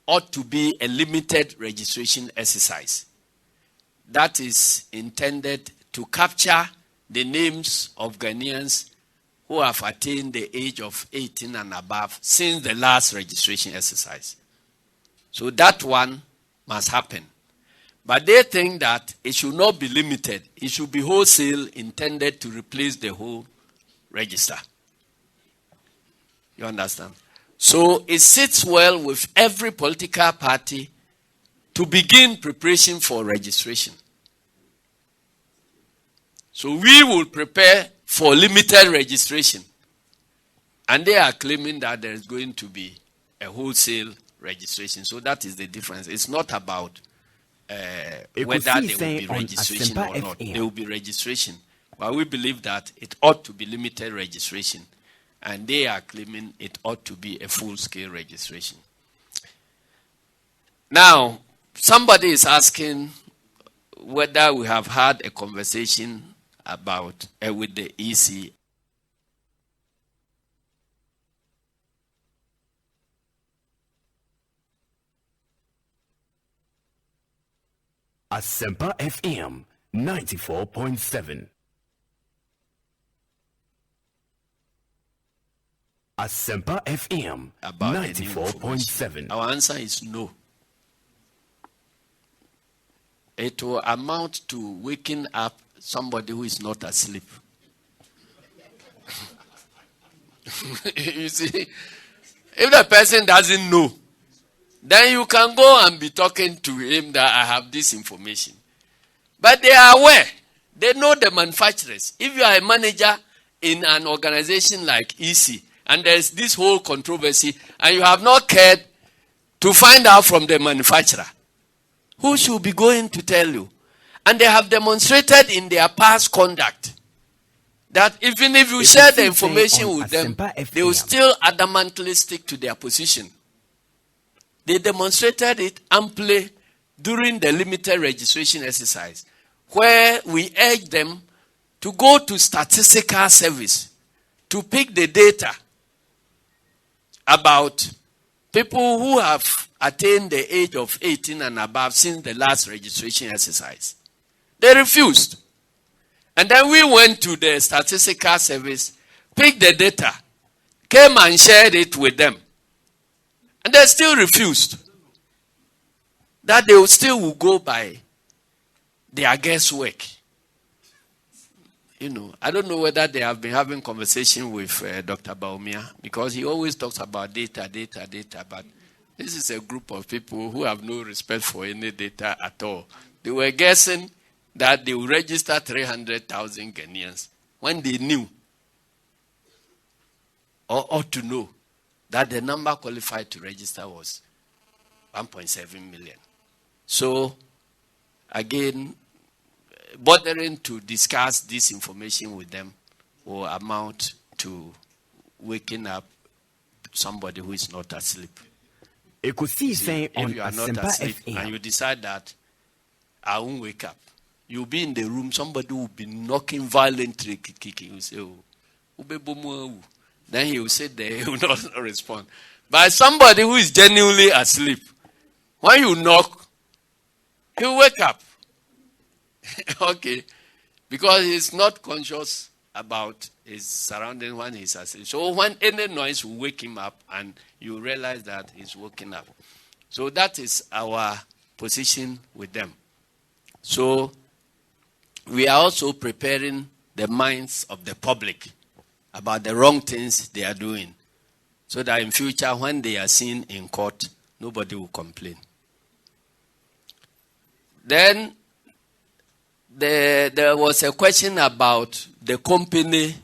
ought to be a limited registration exercise that is intended to capture the names of Ghanaians who have attained the age of 18 and above since the last registration exercise. So that one must happen. But they think that it should not be limited. It should be wholesale, intended to replace the whole register. You understand? So it sits well with every political party to begin preparation for registration. So we will prepare for limited registration. And they are claiming that there is going to be a wholesale registration. So that is the difference. It's not about whether there will be registration or not. There will be registration. But we believe that it ought to be limited registration. And they are claiming it ought to be a full-scale registration. Now, somebody is asking whether we have had a conversation about with the EC. Asempa FM 94.7. Asempa FM 94.7. Our answer is no. It will amount to waking up somebody who is not asleep. You see, if the person doesn't know, then you can go and be talking to him that I have this information. But they are aware. They know the manufacturers. If you are a manager in an organization like EC, and there's this whole controversy, and you have not cared to find out from the manufacturer, who should be going to tell you? And they have demonstrated in their past conduct that even if you share the information with them, they will still adamantly stick to their position. They demonstrated it amply during the limited registration exercise, where we urged them to go to statistical service to pick the data about people who have attained the age of 18 and above since the last registration exercise. They refused. And then we went to the statistical service, picked the data, came and shared it with them. And they still refused. That they still will go by their guesswork. You know, I don't know whether they have been having conversation with Dr. Baumia, because he always talks about data, but this is a group of people who have no respect for any data at all. They were guessing that they will register 300,000 Ghanaians when they knew, or ought to know, that the number qualified to register was 1.7 million. So, again, bothering to discuss this information with them will amount to waking up somebody who is not asleep. EKOSIISEN if you are not asleep and you decide that I won't wake up, you'll be in the room, somebody will be knocking violently, kicking. You say, oh, then he will sit there, he will not respond. But somebody who is genuinely asleep, when you knock, he will wake up. Okay. Because he's not conscious about his surroundings when he's asleep. So when any noise will wake him up and you realize that he's waking up. So that is our position with them. So we are also preparing the minds of the public about the wrong things they are doing, so that in future when they are seen in court, nobody will complain. Then there was a question about the company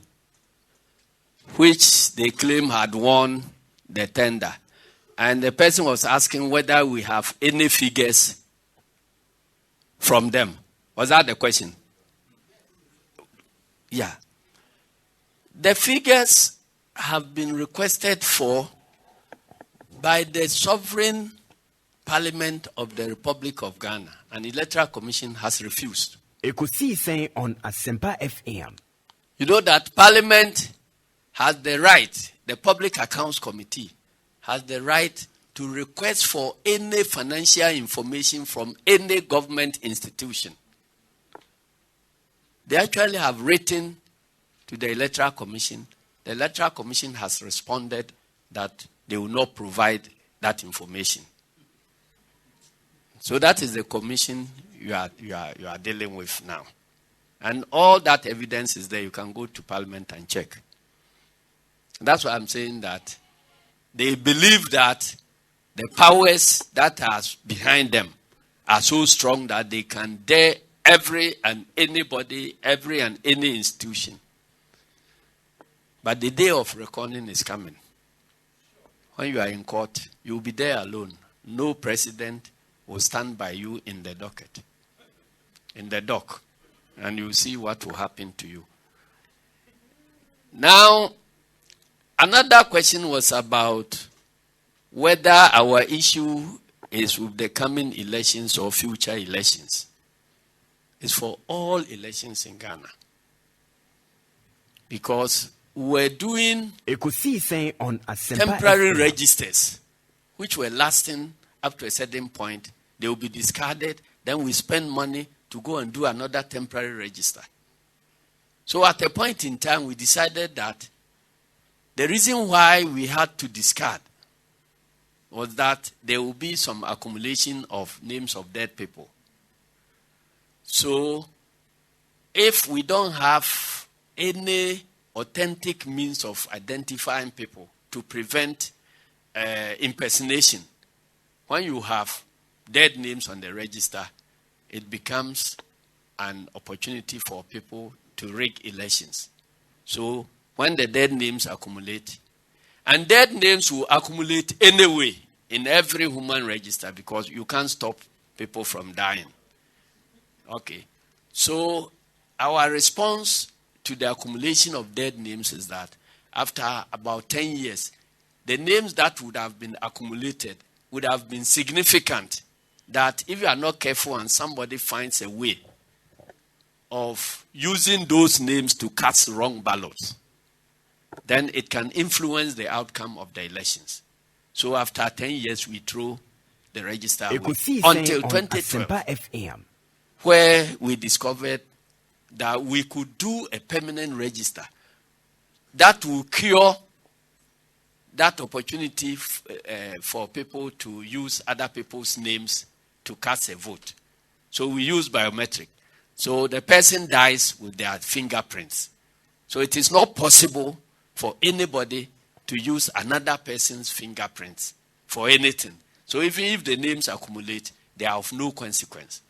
which they claim had won the tender. And the person was asking whether we have any figures from them. Was that the question? Yeah. The figures have been requested for by the sovereign parliament of the Republic of Ghana, and the Electoral Commission has refused. EKOSIISEN on Asempa FM. You know that Parliament has the right, the Public Accounts Committee has the right to request for any financial information from any government institution. They actually have written to the Electoral Commission. The Electoral Commission has responded that they will not provide that information. So that is the commission you are dealing with now. And all that evidence is there. You can go to Parliament and check. That's why I'm saying that they believe that the powers that are behind them are so strong that they can dare every and anybody, every and any institution. But the day of reckoning is coming. When you are in court, you will be there alone. No president will stand by you in the docket, in the dock, and you will see what will happen to you. Now, another question was about whether our issue is with the coming elections or future elections. It's for all elections in Ghana. Because we're doing EKOSIISEN on Asempa temporary FM. registers, which were lasting up to a certain point. They will be discarded. Then we spend money to go and do another temporary register. So at a point in time, we decided that the reason why we had to discard was that there will be some accumulation of names of dead people. So if we don't have any authentic means of identifying people to prevent impersonation, when you have dead names on the register, it becomes an opportunity for people to rig elections. So when the dead names accumulate, and dead names will accumulate anyway in every human register because you can't stop people from dying. Okay. So our response to the accumulation of dead names is that after about 10 years, the names that would have been accumulated would have been significant, that if you are not careful and somebody finds a way of using those names to cast wrong ballots, then it can influence the outcome of the elections. So after 10 years, we throw the register away until 2012, Asempa FM. where we discovered that we could do a permanent register that will cure that opportunity for people to use other people's names to cast a vote. So we use biometric. So the person dies with their fingerprints. So it is not possible for anybody to use another person's fingerprints for anything. So even if the names accumulate, they are of no consequence.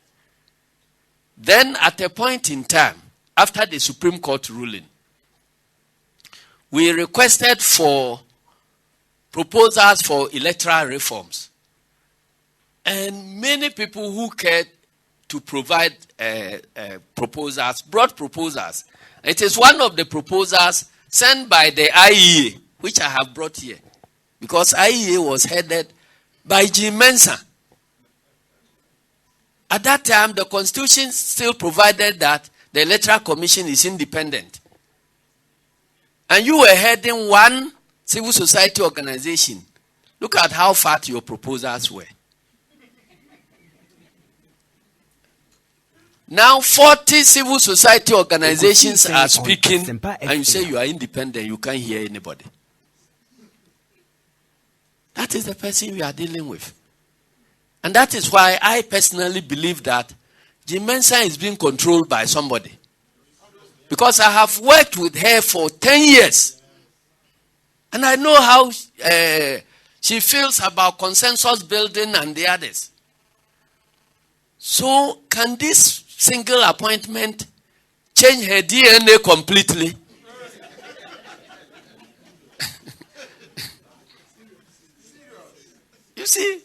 Then at a point in time, after the Supreme Court ruling, we requested for proposals for electoral reforms. And many people who cared to provide proposals brought proposals. It is one of the proposals sent by the IEA, which I have brought here. Because IEA was headed by Jim Mensah. At that time, the Constitution still provided that the Electoral Commission is independent. And you were heading one civil society organization. Look at how fat your proposals were. Now 40 civil society organizations are speaking, and you say you are independent, you can't hear anybody. That is the person we are dealing with. And that is why I personally believe that Jim Mensah is being controlled by somebody. Because I have worked with her for 10 years. And I know how she feels about consensus building and the others. So can this single appointment change her DNA completely? You see?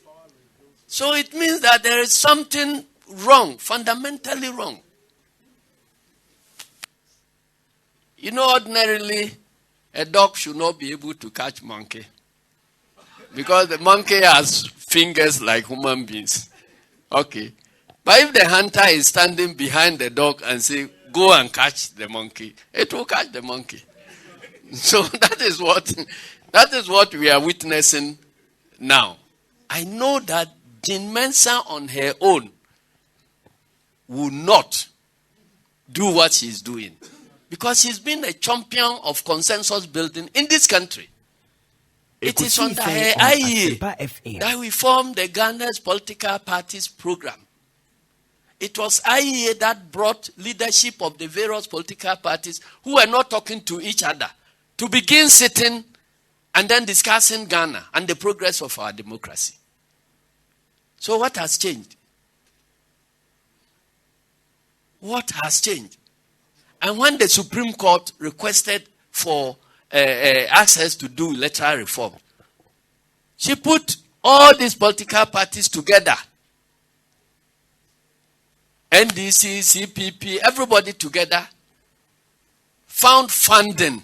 So it means that there is something wrong, fundamentally wrong. You know, ordinarily, a dog should not be able to catch monkey. Because the monkey has fingers like human beings. Okay. But if the hunter is standing behind the dog and say, go and catch the monkey, it will catch the monkey. So that is what we are witnessing now. I know that Jean Mensa on her own will not do what she's doing. Because she's been a champion of consensus building in this country. It is under her IEA that we formed the Ghana's political parties program. It was IEA that brought leadership of the various political parties who were not talking to each other to begin sitting and then discussing Ghana and the progress of our democracy. So what has changed? What has changed? And when the Supreme Court requested for access to do electoral reform, she put all these political parties together. NDC, CPP, everybody together, found funding.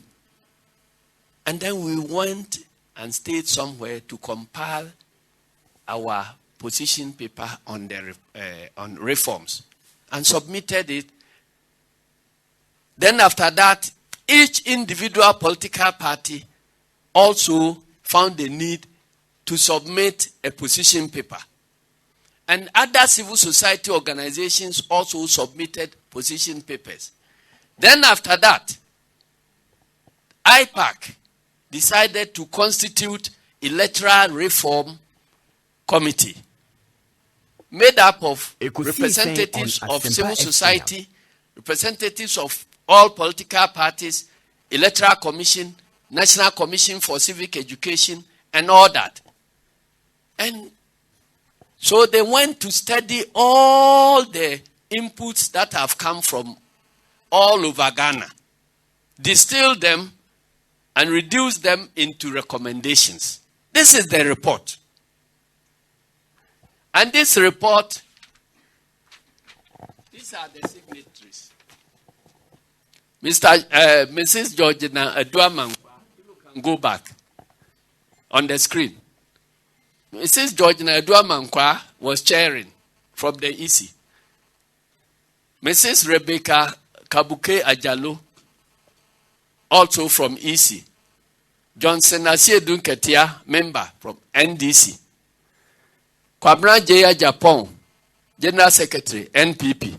And then we went and stayed somewhere to compile our position paper on the on reforms and submitted it. Then after that, each individual political party also found the need to submit a position paper. And other civil society organizations also submitted position papers. Then after that, IPAC decided to constitute electoral reform committee made up of representatives of civil society, representatives of all political parties, electoral commission, National Commission for Civic Education, and all that. And so they went to study all the inputs that have come from all over Ghana, distill them, and reduce them into recommendations. This is the report. And this report, these are the signatories. Mrs. Georgina Aduamankwa, you can go back on the screen. Mrs. Georgina Aduamankwa was chairing from the EC. Mrs. Rebecca Kabuke Ajalo, also from EC. Johnson Asiedun Ketia, member from NDC. Kwabena Jaya Japon, General Secretary, NPP.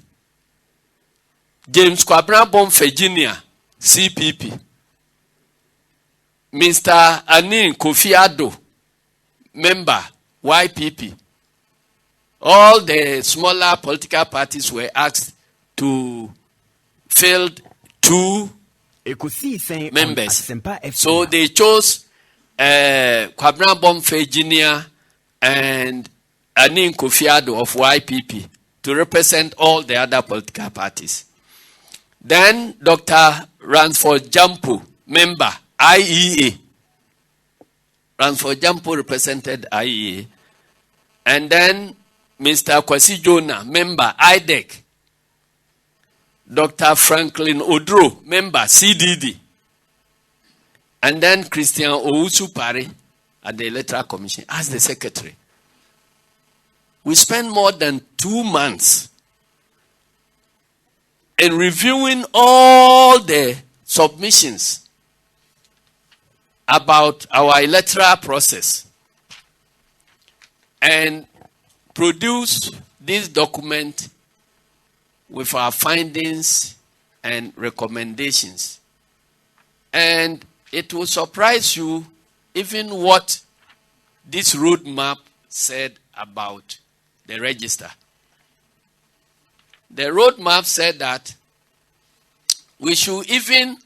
James Kwabena Virginia, CPP. Mr. Anin Kofi Addo, member, YPP. All the smaller political parties were asked to field 2 members. So they chose Kwabena Virginia and Anin Kofi Addo of YPP to represent all the other political parties. Then Dr. Ransford Jampo, member, IEA. Ransford Jampo represented IEA. And then Mr. Kwasi Jonah, member, IDEC. Dr. Franklin Odro, member, CDD. And then Christian Owusu Pare at the Electoral Commission as the secretary. We spent more than 2 months in reviewing all the submissions about our electoral process and produced this document with our findings and recommendations. And it will surprise you even what this roadmap said about the register. The roadmap said that we should even,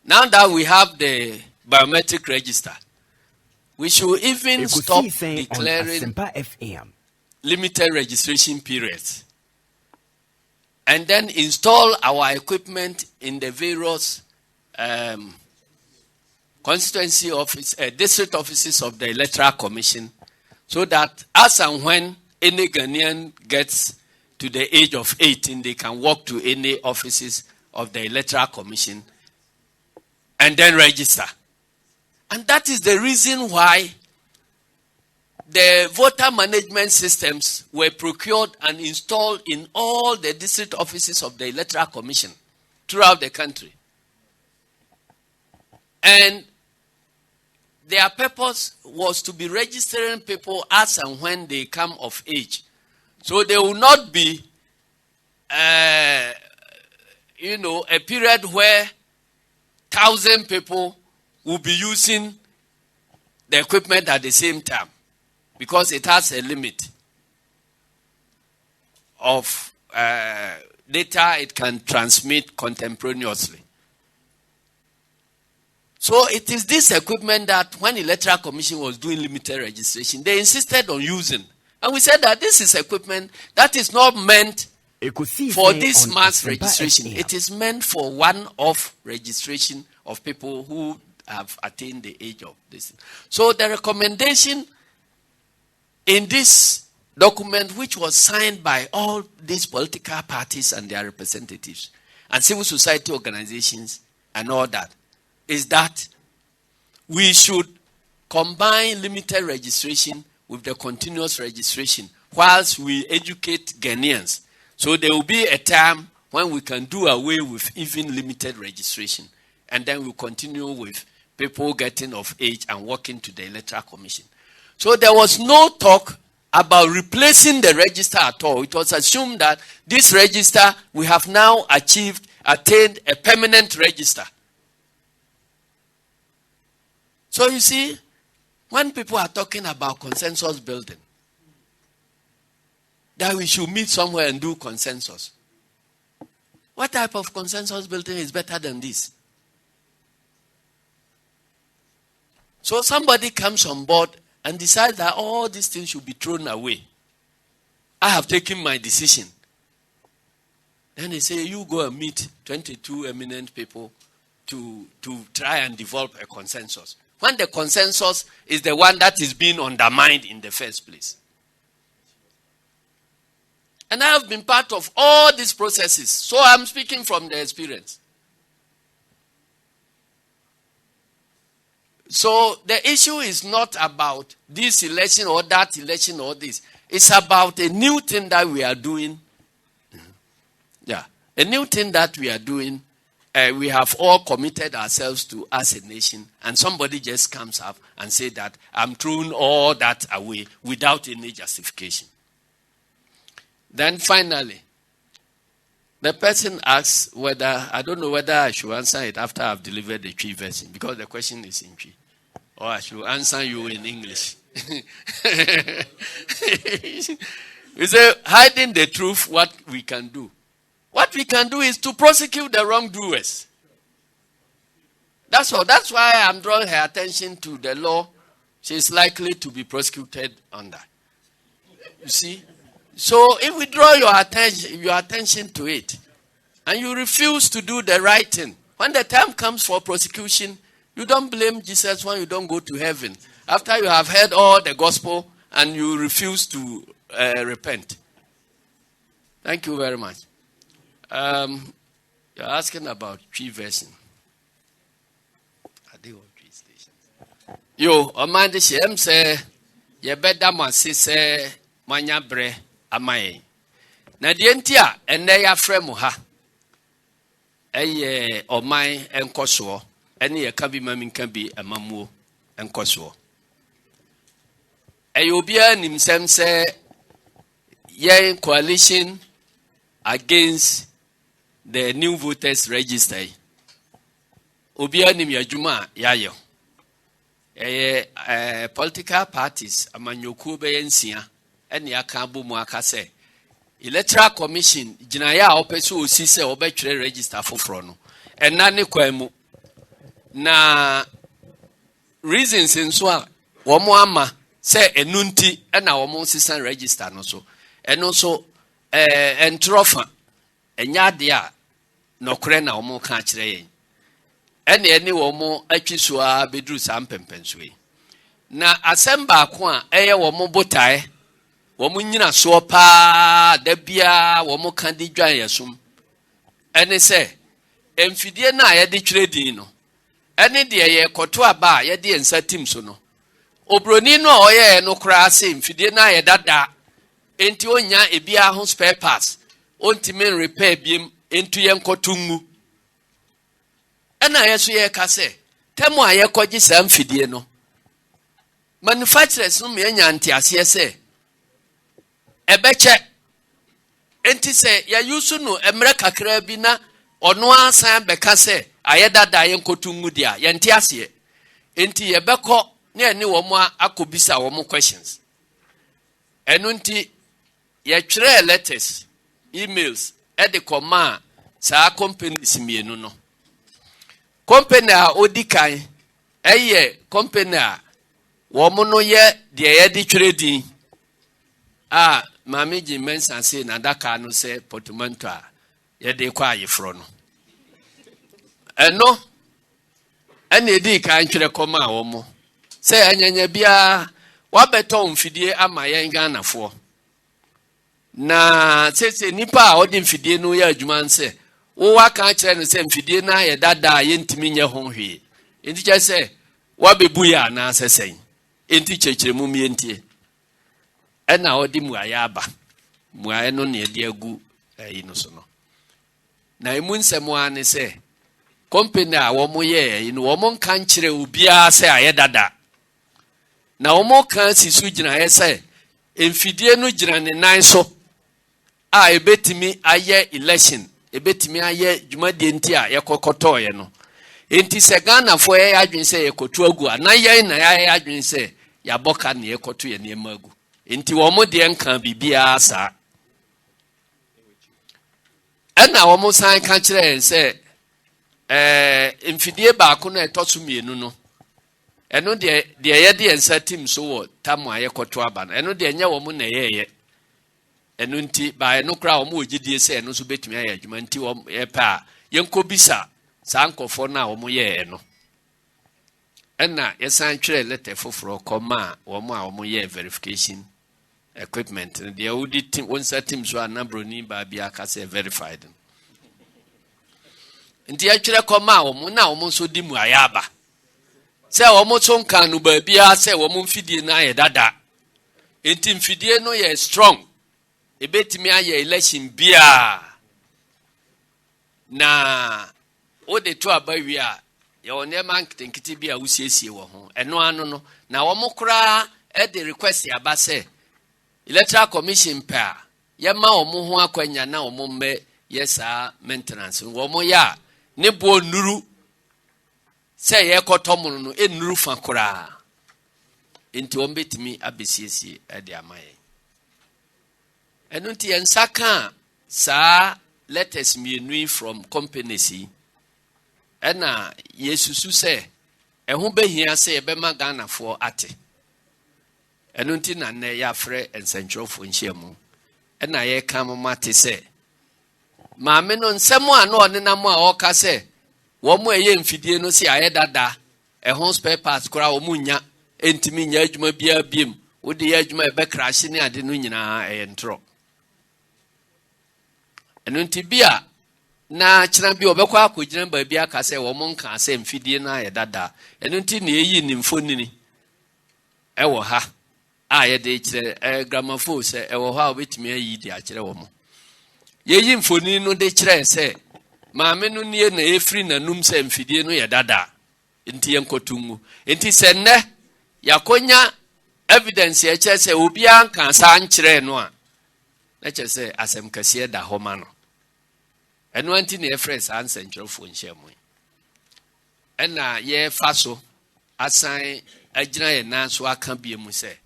now that we have the biometric register, we should even stop declaring limited registration periods and then install our equipment in the various constituency office, district offices of the Electoral Commission, so that as and when any Ghanaian gets to the age of 18, they can walk to any offices of the Electoral Commission and then register. And that is the reason why the voter management systems were procured and installed in all the district offices of the Electoral Commission throughout the country. And their purpose was to be registering people as and when they come of age. So there will not be, a period where 1,000 people will be using the equipment at the same time, because it has a limit of data it can transmit contemporaneously. So it is this equipment that when the Electoral Commission was doing limited registration, they insisted on using. And we said that this is equipment that is not meant EKOSIISEN for this on mass Asempa registration. FM. It is meant for one-off registration of people who have attained the age of this. So the recommendation in this document, which was signed by all these political parties and their representatives and civil society organizations and all that, is that we should combine limited registration with the continuous registration whilst we educate Ghanaians. So there will be a time when we can do away with even limited registration, and then we'll continue with people getting of age and working to the Electoral Commission. So there was no talk about replacing the register at all. It was assumed that this register, we have now attained a permanent register. So you see, when people are talking about consensus building, that we should meet somewhere and do consensus. What type of consensus building is better than this? So somebody comes on board and decides that all these things should be thrown away. I have taken my decision. Then they say, you go and meet 22 eminent people to try and develop a consensus, when the consensus is the one that is being undermined in the first place. And I have been part of all these processes, so I'm speaking from the experience. So the issue is not about this election or that election or this. It's about a new thing that we are doing. Yeah, a new thing that we are doing. We have all committed ourselves to as a nation, and somebody just comes up and says that I'm throwing all that away without any justification. Then finally, the person asks whether, I don't know whether I should answer it after I've delivered the Twi version, because the question is in Twi, or I should answer you in English. We say, hiding the truth, what we can do. What we can do is to prosecute the wrongdoers. That's all. That's why I'm drawing her attention to the law she's likely to be prosecuted under. You see? So if we draw your attention to it, and you refuse to do the right thing, when the time comes for prosecution, you don't blame Jesus when you don't go to heaven, after you have heard all the gospel and you refuse to repent. Thank you very much. You're asking about Twi version. Are they on Twi stations? Yo, Amanda Shem say, ye better must say, Manya bre, amaye. Na dientia, and they are fremuha. Eye, or my and Kosovo, any a can be mammy can be a mamu and Kosovo. Ayobian himself say, ye coalition against the new voters register. Obianim yajuma yayo. Political parties amanyoku beyensia eni akambu muakase. Electoral Commission jinaya opesu osise obetwere register foforo no. Enane kwemu. Na reasons nso a womo ama se enunti na womo sisan register no so. Eno so entrofa enya de a nokre na omo ka kire yen ene womo atwiso a bedru sam pempenso yi na Asempa ko a eye womo botae womo nyina so pa da bia womo ka di dwan yesum ene se emfidie na ye de twire din no ene de ye koto aba ye de ensatim so no obroni no oye no kra ase emfidie na ye dada enti onya ebia ho spare parts ontimen repair biem into yenkotungu ena yeso ye kase temu aye koji sam fidie no manufacturers no me nyanti ase se ebeche enti se ya yusu no emre kakra bi na ono asan beka se ayedada yenkotu ngudia yenti ase enti yebekọ na ene wo mo akobisa wo mo questions enu nti ye twere letters emails de koma saa companies mienu no company a odikan eye company a wo mo no ye de ye di twere din a mami ji mensa say na daka no say portmanteau a ye de kwa ayefro no eno ene di kan twere koma wo mo say anyanya bia wa beto mfidie ama yen Ghanafo na sese nipa a odi mfidie no ya adwuma nse wo waka kire no se mfidie na ye dada ye ntimi nye ho hwe enti che se wa bebu ya na sesen enti chechire mu mientie ena odi mu ayaba mu aye no ne de agu ayi no so no na emu nsemo ane se company a wo mo ye ayi no wo mo kan kire obia se aye dada na wo mo kan sisu gina ye se mfidie no gina ne nan so a ebetimi aye election ebetimi aye dwumade nti a yekokoto ye no enti se Ghanafo ye adwen se yekotu agu na ye na ye adwen se yaboka ne yekoto ye ne magu enti wo mo de nkan bibia sa ena wo mo san kan kire se mfidie ba ko na etosu mienu no eno de ye de ensa team so wo tamu ayekoto aba no eno de nya wo mo na ye enu nti ba enu kra wo mo ogidie se enu so betumi aye adwuma nti wo ye pa yenko bisa sa nkofo na wo mo ye eno ena yesan twere letter foforo koma wo mo a wo mo ye verification equipment the audit team one set team so anabroni ba bia ka se verified nti ya twere koma wo mo na wo mo so di mu ayaba se wo mo so nkan no ba bia se wo mo mfidie na aye dada enti mfidie no ye strong ebetimi aye election bia na o de to abawi a ye one man kitenkiti bia usiesie wo ho eno ano no na wo mokra e de request aba se electoral commission pa ye ma wo mo ho akwanya na wo mo me yesa maintenance wo mo ya ne bo nuru se ye kotomo no enuru fa kura enti wo betimi abesiesie e de amaye enu ti ensaka sa letters mienu from companies ena yesusu se eho behia se ye bema Ghanafo ate enu ti na ne ya frɛ ensentrofo nhyiamu ena ye kam mate se maame no nsɛm a no ɔnenam a ɔka se wo mo eye mfidie no si aye dada eho spare parts kora wo mo nya entimi nya adwuma bia biem wo de adwuma e be crash ne ade no nyina ntro enu nti bia na kyena bi obekọ akogina ba bia ka se wo mo nka se mfidie na aye dada enu nti ne eyi ni mfonini ewo ha a ye de kire gramophone se ewo ha obetimi ayi di a kire wo mo ye yi mfonini no de kire se maame no nie na efri nanum se mfidie no ye dada nti yenkotungu nti se ne yakonya evidence ye kire se obi anka sa nkire no a na kire se asem kase da homa no enu anti na efres answer nkrofo nhyiamu ena ye faso asan agina ye nan so aka biemu se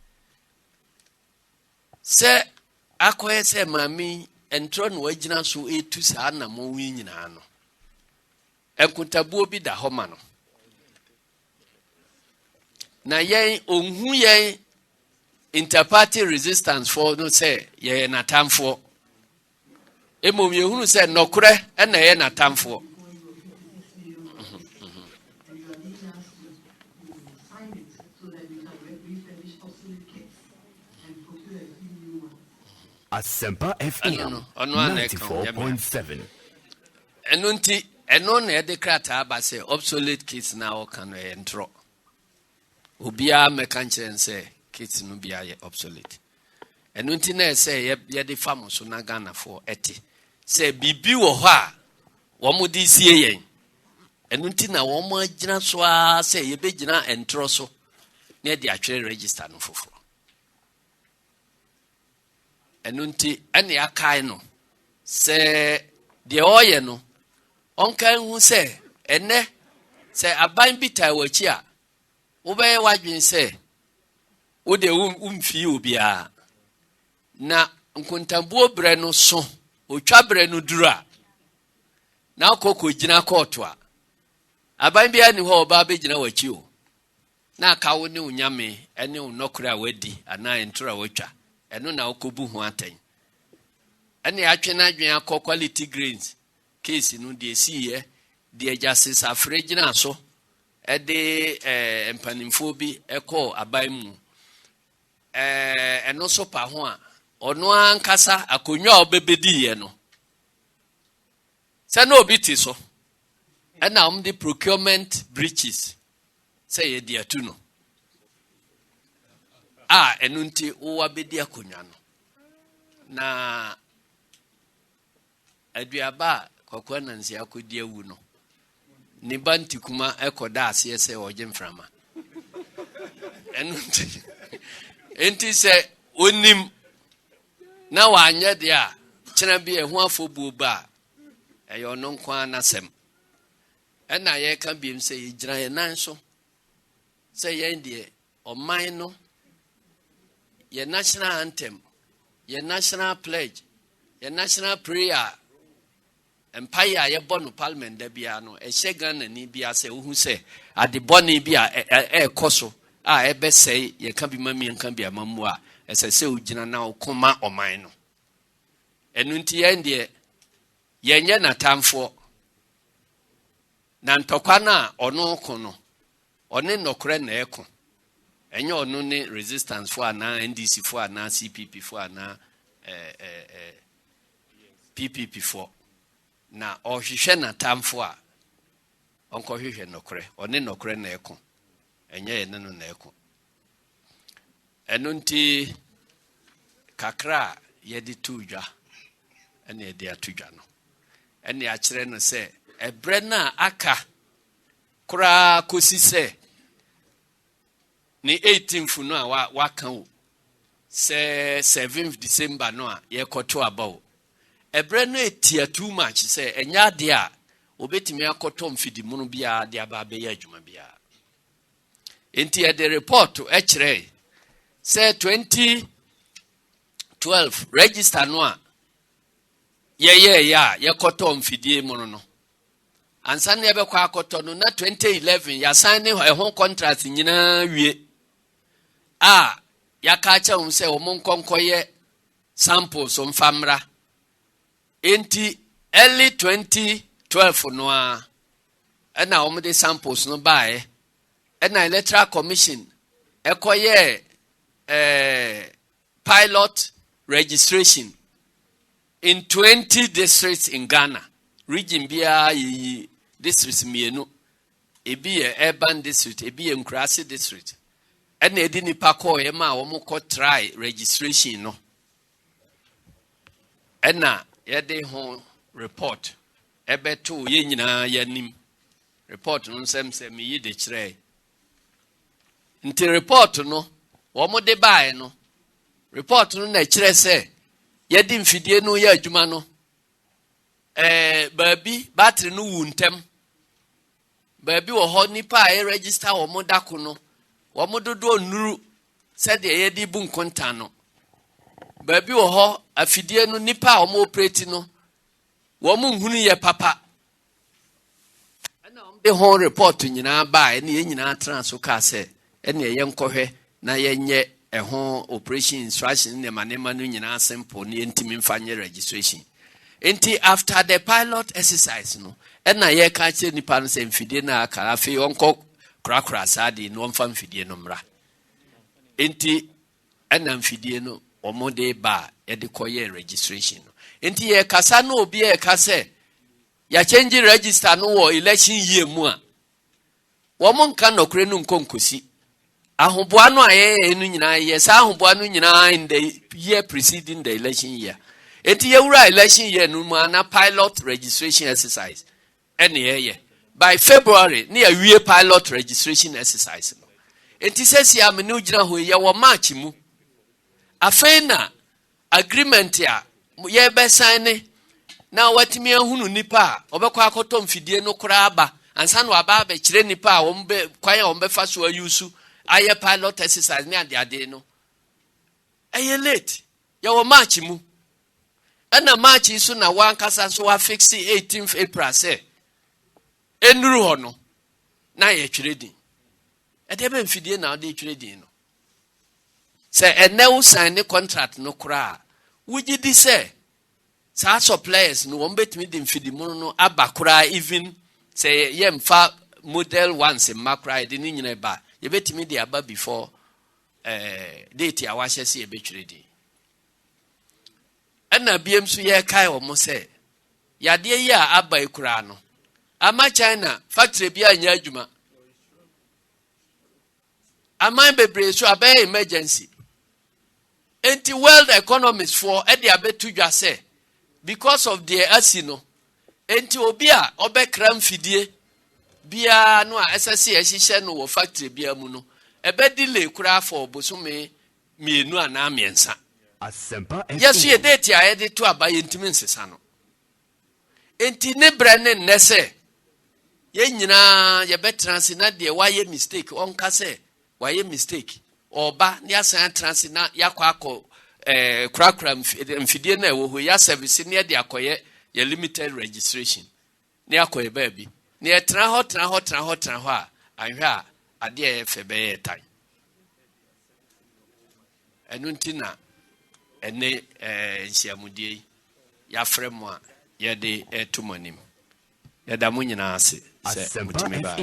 akoye se mami entro no agina so etu sa na mo wi nyina no enkuntabuo bi da homa no na yen onhu yen interparty resistance for no say ye na tamfo emom yehunu se nokure ena ye na tamfo Asempa FM 94.7. Enunti eno na de krata aba se obsolete kits na o kan e ntro obia mekanchen se kits no bia ye obsolete enunti na se ye de fam so na Ghanafo eti se bibi wo ho a wo mo di sie yen enunti na wo mo agina so a se ye begina entro so near the actual register no for. And unti any akaino say the oye no onka hu say ene say aban bita wachi a wo be wadwen say wo de umfi obia na nkuntambuo bre no so otwa bre no dura na okoko gina court a aban bia ni ho oba be gina wachi o na ka wo ne unyame ene unokura wadi ana entura watwa eno na okobu ho aten ene atwe na adwen akọ quality grains case no de siye de justice afregina so e de empanimfo bi ekọ aban mu eno so pa ho a ono ankasa akonwa obebedi ye no se na obi ti so ena the procurement breaches say ye de atu no enunti uwa bedi akonwa no na aduaba kokwa nansi akodi awu no ni banti kuma ekoda ase se oje mframa enunti enti se onim na wanye de a kyena bi ehu afobu ba eyo no nkwa nasem ena ye ka biem se yigira ye nanso se ye ndie oman no your national anthem, your national pledge, your national prayer, empire, your born parliament, there be no, a shagan and nibia say, who say, at the bonny be a coso, ebe say, ye can be mammy and can be a mamma, as I say, Ujina now, coma or mine. And unti endie, ye na time for Nantokana or no cono, or no cren echo. Enyo no ne resistance for na NDC for na CPP for na PPP for na ohwehwe na tamfo a onko hwehwe nokre one nokre na eko enye ene no na eko enunti kakra ye di tudwa ene de atudwa no ene a kire no se ebre na aka kura kosi se ni 18th no a wakan se 7th December no a ye koto abawo ebre no etia too much se enya de a obetimi akoto mfidi munu bia de aba be ya adwuma bia enti e de report e kire se 2012 register no a ye koto mfidi munu no ansa ne be kwa akoto no na 2011 ya sign e ho contract nyina wie yakacha umse omonkonkoye samples omfamra enti early 2012 no na omde samples no bae na electoral commission ekoye pilot registration in 20 districts in Ghana region bia districts mienu ebi urban district ebi Nkrasi district and they didn't pack or try registration no. And now, ye home report. Ebe to ye na yanim report no sem me ye de chire. Nti report no, womo de bae no. Report no na chire se ye di mfidie no ye adwuma no. Baby battery no wuntem. Baby wo ho nipa e register womo dako no. Wamododo nuru said the yedi bun kontano. Baby wo ho afidie no nipa omo operate no. Womu hunu ye papa. Ana omde ho report nyina ba ene nyina transfer ka se ene ye nkohwe na ye nye ho operation instruction ne manema no nyina simple ne ntimi mfanye registration. Enti after the pilot exercise no ena ye ka che nipa no se mfidie na aka afi onko krakra sadi no mfa mfidie no mra enti ena mfidie no omode ba e de koye registration no enti ye kasa no obi e kase ya change register no wo election year mu a wo mo nka nokre no nkonkosi ahoboa no aye enu nyina ye sa ahoboa no nyina in the year preceding the election year enti ye wura election year no mu na pilot registration exercise ene ye by February, near we pilot registration exercise. enti sesi a me no gyina ho ye wo match mu afena agreement a ye be sign na watimi ahunu nipa obekwa akoto mfidie no kura aba ansa no aba be kire nipa a wo mbe kwan a wo mbe fa so ayusu aye pilot exercise ni ade no aye late ye wo match mu ana match isu na wan kasa so wa fix 18th April say enuru ho no na ye twire din ede be mfidie na ade twire din no say enew sign the contract no kura wuji di say sa suppliers no won betimi di mfidi mu no abakura even say yemfa model once in macra de ni nyina ba ye betimi di aba before date a wa hyese ye betwire din ana biem so ye kai o mo say yade yi a aba ikura no ama China factory bia anya adwuma aman bebre so abay emergency enti world economists for e de abetu dwa say because of the asino enti obi a obekra mfidie bia no a SSC ehihye no wo factory bia mu no ebe delay kura for bosume mienu ana amiensa Asempa yes ye date a ye de to abaye ntimi nsesa no enti ne brane nnese ye nyina ye betrans na de waye mistake onka se waye mistake oba ne asan trans na yakwa akọ krakra mfidie na ewo ho ya service ne de akoye ye limited registration ne akoye baabi ne tra ho a anhwe a ade e febe ye tan enu ntina ene nhyiamudie ya fremu a ye de etumonim ye da munyina ase se mutimi ba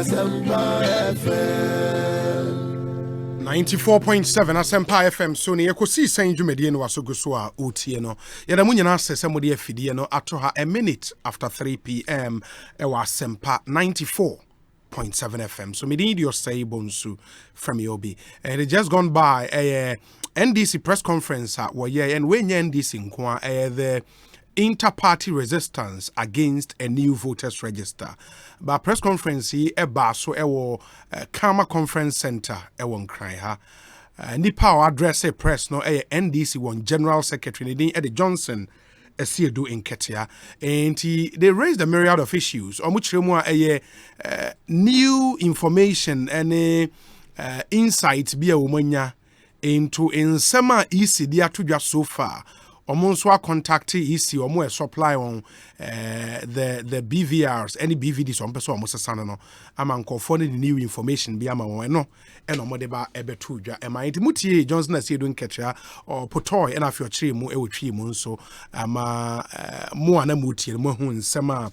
Asempa 94.7 Asempa FM so ne EKOSIISEN dwumedie no wasogo so a otie no yeda mu nyina sese mode afidie no ato ha a minute after 3 p.m. ewa Asempa 94.7 FM so me need your say bonsu from Yobi and it just gone by a NDC press conference where and when NDC nko the inter-party resistance against a new voters register. But press conference eba so ewo Karma Conference Center ewo nkran ha. Nipa address a press no NDC one General Secretary ni Eddie Johnson esiedu in Ketia and they raised a myriad of issues on which new information and insights be a womanya into nsema ECD atudwa so far. Omonso contact EC omo supply on the BVRs any BVDs on person omo sesana no amanko for the new information bi ama won no e no mode ba ebetu dwa e mind mutie Johnson asiedu nketra or potoi e na afio chire mu e wotwi mu nso ama mu ana mutie mu hu nsema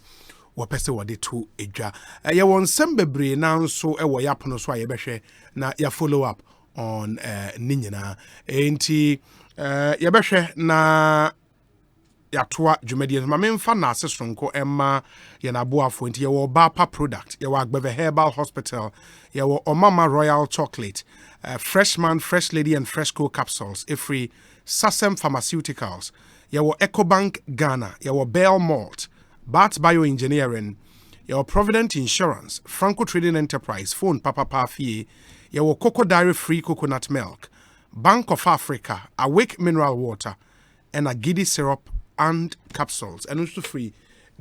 wopese wode to edwa ye won nsem bebre na nso e wo yapono so a ye behwe na ya follow up on ninyina enti yebehwe na yatoa dwumadie ma memfa na asesronko emma ye na boafo enti ye wo Bapa product ye wo Agbeve Herbal Hospital ye wo Omama Royal Chocolate Freshman Fresh Lady and Fresco capsules free Sasem Pharmaceuticals ye wo EcoBank Ghana ye wo Bell Malt Bat Bioengineering ye wo Provident Insurance Franco Trading Enterprise Phone Papa Pafie ye wo Cocoa Dairy Free Coconut Milk Bank of Africa, Awake Mineral Water, and a Giddy Syrup and Capsules, and also free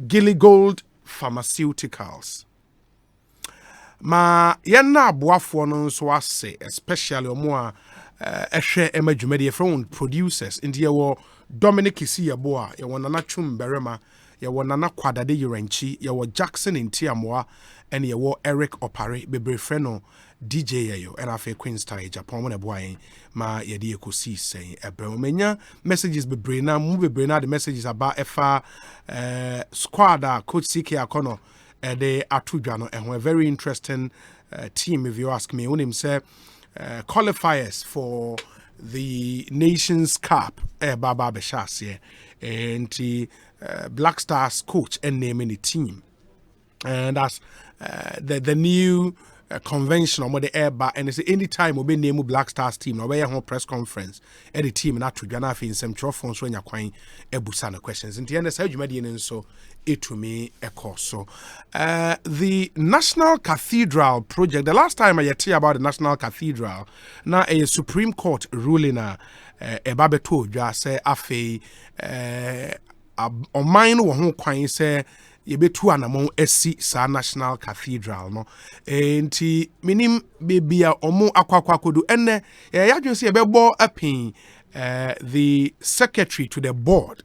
Gilly Gold Pharmaceuticals. Ma yena boafo no so ase, especially omo ehwe emadwumade from producers in the Dominic Isiaboa, ye won Nana Chum Berema, ye won Nana Kwadade Yurenchi, ye won Jackson in Tiamoa, and ye won Eric Opare, bebre freno DJ yo and afa Queen Star Japan when boy ma yedi EKOSIISEN ebremenya messages bebrena mu bebrena the messages about efa squad coach CK Akono they atudwa no a very interesting team if you ask me. When him say qualifiers for the Nations Cup Baba Beshas and the Black Stars coach and naming the team. And that's the new convention on the air bar, and it's any time we'll be name Black Stars team or where press conference at the team and that to Ghana in some trophies when you're quite busana questions. And the end said you made in so it to me a course. So the National Cathedral project, the last time I hear about the National Cathedral, now a Supreme Court ruling a babeto just say afe on mine who quite say yebetu anamon esi sa National Cathedral no enti minim bebia omo akwakwakodu enne yadwen se yebebo apin the secretary to the board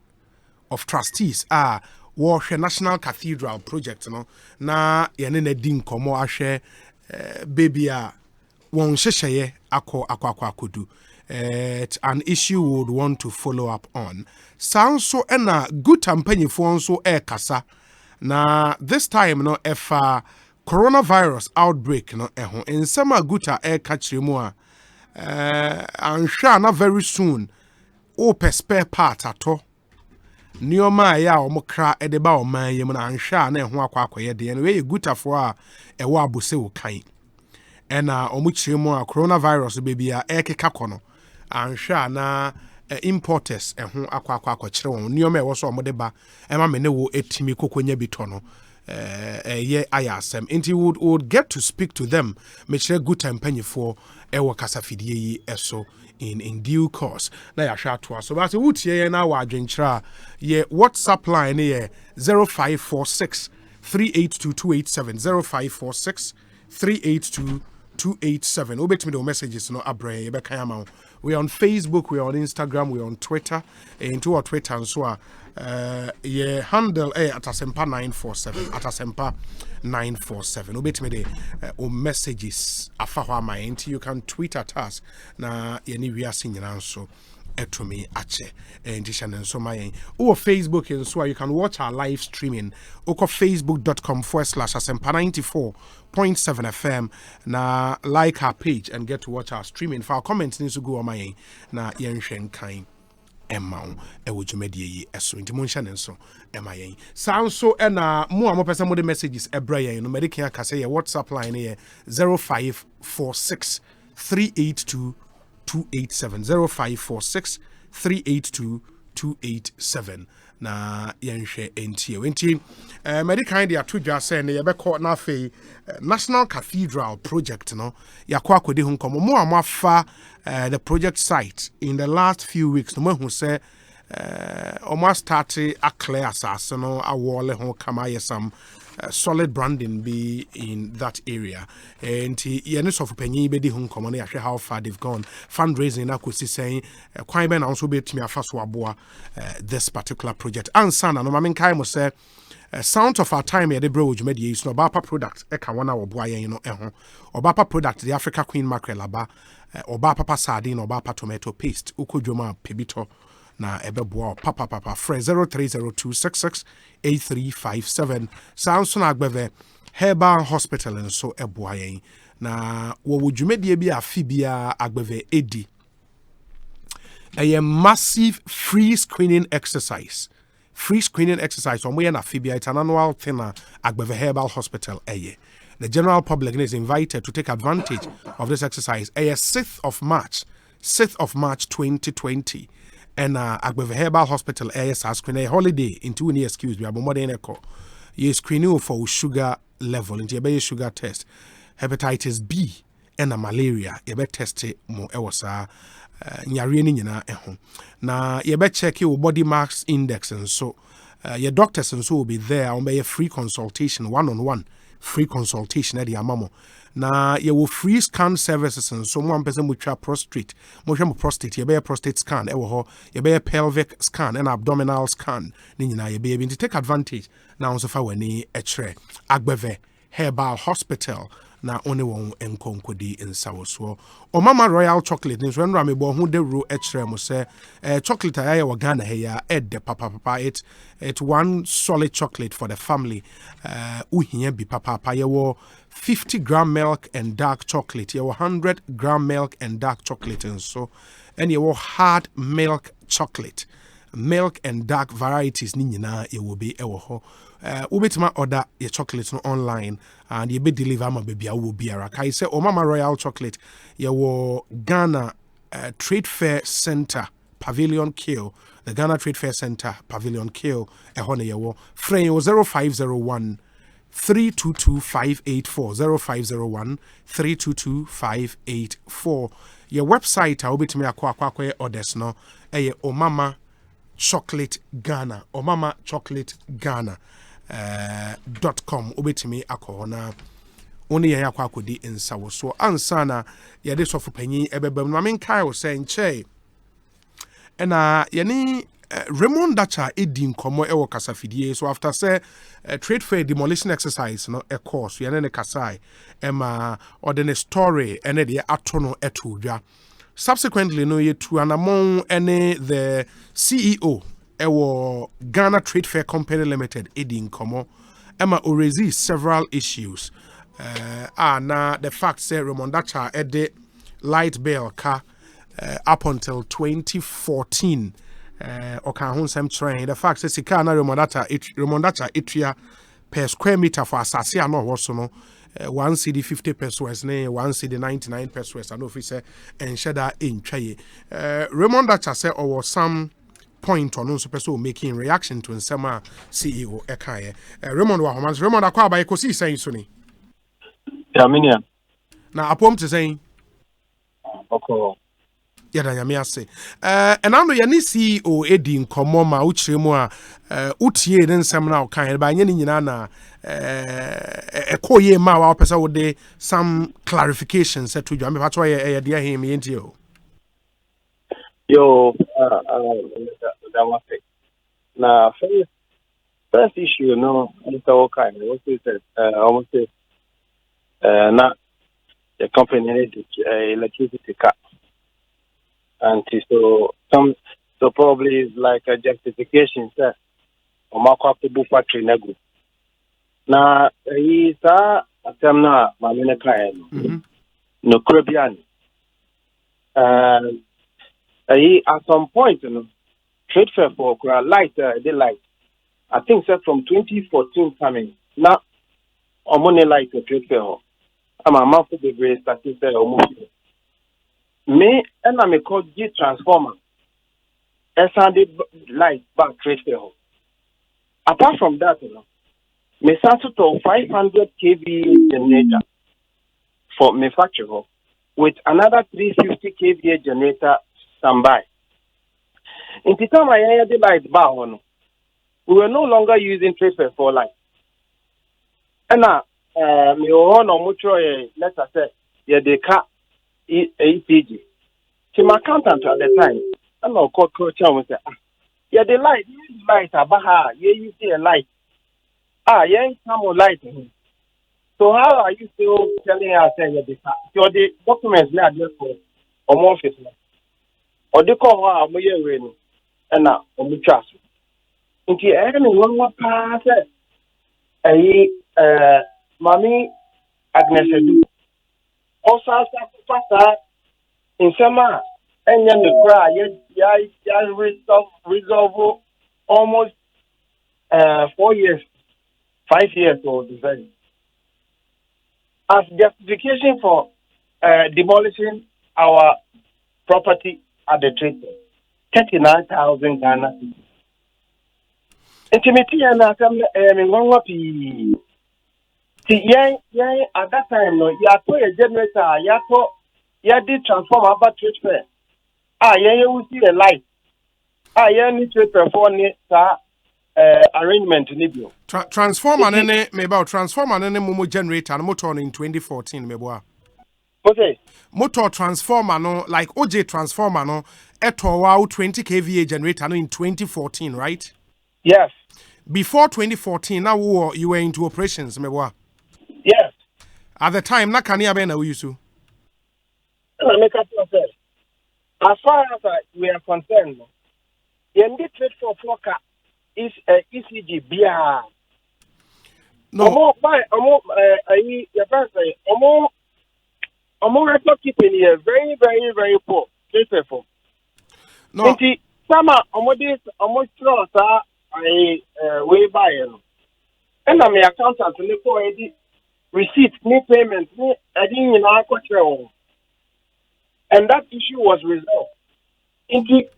of trustees wo National Cathedral project no na yene na din komo ahwe bebia won hyehye akwakwakodu. It's an issue we would want to follow up on. Sounds so ena good mpanyifo nso kasa. Na this time no if coronavirus outbreak no in summer guta catch mu I'm sure not very soon spare part ato nioma ya omokra edeba o man yem na ansha na ho akwakoye de we guta fo a ewo abose wo kan ena omuchire mu coronavirus baby a ekeka kono ansha na importers ho akwa kire won nioma e wo so omode ba ema me ne wo etimi kokonya bitono ye ayasem inti would get to speak to them me kire good time panyefo e wo kasafidie yi eso in due course na ya hwa to so but wutie ye na wa adwenkyra ye WhatsApp line ye 0546 382287 0546 382287 obet me the messages no abre ye be kan ama. We're on Facebook, we're on Instagram, we're on Twitter. Into our Twitter and so yeah, handle at Asempa 947. At Asempa 947. Obey me the messages afahwa mind. You can tweet at us. Na yeni we are seeing also to me ache and so my or Facebook and so you can watch our live streaming oko facebook.com/asempa94.7 FM na like our page and get to watch our streaming. For our comments needs to go on my na yenshen kind emma e wojumedie eso intimonsha nenso ema yen sound so na mo person mo the messages ebrayen no medical ka say WhatsApp line here 0546 382 287 0546 382 287 na yenhwe enti medical dia to just say na yebekọ na fe National Cathedral project no yakọ akode hu nkomo mo amafa the project site in the last few weeks no hu say almost started a clear asase no awole ho kama yesam solid branding be in that area and yenis of penny be di hu nkomo na yahwe how far they've gone fundraising EKOSIISEN kwan be na also be timi afaso aboa this particular project ansana no mamenkai mo say sound of our time here the bro jumedi is no bapa product e ka wana oboa yen no ho obapa product the Africa Queen mackerel aba obapa sardine obapa tomato paste ukodwoma pebito na ebeboa papa fresh 0302668357 Samson Agbeve Herbal Hospital and so eboa yen na wo wujumedi bi afibia Agbeve edi a massive free screening exercise on we na fibia it's an annual thing Agbeve Herbal Hospital the general public is invited to take advantage of this exercise 6th of March 2020 and Agbeve Herbal Hospital screen a holiday into any excuse me abomode echo you screening for sugar level into your sugar test hepatitis B and malaria you be test mo ewosa nyare ni nyina eho na you be check your body mass index and so your doctors and so will be there on be a free consultation one-on-one free consultation at the amamo na you will free scan services and so one person with prostate you be a prostate scan you be a pelvic scan and abdominal scan ni nyina you be able to take advantage now so far when ni Agbeve Herbal Hospital na one won enkonkodi nsawoso o mama royal chocolate nso enra me bo hu de ro ekire mo se chocolate aya wo Ghana he ya ed papa it one solid chocolate for the family uhia bi papa ye wo 50-gram milk and dark chocolate ye wo 100-gram milk and dark chocolate and so and ye wo hard milk chocolate milk and dark varieties ni nyina ye will be ewo ho ubetima order your chocolate no online and ye be deliver ma baby a will be ara kai say o mama royal chocolate ye wo Ghana Trade Fair Center Pavilion Kill the Ghana Trade Fair Center Pavilion Kill ho ne ye wo frame 0501 322-584 0501 322-584 your website ubetima akwa orders no o mama chocolate Ghana or mama chocolate Ghana .com obetimi akona oni ya kwa kodi nsawo so ansana ya de sofo panyin ebebam na men kai o say nche na yani Raymond Dacha edin komo ewo kasafidie so after say trade fair demolition exercise no e course ya ne kasai ema ordinary story ene de atono etodwa subsequently no yetu anamon ene the CEO ewo Ghana Trade Fair Company Limited edin komo ema already several issues na the fact say Raymond Dacha ede light bill ka up until 2014 oka hun sem train the fact say sika na Raymond Dacha etria per square meter for asase ano wo so no 1 CD 50 pesos ne 1 CD 99 pesos and officer and sheda in twaye Raymond Dacha say or some point on so person making reaction to nsema CEO ekaye Raymond wa homans Raymond akwa ba EKOSIISEN so ni ya minia na apom te saying okay yada nyame ase enano ya ni CEO edi nkomo ma uchire mu a utie ne nsem na okan ba anye ni nyina na ekoye ma wa pesa wo de some clarifications set to me patwa ye de ahim yenti o yo that was it na first issue no Mr. Okay what is it almost na the company needed electricity cut. And so probably it's like a justification, sir. Or Marco Bull Factory Nego. Now, he's a Temna Mamina Kayan, no Caribbean. At some point, trade fair for light, they light. I think, sir, from 2014 coming, now, on money light trade fair. I'm a month of the grace that is there almost. Me and I call G transformer. Sunday light back trade fair. Apart from that, me start to 500 kVA generator for manufacturer with another 350 kVA generator standby. In the time I had the light bar on, we were no longer using trade fair for light. And now, me on mutual letter say, yeah, they cut. APG. To my accountant at the time, I'm not called coach and say, yeah, the light, abaha, yeah, you see a light. Yeah, some more light. So how are you still telling us that the documents now just for office? Or they call her a and now on trust. Into one more pass, Mammy Agnes do. Also, in summer, and then the cry, resolve almost 4 years, 5 years old. As justification for demolishing our property at the trade, 39,000 Ghana. Intimity and at that time, no, you are a generator, you did transform about trade fair. You will see a light. You need to perform arrangement. Transformer, maybe transformer, and momo generator, and motor in 2014, maybe. Okay. Motor transformer, no, like OJ transformer, no, eto wow 20 kVA generator, no, in 2014, right? Yes. Before 2014, now you were into operations, maybe. Yes. At the time, na kania be na we use. As far as we are concerned, the trade for Floka is ECG BR. No, record keeping here very, very, very poor. Trade for. No. Summer, almost trust way by. And I'm the accountant to look for receipt, new payment, I didn't know control. And that issue was resolved. Into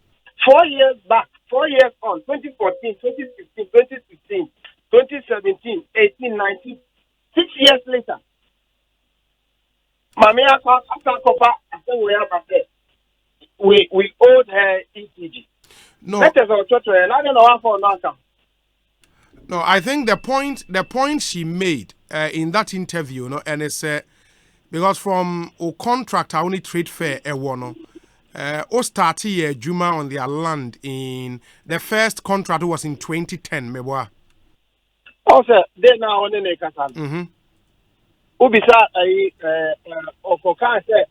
4 years back, 4 years on, 2014, 2015, 2016, 2017, 18, 19, 6 years later, we owed her ECG. No. That is our church, and I don't know how for now. No, I think the point she made in that interview, no, and it's because from a contract, I only trade fair a one. O started a Juma on their land in the first contract was in 2010. Meboa. Oh, sir, they now on the Nekasan. Ubisa, Okokan said,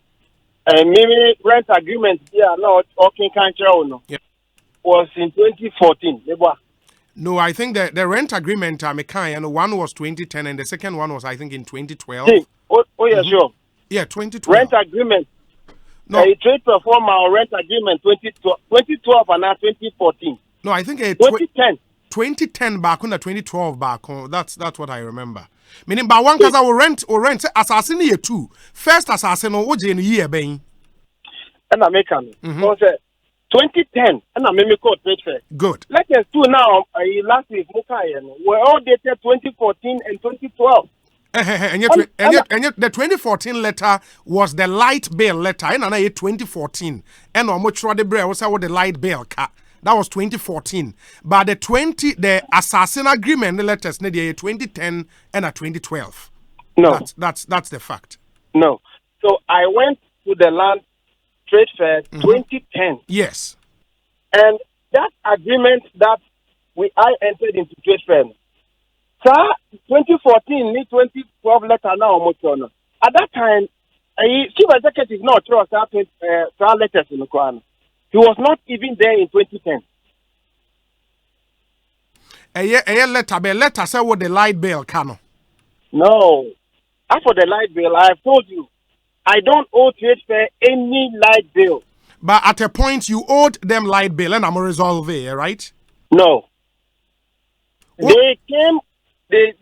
maybe rent agreement here, not talking country was in 2014. Meboa. No, I think the rent agreement, and one was 2010, and the second one was, I think, in 2012. Oh yeah, sure. Yeah, 2012. Rent agreement. No. A trade performer or rent agreement 2012 and now 2014. No, I think 2010. 2010 back on the 2012 back on. That's what I remember. Meaning, by one because I will rent assassin year 2. First assassin or OJ in year bang. And I make 2010 and I make trade fair. Good. Let us do now. Last week, we're all dated 2014 and 2012. And yet, the 2014 letter was the light bill letter. And I 2014. And I'm much rather the was the light bill cut. That was 2014. But the assassin agreement letters the 2010 and 2012. No, that's the fact. No. So I went to the land trade fair 2010. Yes. And that agreement that I entered into trade fair. 2014, 2012 letter now. At that time, chief executive not trust letters in the Quran. He was not even there in 2010. A letter say what the light bill can. No. As for the light bill, I have told you, I don't owe trade fair any light bill. But at a point, you owed them light bill, and I'm resolve it, right? No. What? They came. They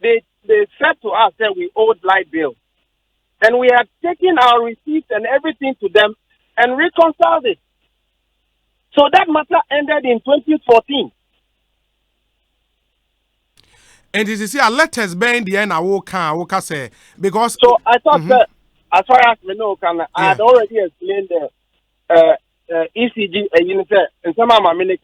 said to us that we owed light bill. And we had taken our receipts and everything to them and reconciled it. So that matter ended in 2014. And this is a letters being the end I will say because so I thought that as far as we know, I had already explained the ECG and some of my and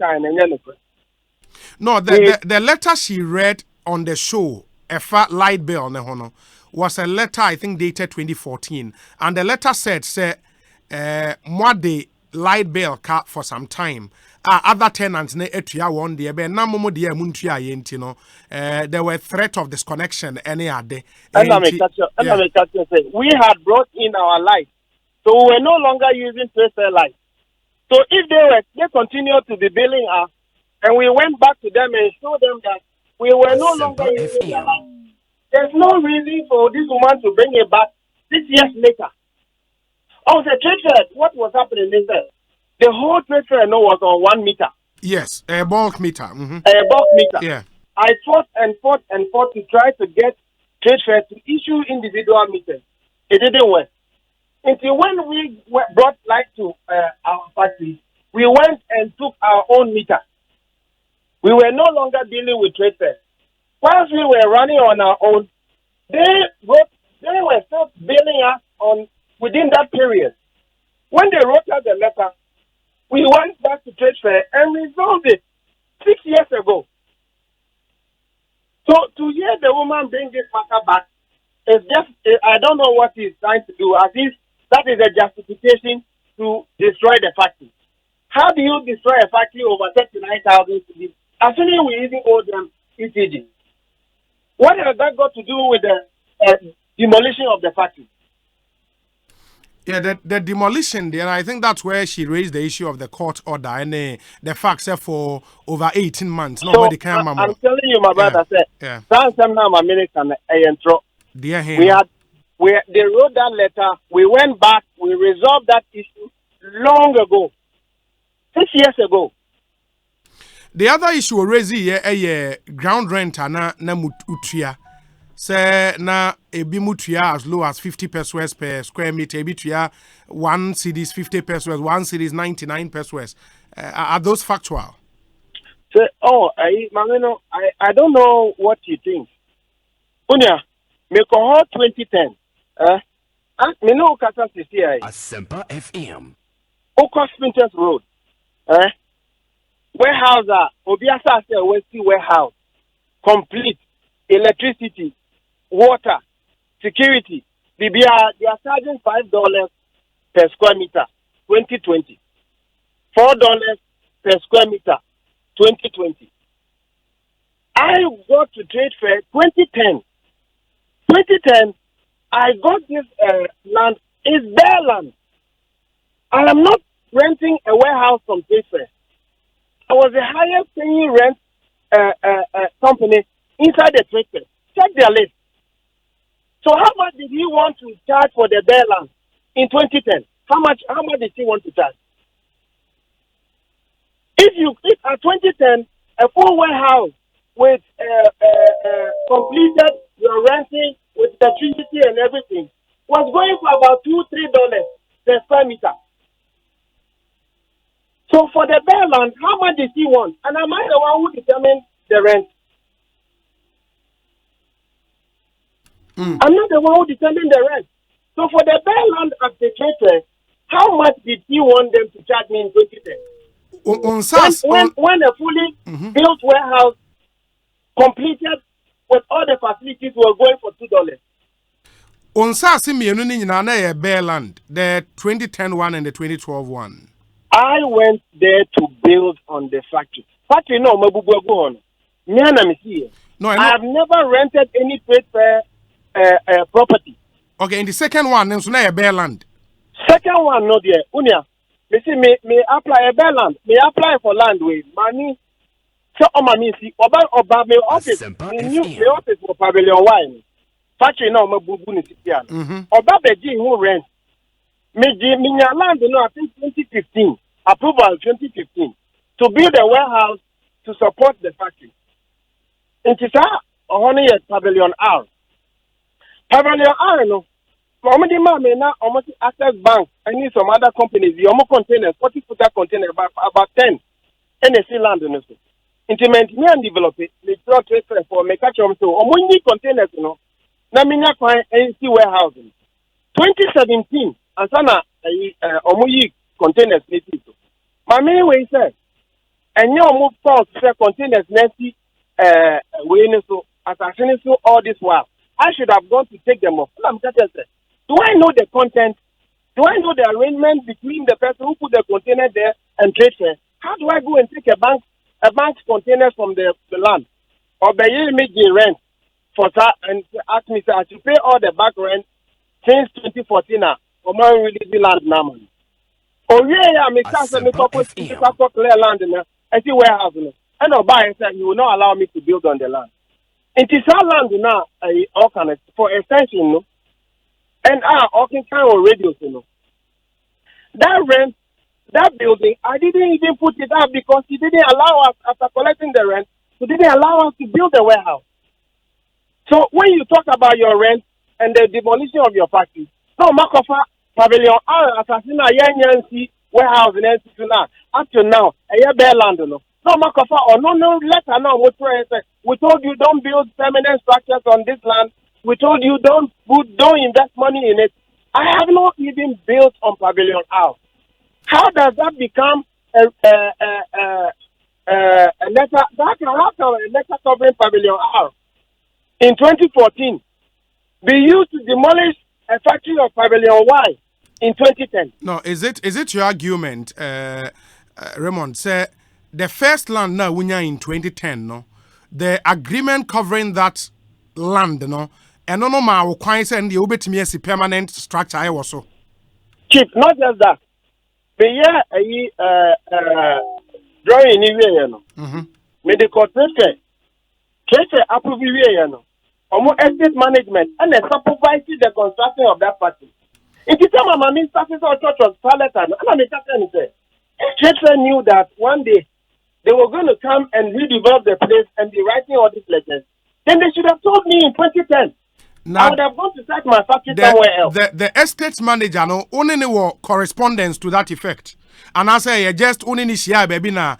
no, the letter she read on the show, a fat light bill, was a letter I think dated 2014, and the letter said, more the light bill cut for some time. Other tenants etua one day, but na momo de muntua yenti no. There were threat of disconnection any other. We had brought in our light, so we were no longer using tracer light. So if they continued to be billing us, and we went back to them and showed them that we were no longer using their light, there's no reason for this woman to bring it back 6 years later. Oh, the tracer, what was happening is that the whole trade fair was on 1 meter. Yes, a bulk meter. A bulk meter. Yeah. I fought to try to get trade fair to issue individual meters. It didn't work. Until when we brought light to our factory, we went and took our own meter. We were no longer dealing with trade fair. Whilst we were running on our own, they were still billing us on within that period. When they wrote us the letter, we went back to trade fair and resolved it 6 years ago. So to hear the woman bring this matter back, it's just, I don't know what he's trying to do. At least that is a justification to destroy the factory. How do you destroy a factory over 39,000 cities? Assuming we even owe them ECG. What has that got to do with the demolition of the factory. Yeah, the demolition there, I think that's where she raised the issue of the court order and the fact that for over 18 months. So I'm telling you, my brother said, yeah. They wrote that letter, we went back, we resolved that issue long ago, 6 years ago. The other issue raised here, ground rent na mutuya. Say na ebi mutuya as low as 50 pesos per square meter, ebi tuya 1 cedis 50 pesos, 1 cedis 99 pesos. Are those factual? So, I don't know what you think. Unya, me cohort 2010. Me no kasa CCI. Asempa FM. Okos Princess Road. Warehouse, Obiasa Westy warehouse. Complete. Electricity, water, security. They are charging $5 per square meter, 2020. $4 per square meter, 2020. I got to trade fair 2010. 2010, I got this land. It's bare land. I am not renting a warehouse from trade fair. I was the highest paying rent company inside the trade fair. Check their list. So how much did he want to charge for the bare land in 2010? How much did he want to charge? If at 2010 a full warehouse with completed your renting with electricity and everything was going for about $2-3 per square meter. So for the bare land, how much did he want? And am I the one who determined the rent? I'm not the one who determined the rent. So for the bare land at the trade, how much did he want them to charge me in 2010? When a fully built warehouse completed with all the facilities were going for $2. On Sasimi, you bare land, the 2010 one and the 2012 one. I went there to build on the factory. Factory, no, no, I have never rented any trade fair property. Okay, in the second one, there's no bare land. Second one, no, dear. Unia, me apply a bare land. Me apply for land with money. So, see, about me office. Me office for Pavilion Wine. Factory, no, me bubu ni sitian. Oba beji who rent. Me land, you know, I think 2015, approval 2015, to build a warehouse to support the factory. In Tisa, only at Pavilion R. Pavilion R, no. Almost Access Bank, I need some other companies, the Omo containers, 40-footer containers, about 10 NSC land. Intimate me and develop it, the truck for me catch them so Omo containers, you know. Naminya Kwai NC warehousing. 2017, and sana Omo containers native. Mami we say, and you move forward to containers nancy we so assassinate so all this while. I should have gone to take them off. Do I know the content? Do I know the arrangement between the person who put the container there and trade fair? How do I go and take a bank's container from the land? Or by you make the rent for that and ask me, I should pay all the back rent since 2014 now. Or my release the land now, man. Oh yeah, me talk clear land in I see warehouse in it. And I'll buy and he will not allow me to build on the land. It is our land now, for extension, no? And all kind of radios, you know. That rent, that building, I didn't even put it up because he didn't allow us, after collecting the rent, he didn't allow us to build a warehouse. So when you talk about your rent and the demolition of your factory, no, Makofa, Pavilion R, Assassina, Yanyansi, warehouse in NC now, up to now, a year bare land, no. No, Makofa, or no, letter now, we told you don't build permanent structures on this land. We told you don't invest money in it. I have not even built on Pavilion R. How does that become a letter? How can a letter covering Pavilion R in 2014 be used to demolish a factory of Pavilion Y in 2010? No, is it your argument, Raymond? Say the first land now in 2010, no, the agreement covering that land, no. And no ma wo kwan send the obetimi asi permanent structure I was so. Chief, not just that. The year drawing anyway, medical trade approve estate management and then supervising the construction of that party. If you tell my mommy started on church of Palestine, and trade knew that one day they were going to come and redevelop the place and be writing all these letters, then they should have told me in 2010. Now, I would have gone to start my factory somewhere else. The estate manager no only no correspondence to that effect. And I say just only share baby na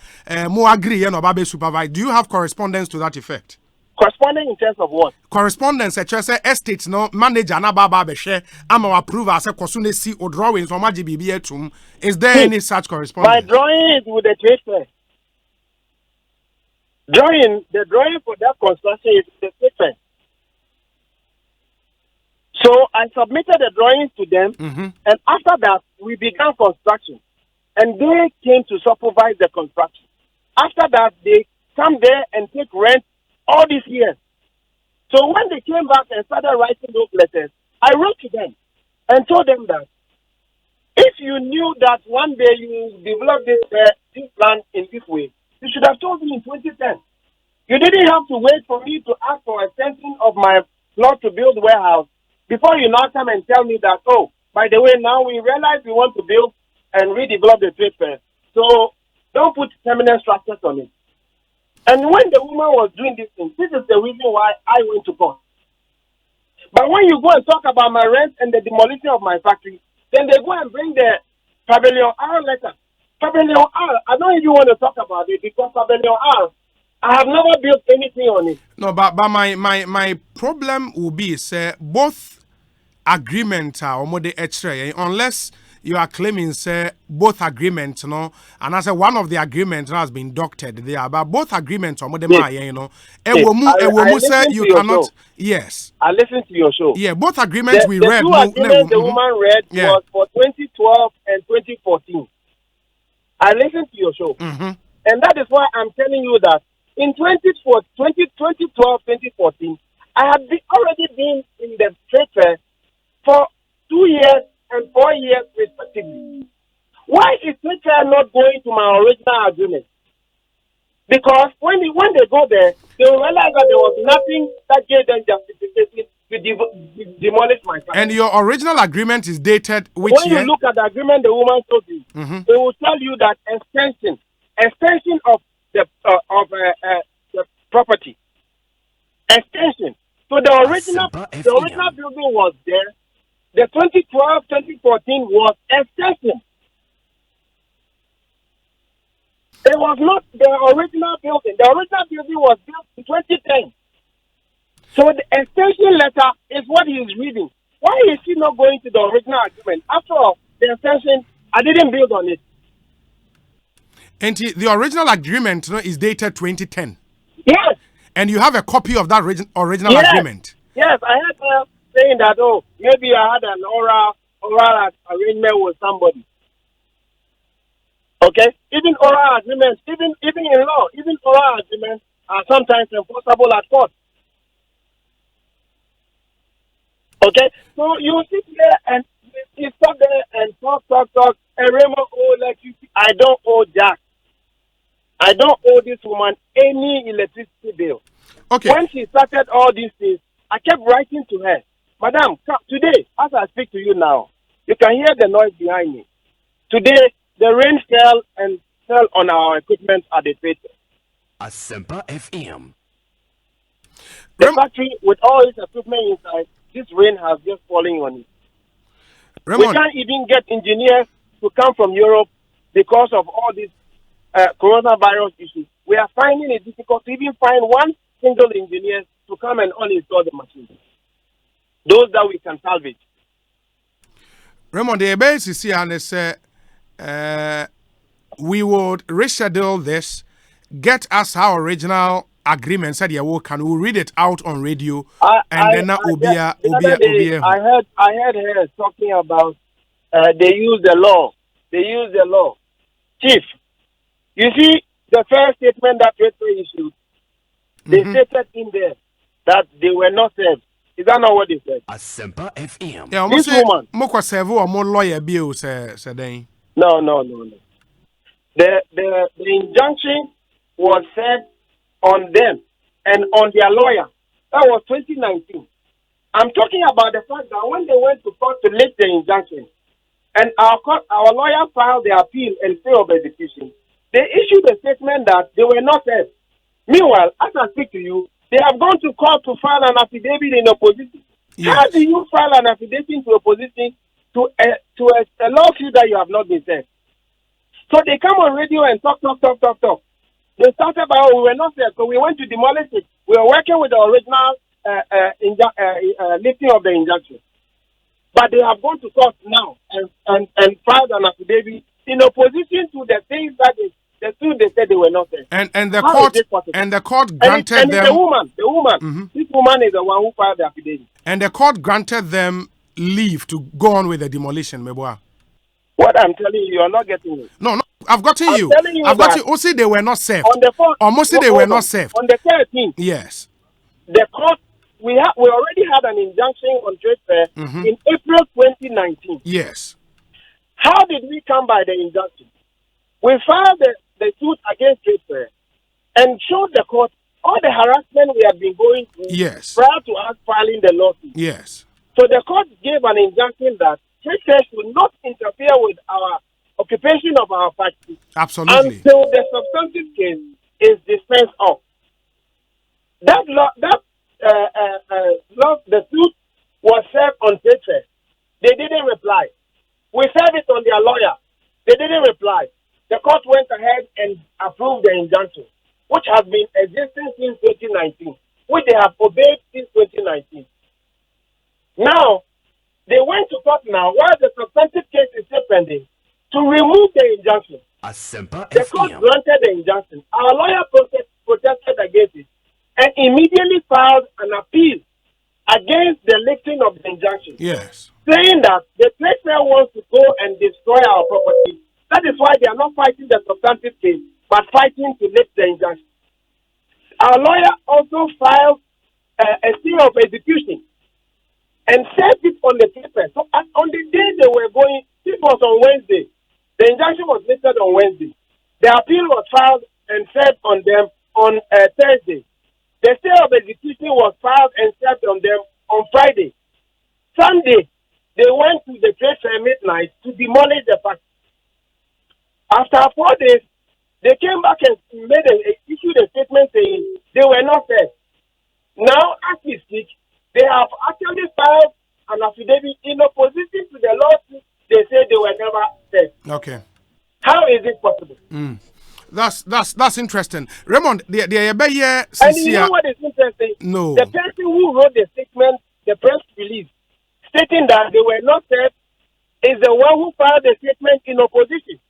more agree no babe supervise. Do you have correspondence to that effect? Correspondence in terms of what? Correspondence say estate no manager na baba be share ama approve as a kwasune see or drawings from GBB etum. Is there any such correspondence? My drawing is with the trade fair. The drawing for that construction is the trade fair. So I submitted the drawings to them, and after that, we began construction. And they came to supervise the construction. After that, they come there and take rent all these years. So when they came back and started writing those letters, I wrote to them and told them that if you knew that one day you develop this land in this way, you should have told me in 2010. You didn't have to wait for me to ask for extension of my plot to build warehouse before you now come and tell me that, oh, by the way, now we realize we want to build and redevelop the trade fair. So don't put permanent structures on it. And when the woman was doing this thing, this is the reason why I went to court. But when you go and talk about my rent and the demolition of my factory, then they go and bring the Pavilion R letter. Pavilion R, I don't even want to talk about it because Pavilion R, I have never built anything on it. No, but my problem will be say both agreement are unless you are claiming say both agreements, no, and I say one of the agreements has been doctored there, but both agreements are say you cannot. Show. Yes, I listened to your show. Yeah, both agreements the read. Two agreements the woman read was for 2012 and 2014. I listened to your show, and that is why I'm telling you that in 2012, 2014, I had already been in the trade fair for 2 years and 4 years respectively. Why is trade fair not going to my original agreement? Because when they go there, they will realize that there was nothing that gave them justification to demolish my family. And your original agreement is dated which when year? When you look at the agreement the woman told you, they will tell you that extension of the property. Extension. So the original building was there. The 2012-2014 was extension. It was not the original building. The original building was built in 2010. So the extension letter is what he is reading. Why is he not going to the original agreement? After all, the extension, I didn't build on it. And the original agreement is dated 2010. Yes. And you have a copy of that original agreement. Yes, I had her saying that, oh, maybe I had an oral arrangement with somebody. Okay? Even oral agreements, even in law, even oral agreements are sometimes enforceable at court. Okay? So you sit there and you stop there and talk, and Raymond, I don't owe Jack. I don't owe this woman any electricity bill. Okay. When she started all these things, I kept writing to her, Madam, today, as I speak to you now, you can hear the noise behind me. Today, the rain fell on our equipment at the theater. Asempa FM. The factory, with all its equipment inside, this rain has just fallen on it. Raymond. We can't even get engineers to come from Europe because of all these coronavirus issues. We are finding it difficult to even find one single engineer to come and uninstall the machines. Those that we can salvage. Raymond, the basis here and say we would reschedule this, get us our original agreement said can we read it out on radio and then I heard her talking about they use the law. Chief, you see the first statement that Retro issued, they stated in there that they were not served. Is that not what they said? Asempa FM. Yeah, This woman. Moko serve or more lawyer bill say No. The injunction was set on them and on their lawyer. That was 2019. I'm talking about the fact that when they went to court to lift the injunction, and our lawyer filed the appeal and stay of execution, they issued a statement that they were not served. Meanwhile, as I speak to you, they have gone to court to file an affidavit in opposition. Yes. How do you file an affidavit to opposition to a lawsuit that you have not been served? So they come on radio and talk. They started by, we were not served, so we went to demolish it. We were working with the original lifting of the injunction. But they have gone to court now and filed an affidavit in opposition to the things that the suit they said they were not there. And the court granted and them. The woman. This woman is the one who filed the affidavit. And the court granted them leave to go on with the demolition, Meboa. What I'm telling you, you're not getting it. No, I've gotten you. I've got you. Also, they were not safe. On the phone. Almost they were not safe. On the 13th. Yes. The court. We already had an injunction on trade fair in April 2019. Yes. How did we come by the injunction? We filed the suit against trade fair and showed the court all the harassment we have been going through prior to us filing the lawsuit. Yes. So the court gave an injunction that trade fair should not interfere with our occupation of our factory. Absolutely. Until the substantive case is dispensed of. The suit was served on trade fair. They didn't reply. We served it on their lawyer. They didn't reply. The court went ahead and approved the injunction, which has been existing since 2019, which they have obeyed since 2019. Now, they went to court now, while the substantive case is still pending, to remove the injunction. The court granted the injunction. Our lawyer protested against it and immediately filed an appeal against the lifting of the injunction. Yes. Saying that the trade fair wants to go and destroy our property. That is why they are not fighting the substantive case, but fighting to lift the injunction. Our lawyer also filed a stay of execution and set it on the trade fair. So on the day they were going, this was on Wednesday. The injunction was lifted on Wednesday. The appeal was filed and set on them on Thursday. The stay of execution was filed and served on them on Friday. Sunday, they went to the trade fair midnight to demolish the factory. After 4 days, they came back and issued a statement saying they were not there. Now, as we speak, they have actually filed an affidavit in opposition to the lawsuit. They say they were never there. Okay. How is it possible? That's interesting. Raymond, the and you know what is interesting? No. The person who wrote the statement, the press release, stating that they were not there, is the one who filed the statement in opposition.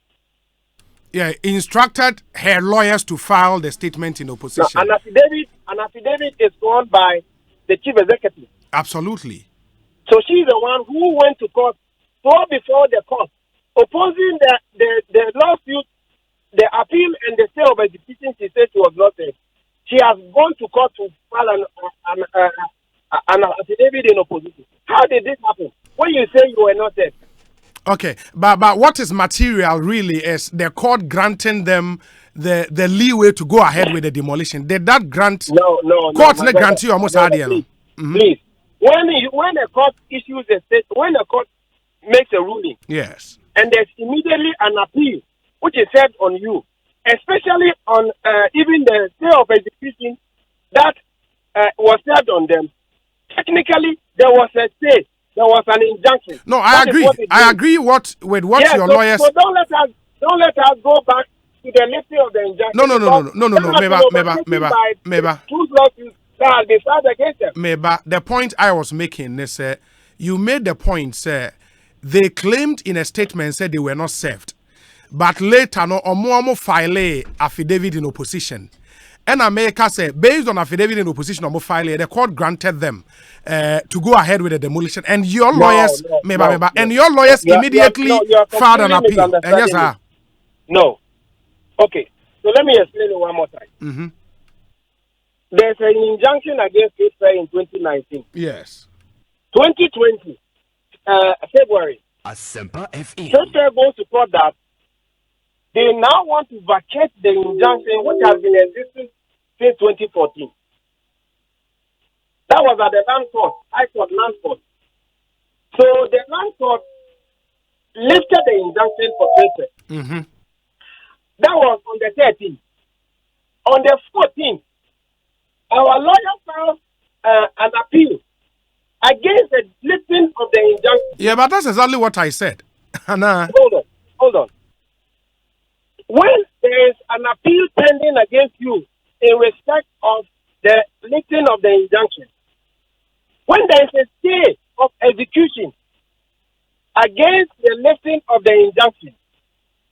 Yeah, instructed her lawyers to file the statement in opposition. Now, an affidavit is sworn by the chief executive. Absolutely. So she's the one who went to court, before the court, opposing the lawsuit, the appeal, and the stay of execution. She said she was not there. She has gone to court to file an affidavit in opposition. How did this happen? When you say you were not there. Okay, but what is material really is the court granting them the leeway to go ahead with the demolition. Did that grant? No. Court not grant you almost please. When a court issues a state, when a court makes a ruling, yes, and there's immediately an appeal which is set on you, especially on even the stay of execution that was served on them. Technically, there was a stay. There was an injunction. No, I agree. I agree with what your lawyers. So don't let us go back to the lifting of the injunction. No. Meba. Two lawsuits that have been filed against them. Meba, the point I was making is, you made the point, sir. They claimed in a statement said they were not served, but later no omo file affidavit in opposition. And America said, based on affidavit in opposition of file, the court granted them to go ahead with the demolition. And your lawyers, and your lawyers immediately filed an appeal. And yes, sir. No. Okay. So let me explain it one more time. there's an injunction against trade fair in 2019. Yes. 2020, February. Asempa FM. Trade fair goes to court that they now want to vacate the injunction which has been existing since 2014. That was at the land court, High Court land court. So the land court lifted the injunction for trade fair. Mm-hmm. That was on the 13th. On the 14th, our lawyer filed an appeal against the lifting of the injunction. Yeah, but that's exactly what I said. Hannah. Hold on. When there is an appeal pending against you in respect of the lifting of the injunction, when there is a stay of execution against the lifting of the injunction,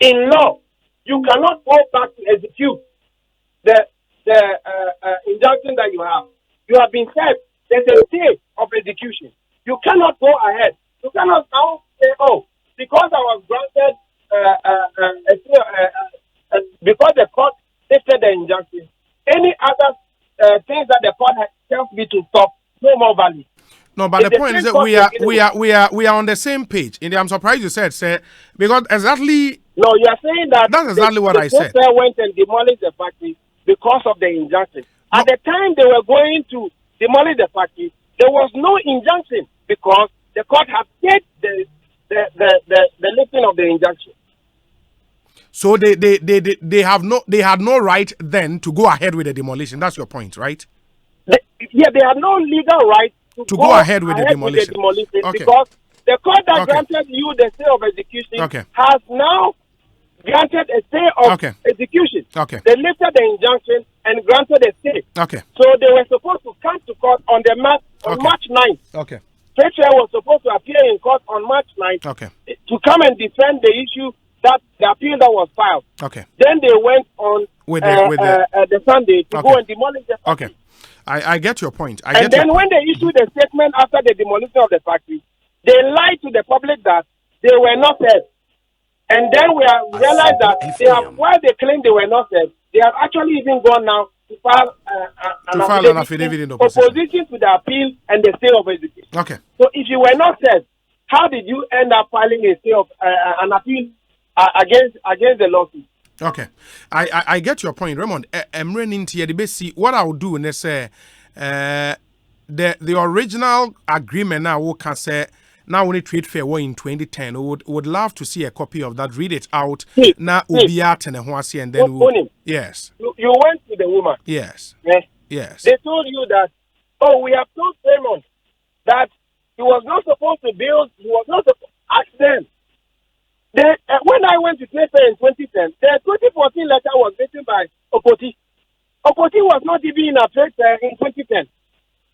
in law, you cannot go back to execute the injunction that you have. You have been said there's a stay of execution. You cannot go ahead. You cannot now say, oh, because I was granted because the court lifted the injunction, any other things that the court tells me to stop, no more value. No, but the point is that we are on the same page. And I'm surprised you said, sir, because exactly. No, you are saying that that's exactly what I said. The went and demolished the factory because of the injunction. No. At the time they were going to demolish the factory, there was no injunction because the court had stayed the lifting of the injunction. So they had no right then to go ahead with the demolition. That's your point, right? They had no legal right to go ahead with the demolition. Okay. Because the court that granted you the stay of execution has now granted a stay of execution. Okay. They lifted the injunction and granted a stay. Okay. So they were supposed to come to court on March 9th. Okay. Trade fair was supposed to appear in court on March 9th. Okay. To come and defend the issue that the appeal that was filed. Okay. Then they went on the Sunday to go and demolish the factory. Okay. I get your point. And then when they issued a statement after the demolition of the factory, they lied to the public that they were not served. And then we have realized that while they claim they were not served, they have actually even gone now to file an affidavit in opposition to the appeal and the stay of execution. Okay. So if you were not served, how did you end up filing a stay of an appeal against the lawsuit? Okay, I get your point, Raymond. I'm running to the what I will do and say, the original agreement now we can say now when it trade fair in 2010, would love to see a copy of that. Read it out now. And then yes, you went to the woman. Yes. Yes. They told you that we have told Raymond that he was not supposed to build. He was not supposed to ask them. When I went to trade fair in 2010, the 2014 letter was written by Okoti. Okoti was not even in a trade fair in 2010.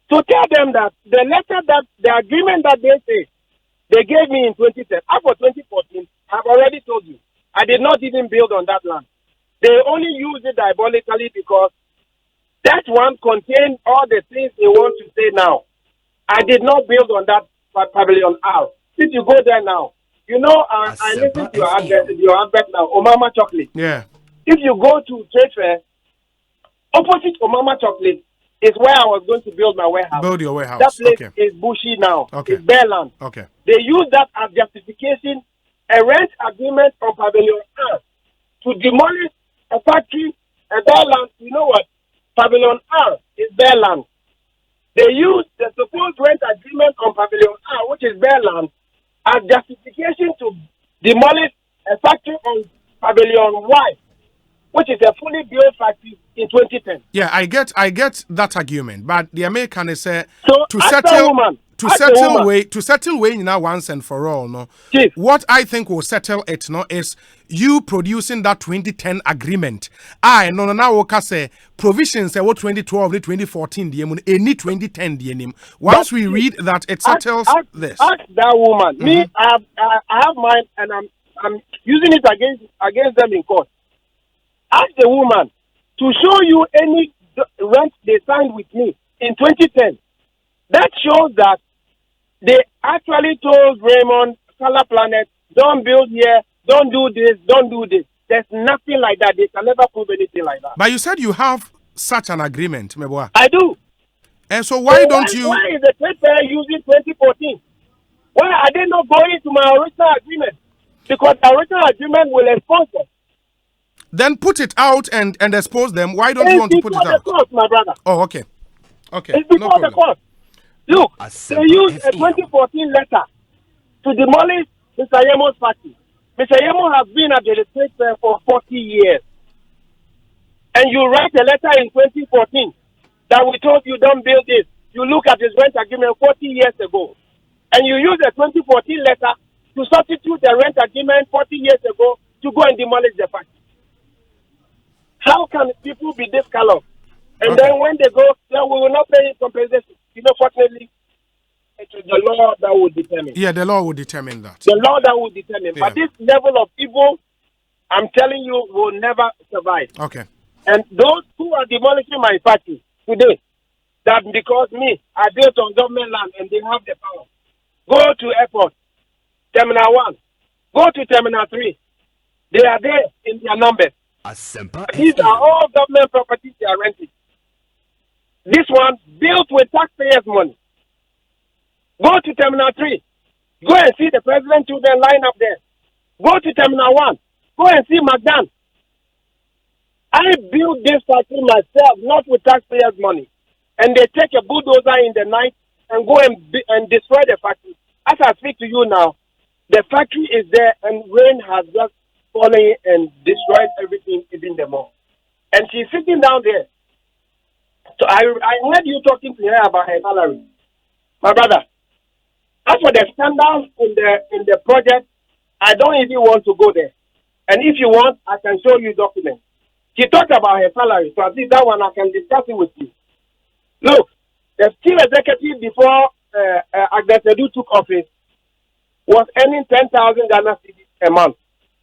So tell them that the letter the agreement that they say they gave me in 2010, after 2014, I've already told you, I did not even build on that land. They only used it diabolically because that one contained all the things they want to say now. I did not build on that pavilion R. If you go there now, you know, I listen to your advert now, Omama Chocolate. Yeah. If you go to trade fair, opposite Omama Chocolate is where I was going to build my warehouse. Build your warehouse. That place is bushy now. Okay. It's bare land. Okay. They use that as justification, a rent agreement on Pavilion R to demolish a factory, a bare land. You know what? Pavilion R is bare land. They use the supposed rent agreement on Pavilion R, which is bare land, as justification to demolish a factory on Pavilion Y, which is a fully built factory in 2010. Yeah, I get that argument, but the American is to settle way now once and for all. No, Chief. What I think will settle it no is you producing that 2010 agreement. Now say provisions what 2012, 2014, any 2010 DNM. Once we read that, it settles this. Ask that woman. Mm-hmm. Me, I have mine, and I'm using it against them in court. Ask the woman to show you any rent they signed with me in 2010. That shows that they actually told Raymond, Color Planet, don't build here, don't do this, don't do this. There's nothing like that. They can never prove anything like that. But you said you have such an agreement, Meboa? I do. And so why don't you? Why is the trade fair using 2014? Why are they not going to my original agreement? Because the original agreement will expose them. Then put it out and expose them. Why don't you want to put it out? It's before the court, my brother. Oh, okay. Okay. It's before the court. Look, they used a 2014 letter to demolish Mr. Yemo's factory. Mr. Yemo has been at the trade fair for 40 years. And you write a letter in 2014 that we told you don't build this. You look at his rent agreement 40 years ago. And you use a 2014 letter to substitute the rent agreement 40 years ago to go and demolish the factory. How can people be this callous? And then when they go, no, we will not pay compensation. Fortunately, it is the law that will determine. Yeah, the law will determine that. The law that will determine. Yeah. But this level of evil, I'm telling you, will never survive. Okay. And those who are demolishing my factory today, that because I built on government land and they have the power. Go to airport, Terminal 1. Go to Terminal 3. They are there in their numbers. Asempa These are all government properties they are renting. This one built with taxpayers' money. Go to Terminal 3. Go and see the president children line up there. Go to Terminal 1. Go and see McDonald's. I built this factory myself, not with taxpayers' money. And they take a bulldozer in the night and go and destroy the factory. As I speak to you now, the factory is there and rain has just fallen and destroyed everything, even the mall. And she's sitting down there. So I heard you talking to her about her salary. My brother, as for the scandals in the project, I don't even want to go there. And if you want, I can show you documents. She talked about her salary, so I think that one I can discuss it with you. Look, the chief executive before Agnes Edu took office was earning 10,000 Ghana cedis a month,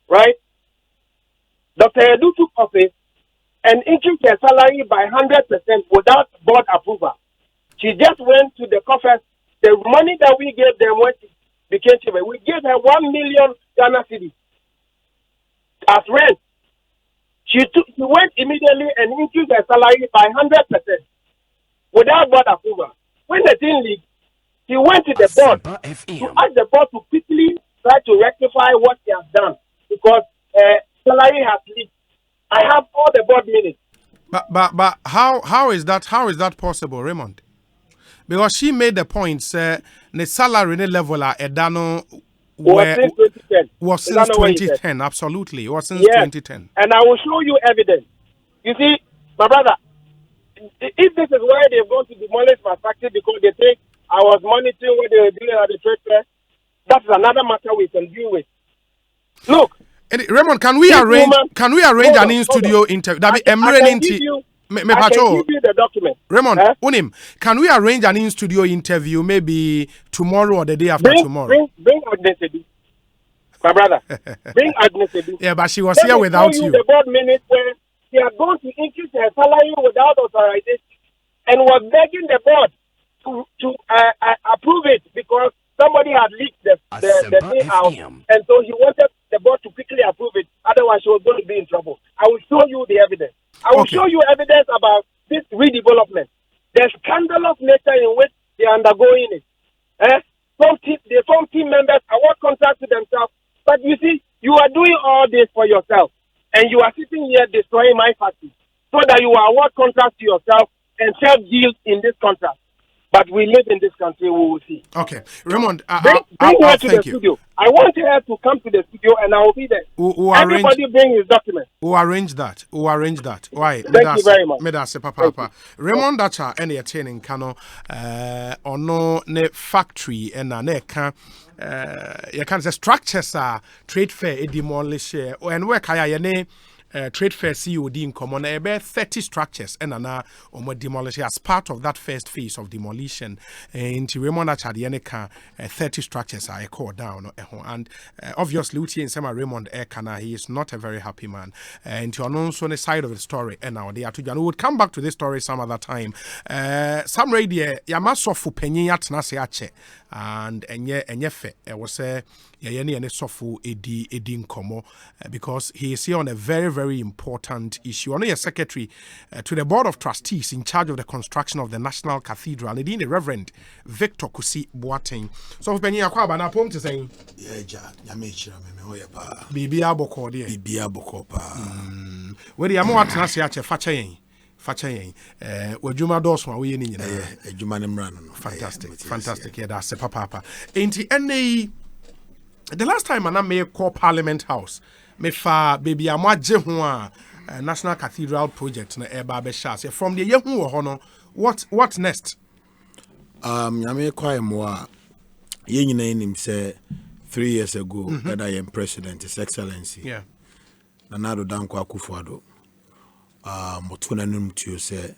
right? Dr. Edu took office and increased her salary by 100% without board approval. She just went to the coffers. The money that we gave them when she became chief, we gave her 1 million Ghana cedis as rent. She went immediately and increased her salary by 100% without board approval. When the thing leaked, he went to the board to ask the board to quickly try to rectify what he has done because salary has leaked. I have all the board minutes. But how is that possible, Raymond? Because she made the point the salary level at Edano was since 2010. Absolutely, it was since 2010. And I will show you evidence. You see, my brother, if this is why they've gone to demolish my factory because they think I was monitoring what they were doing at the trade fair, that's another matter we can deal with. Look, Raymond, can we arrange an in-studio interview? I can give you the document. Raymond, Unim, can we arrange an in-studio interview maybe tomorrow or the day after tomorrow? Bring Agnes Edu. My brother, bring Agnes Edu. Yeah, but she was here without you. The board minutes where she had gone to increase her salary without authorization and was begging the board to approve it because somebody had leaked the thing out. And so he wanted the board to quickly approve it. Otherwise, she was going to be in trouble. I will show you the evidence. I will show you evidence about this redevelopment. The scandalous nature in which they are undergoing it. Some team members award contracts to themselves. But you see, you are doing all this for yourself. And you are sitting here destroying my factory. So that you award contracts to yourself and sell deals in this contract. But we live in this country, we will see. Okay. Raymond, bring her to the studio. I want her to come to the studio and I will be there. Everybody bring his documents. We'll arrange that. Why? Thank you very much. Papa. Raymond Dacha, any attaining Kano, no ne factory and a can. You can say structures are trade fair, demolish, and where Kaya trade fair COD in common, about 30 structures and demolish as part of that first phase of demolition. Into Raymond Achadianeka, 30 structures are called down. And obviously, Uti and Sama Raymond Ekana, he is not a very happy man. And to announce on the side of the story, and now they are to we would come back to this story some other time. Some radio, Yamaso for Penny at Nasiache, and Enyefe, I was yɛne yɛne sɔfo edi nkɔmmɔ because he is here on a very, very important issue. Ono yɛ secretary to the Board of Trustees in charge of the construction of the National Cathedral. And the Reverend Victor Kusi Boateng. So for penny akwa ba na pom te saying. Yeah, nyame chira me ho ye pa. Bibia boko de. Bibia boko pa. We dey am watena se ache facha yen. Wajuma dos one we ni nyina. Adwuma ne mra no. Fantastic. Yeah, that's papa. Enti ene the last time I made call Parliament House, me fa baby amwaje ho a National Cathedral project na eba be sha. From the year hu ho what next? Nyame kwa mo a ye nyina nim say 3 years ago that I am president, His Excellency. Yeah. Nanado Dankwa Akufo-Addo. Motuna num tuo say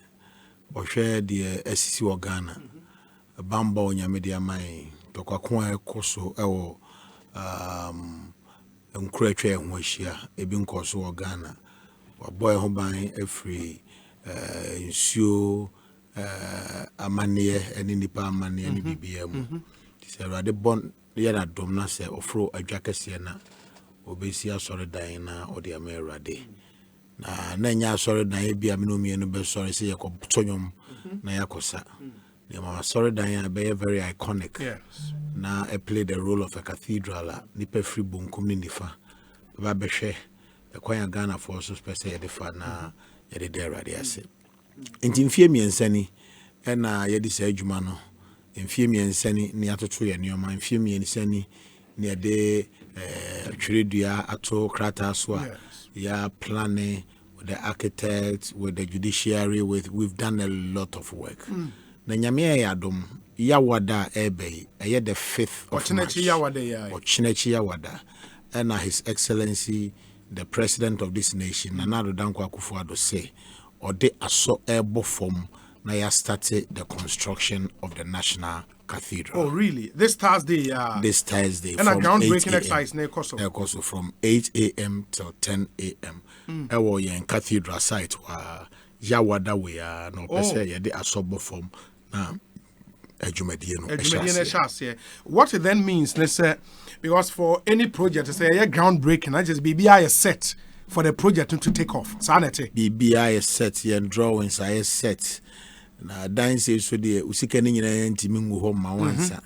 ohwe de asisi wo Ghana. Bamba onyame de amai to kwakon ekoso ewo nkratwa ho ahia ebi nkoso wo Ghana. Waboy ho ban afri nsuo amane eni nipa amane eni bibia mu. Se rade bon ye na dom na se ofro adwakese na obesi asore dan na ode ama rade. Na nya asore dan e bia me no mienu be sore se yakotonyom na yakosa. The mama sorry dan be very iconic. Yes. Na I played the role of a cathedral nipa free bunkum ni nifa. Ba behwe e kwanya Ghana for so special de fa na ye de there rade ase. Enti mfie miensani e na ye de sa adwuma no. Mfie miensani ni atoto ye nioma mfie miensani ni ye de twiredua ato krata so a ya planning with the architects, with the judiciary, we've done a lot of work. Na nyame ya dom yawada ebe eye the 5th of March. Ochinechi yawada and His Excellency the President of this nation Nanado Dankwa Akufo-Addo say or they aso ebo form na ya started the construction of the National Cathedral. Oh really? This Thursday this Thursday and a groundbreaking exercise na Ekoso from 8 a.m. till 10 a.m. Ewo yen cathedral site wa yawada we no pese ye de asobo form na adwumadie no ehase. What it then means, let's say, because for any project to say a groundbreaking, I just BBI is set for the project to take off. Sanity. BBI is set, your drawings are set. Na dan say so de usika ni nyina ntimi ngu ho ma wansa.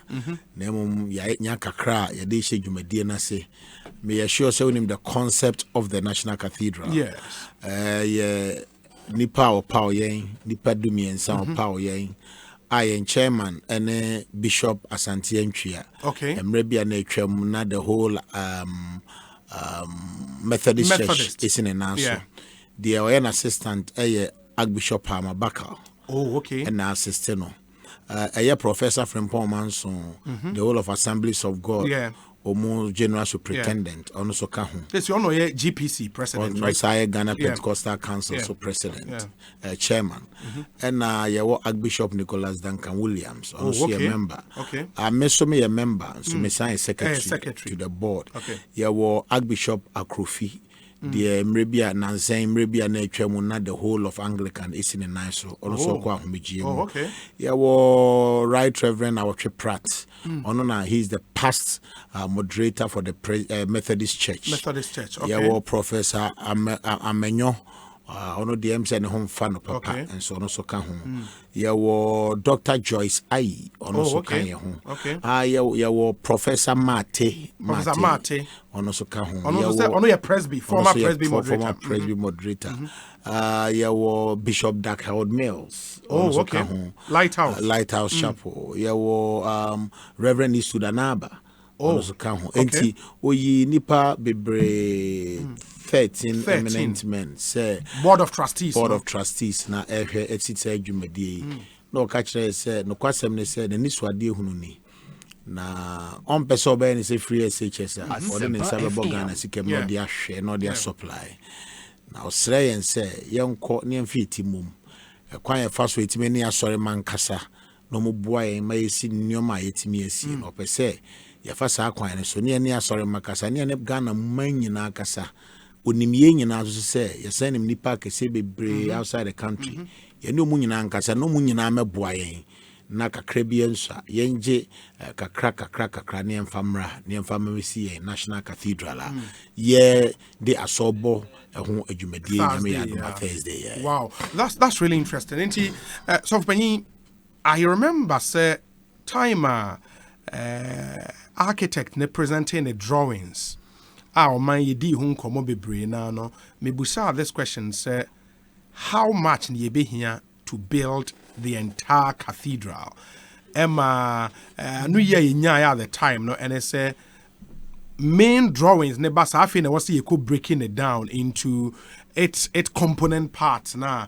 Na mum ya nya kakra ya de hye dwumadie na se. Me assure say unim the concept of the National Cathedral. Yes. Yeah. Nipa o power yen, nipa dumiensa o power yen. I am chairman and Bishop Asante Antwia. Okay. Mrebia na twam na the whole Methodist Church is in an answer. Yeah. The an assistant Archbishop Hamabaka. Oh, okay. And assistant no. Professor Frimpong Manson, the whole of Assemblies of God. Yeah. Omo General Superintendent, also Kahu. Yes, you know, GPC president, right? Ghana Pentecostal Council, so president, chairman, and your Archbishop Nicholas Duncan Williams, also a member. Okay. I me a member, so me sign secretary to the board. Okay. Your Archbishop Akrofi. The Mrebia Nansen Mrebia na the whole of Anglican is in a nice also kwa humiji. Oh, okay. Yeah, Right Reverend Awotwe Pratt. He's the past moderator for the Methodist Church. Okay. Yeah, Professor Amenyo. Ono the MC and home fan papa and so on so can home. Yeah, Dr. Joyce Ai also can home. Okay. Yeah, Professor Mate. Ono so can home. Ono your presby, former presby moderator. Yeah, Bishop Dark Howard Mills. Oh, okay. Lighthouse Chapel. Yeah, Reverend Isudanaba. Oh, okay. Oyi nipa bebre 13 eminent men say Board of Trustees na ehwe etite adwumadie no ka kire say no kwasem ne say ne nisuade hunu ni na on pese oba ni say free SHS or the Nsabebo Ghana sikem no dia hwe no dia supply na osre yen say yenko ne mfiti mum kwan ye faso etime ni asore man kasa no mo boa yen ma yesi nyoma yetime esi no pese ya fasa kwan so ne ne asore makasa ne ne Ghana man nyina kasa onimye nyina so se ya say nim nipa kese bebre outside the country ye ne mu nyina nkasa no mu nyina meboa yen na kakra bi enso yenje kakra ne mfamra si National Cathedral ye de asobo ho adwumadie nyame ya do Thursday. Yeah. Wow, that's really interesting. So I remember say time architect ne presenting the drawings. Man yedi ho nkomo bebre na no me busa this question say how much ne be here to build the entire cathedral. Emma no ye nya at the time no and it say main drawings ne basa afi na was breaking it down into its component parts na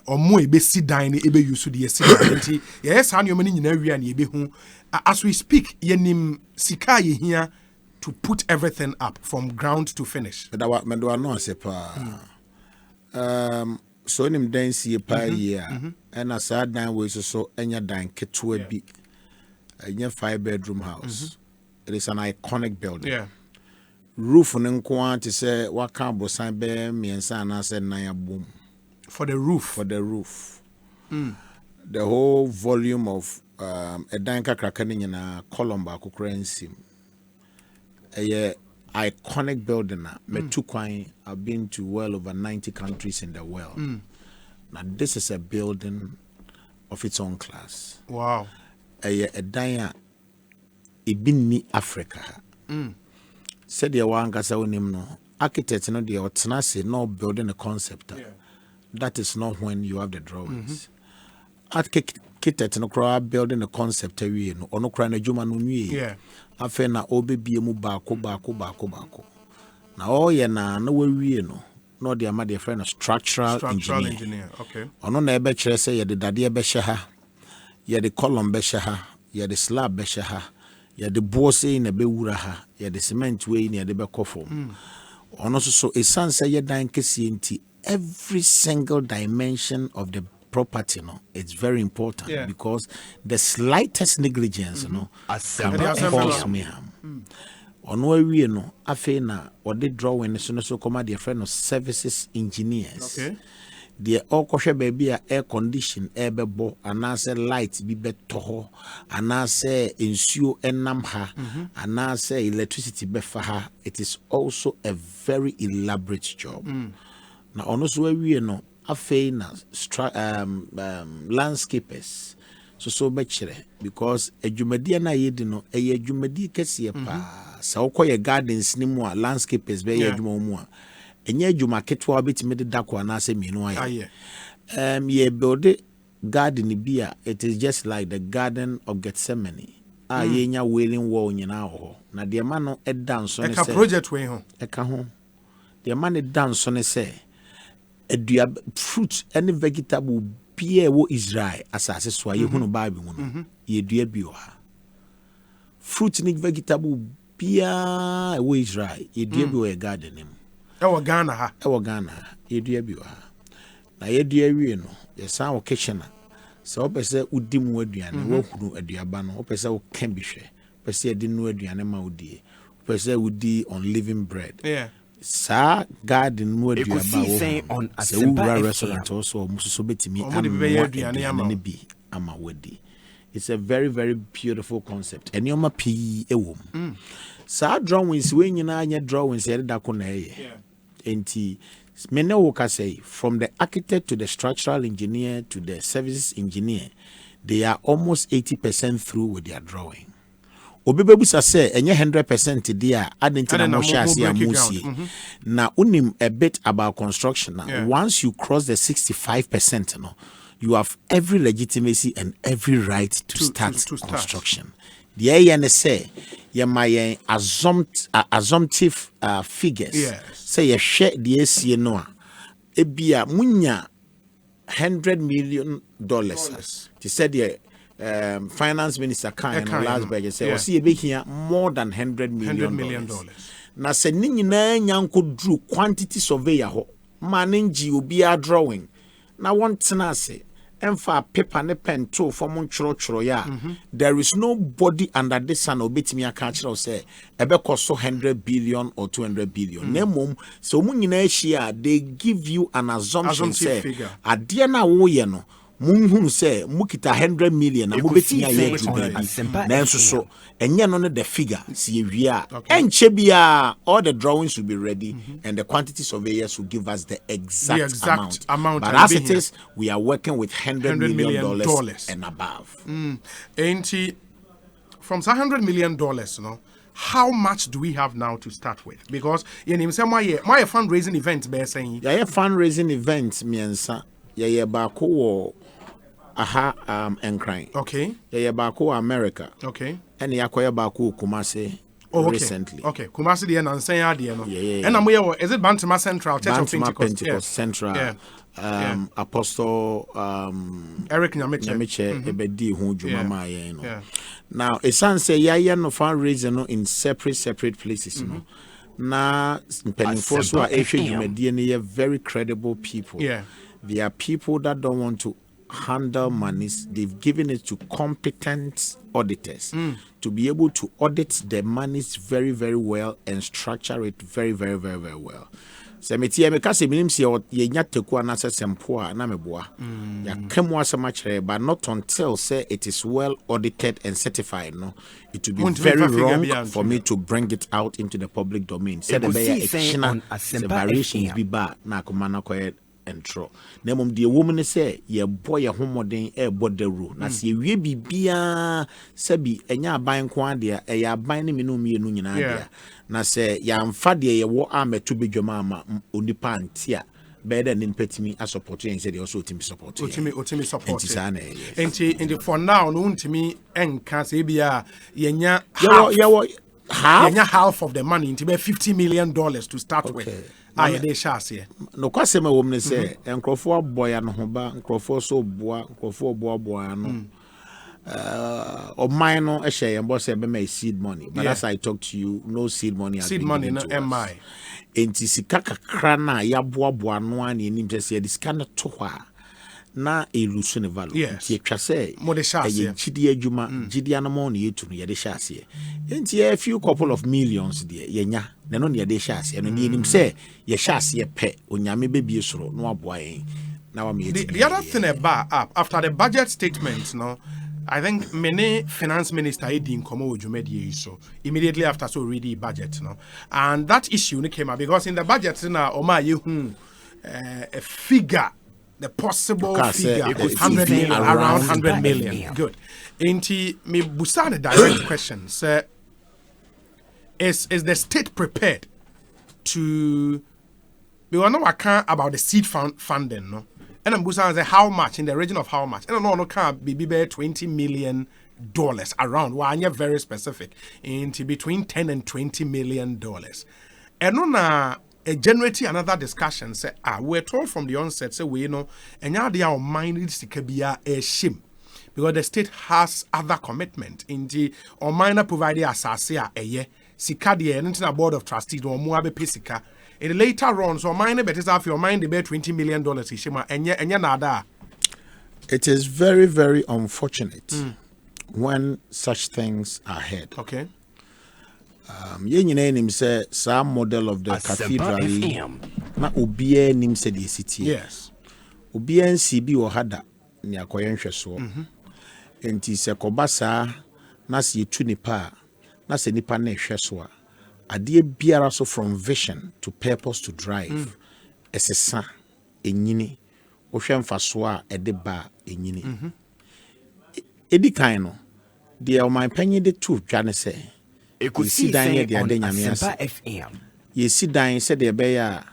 omo ebe si dan ne ebe use the si dan yes han yo mani nyina wi an ebe hu as we speak yenim sika ye here to put everything up from ground to finish. That what men do no say pa so nim dan sie pa ye and as that dan we so enya dan ketua bi enya 5-bedroom house. It is an iconic building. Yeah. Roof on to say what can bosan be me and said naya boom. For the roof. For the roof. The whole volume of a danka cracking in a column back currency. A iconic building. I've been to well over 90 countries in the world. Now this is a building of its own class. Wow. A danya ibini Africa. Said the one kasa unim no architect no the otnase no building a concept. That is not when you have the drawings. Architect no kra building a concept we no ono kra na djuma no nwie. Yeah. Afa na obebie mu baako. Na all ye na we no the ama the friend structural engineer. Okay. Ono na ebe kire say ye de dade ebe hye ha. Ye de column be hye ha. Ye de slab be hye ha. Ye de boss in a be wura ha. Ye de cement way in the be kofom. Ono so a san say ye dan kesi nti every single dimension of the property it's very important because the slightest negligence cannot cause mayhem. On where we afe na or the drawing so come the friend of services engineers. Okay. The all koshe baby air condition air bebo anase light bi beto ho anase nsuo enam ha anase electricity befa ha. It is also a very elaborate job. Now ono so we afe na landscapers so bechere because adwumadi na yedi no adwumadi kese pa sa ukoye gardens ni mu a landscapers be adwuma mu a enye adwuma ketwa betime de dako na ase minu aye ye build garden bi a it is just like the garden of Gethsemane ye nya wailing wall nyina ho na de ma no edanso ne se project we ho eka ho de ma ne danso ne se edua fruit any vegetable bia wo Israel asase so ye hunu Bible mu no ye dua bi o ha fruit ni vegetable bia wo Israel ye dua bi o garden mu ewo Ghana ha ye dua bi o ha na ye dua wi no ye san wo kitchen so opese udi mu aduane wo hunu aduaba no opese wo kan bi hwe opese de nu aduane ma odi opese udi on living bread sa garden mu aduaba wo on Asempa restaurant also mususo betimi aduane bi ama wodi. It's a very, very beautiful concept. And you're P ewom. Sa drawings we nyina anya drawings e da ko na eye. Enti mene wo ka say from the architect to the structural engineer to the services engineer, they are almost 80% through with their drawing. Obebebusa say enye 100% dia adentina mo shasi amusi. Na unim a bit about construction now. Once you cross the 65% no, you have every legitimacy and every right to start construction. The AN say ye my assumptive figures. Say ye share the AC no ebia munya $100 million. He said the finance minister can last bag say see ye be here more than $100 million. Na se ni nyina nyanko drew quantity surveyor ho manage obi a drawing na want na say emfa paper ne pen to for mon choro ya there is nobody under this sun obetimi aka kire say ebe koso 100 billion or 200 billion na mom so mun nyina hia they give you an assumption say ade na wo ye no munhunu say mukita 100 million na mobetimi aye do baby nanso so enye no the figure see we are enche bia all the drawings will be ready and the quantity surveyors will give us the exact amount. But as it is, we are working with $100 million and above. Ain't from $100 million, how much do we have now to start with? Because my fundraising event, be saying fundraising event, miensa bako encrying. Okay. Bako America. Okay. And yakoya bako Kumasi. Okay. Recently. Okay. Kumasi the and saying and I'm is it Bantama Central Church of Pentecost Central. Yeah. Apostle Eric Nyamiche ebedi hu dwuma no. Now a son say no fundraising no in separate places no. Na penifo so a very credible people. Yeah. They are people that don't want to handle monies. They've given it to competent auditors to be able to audit the monies very, very well and structure it very, very, very, very well. So metie me kase minim se ye nya teku anase sempo a na meboa ya kemu asema kire, but not until say it is well audited and certified no, it will be very wrong for me to bring it out into the public domain. Say the be variations be ba na komana koye entro na mom de woman say ye boy ye homoden e bodaru na se wie bibia sabi enya aban ko ade e ya aban ne menu mienu nyina ade na se ya mfa de ye wo ameto bedwama ama onipa antia better than petimi a support and said also team support otimi support and for now no untimi enka se bia yenya half of the money into $50 million to start with. They shall say no kwase ma wom ne say enkrofo boya no ho ba enkrofo so boa enkrofo boa no mine no ehye yembo say be my seed money, but as I talk to you, no seed money no MI enti sika kakra na ya boa no an enim say the scan to ha na elusu ne value ti twa say e chidi adwuma gidi anamo na yetu no ye de hyase enti a few couple of millions there yenya na no ne de hyase no enim say ye hyase pe onyame bebie soro no aboa yen na wa me the other thing about after the budget statement no, I think many finance minister in Komo Jumedi so immediately after so ready budget no, and that issue came up because in the budget now a figure, the possible figure 100 million, around 100 million. Good. Inti me busa the direct question, sir. Is the state prepared to? We want to work about the seed funding, no? And I'm busa say how much in the region of how much? And no can be $20 million around. Well, I'm very specific. Into between $10 and $20 million. And on generating another discussion say we're told from the onset say we and now they are minded to be a shame because the state has other commitment in the or minor provided assassia a year sika the international board of trustees or more be sika in later on so minor bet is half your mind about $20 million shema and nada. It is very, very unfortunate when such things are heard. Okay. Nim say some model of the cathedral na obia nim say the city. Yes. Obia NCB or hada ni akoyenhwe so. Enti se kobasa na se yetu nipa na se nipa na ehwe so a ade biara so from vision to purpose to drive. Esesa enyini ohwe mfaso a ede ba enyini. Edi kan no de o man panyi de tu dwane say EKOSIISEN on Asempa FM. Ye si dan said the bear